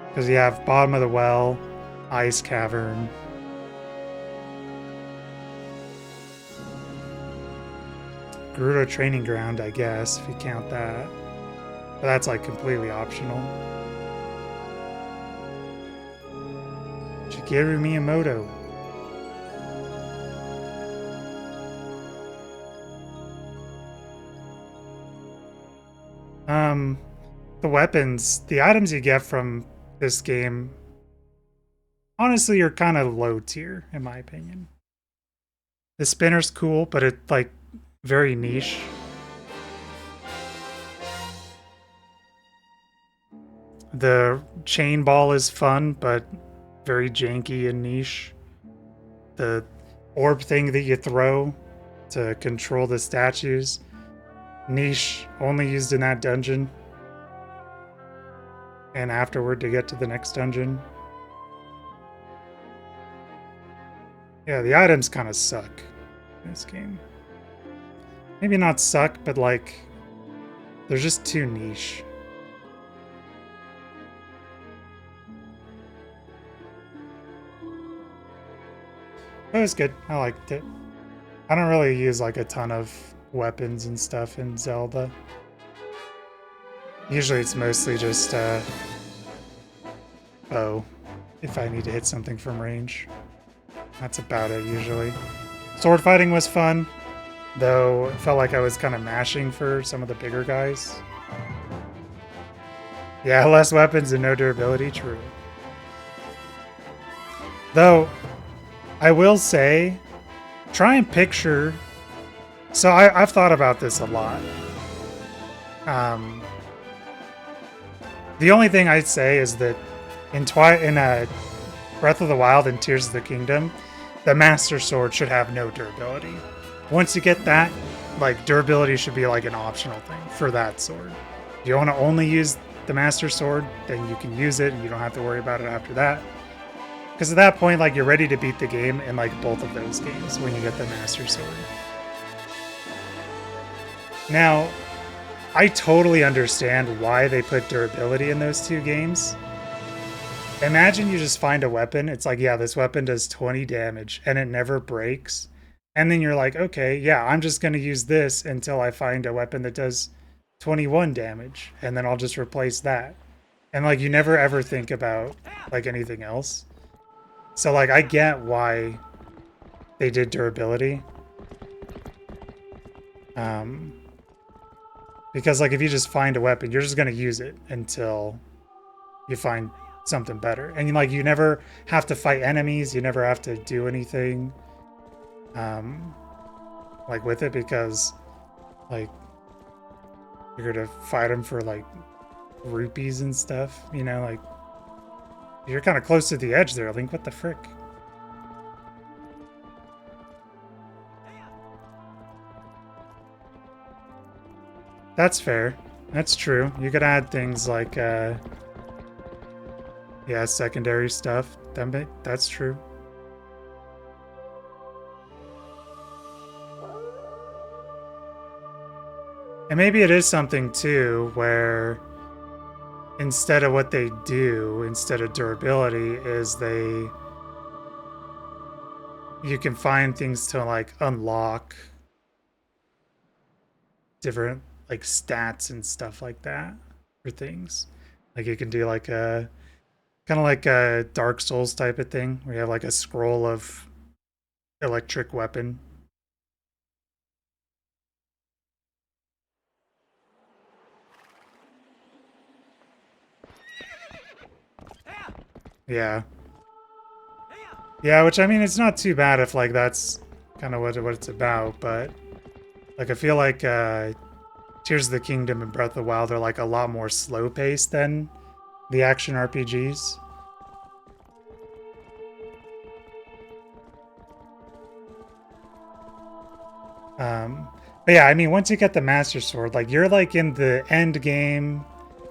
Because you have Bottom of the Well, Ice Cavern. Gerudo Training Ground, I guess, if you count that. But that's like completely optional. Shigeru Miyamoto. The weapons, the items you get from this game, honestly, are kind of low tier, in my opinion. The spinner's cool, but it's like very niche. The chain ball is fun, but very janky and niche. The orb thing that you throw to control the statues, niche, only used in that dungeon. And afterward to get to the next dungeon. Yeah, the items kind of suck in this game. Maybe not suck, but like, they're just too niche. It was good. I liked it. I don't really use like a ton of weapons and stuff in Zelda. Usually it's mostly just bow if I need to hit something from range. That's about it usually. Sword fighting was fun, though it felt like I was kind of mashing for some of the bigger guys. Yeah, less weapons and no durability, true. Though, I will say, try and picture... So I've thought about this a lot. The only thing I'd say is that in Breath of the Wild and Tears of the Kingdom, the Master Sword should have no durability. Once you get that, like, durability should be like an optional thing for that sword. If you want to only use the Master Sword, then you can use it and you don't have to worry about it after that. Because at that point, like, you're ready to beat the game in like both of those games when you get the Master Sword. Now, I totally understand why they put durability in those two games. Imagine you just find a weapon. It's like, yeah, this weapon does 20 damage and it never breaks. And then you're like, okay, yeah, I'm just going to use this until I find a weapon that does 21 damage. And then I'll just replace that. And like, you never ever think about like anything else. So like, I get why they did durability. Because like if you just find a weapon, you're just gonna use it until you find something better. And like you never have to fight enemies, you never have to do anything like with it, because like you're gonna fight them for like rupees and stuff, you know, like you're kind of close to the edge there, Link. What the frick? That's fair. That's true. You could add things like, yeah, secondary stuff. That's true. And maybe it is something, too, where instead of what they do, instead of durability, is you can find things to, like, unlock different like stats and stuff like that for things. Like you can do like a kind of like a Dark Souls type of thing where you have like a scroll of electric weapon. Yeah. Yeah, which I mean, it's not too bad if like that's kind of what it's about, but like I feel like Tears of the Kingdom and Breath of the Wild are like a lot more slow paced than the action RPGs. But yeah, I mean, once you get the Master Sword, like you're like in the end game,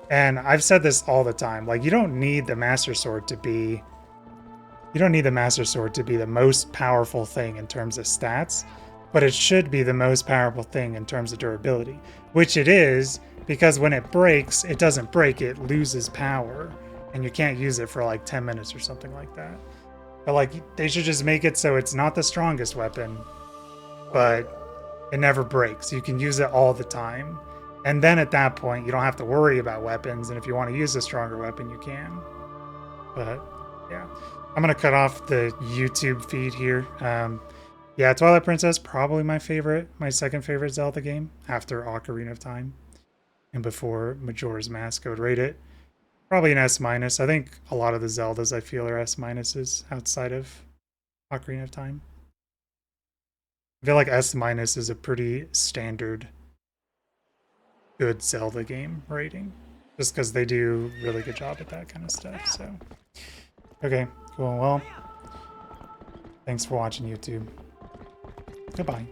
and I've said this all the time, like you don't need the Master Sword to be the most powerful thing in terms of stats. but it should be the most powerful thing in terms of durability, which it is, because when it breaks, it doesn't break, it loses power, and you can't use it for like 10 minutes or something like that. But like, they should just make it so it's not the strongest weapon, but it never breaks. You can use it all the time. And then at that point, you don't have to worry about weapons, and if you want to use a stronger weapon, you can. But yeah, I'm gonna cut off the YouTube feed here. Yeah, Twilight Princess, probably my second favorite Zelda game after Ocarina of Time and before Majora's Mask. I would rate it probably an S minus. I think a lot of the Zeldas I feel are S minuses outside of Ocarina of Time. I feel like S minus is a pretty standard good Zelda game rating, just because they do really good job at that kind of stuff. So, okay, cool. Well, thanks for watching, YouTube. Goodbye.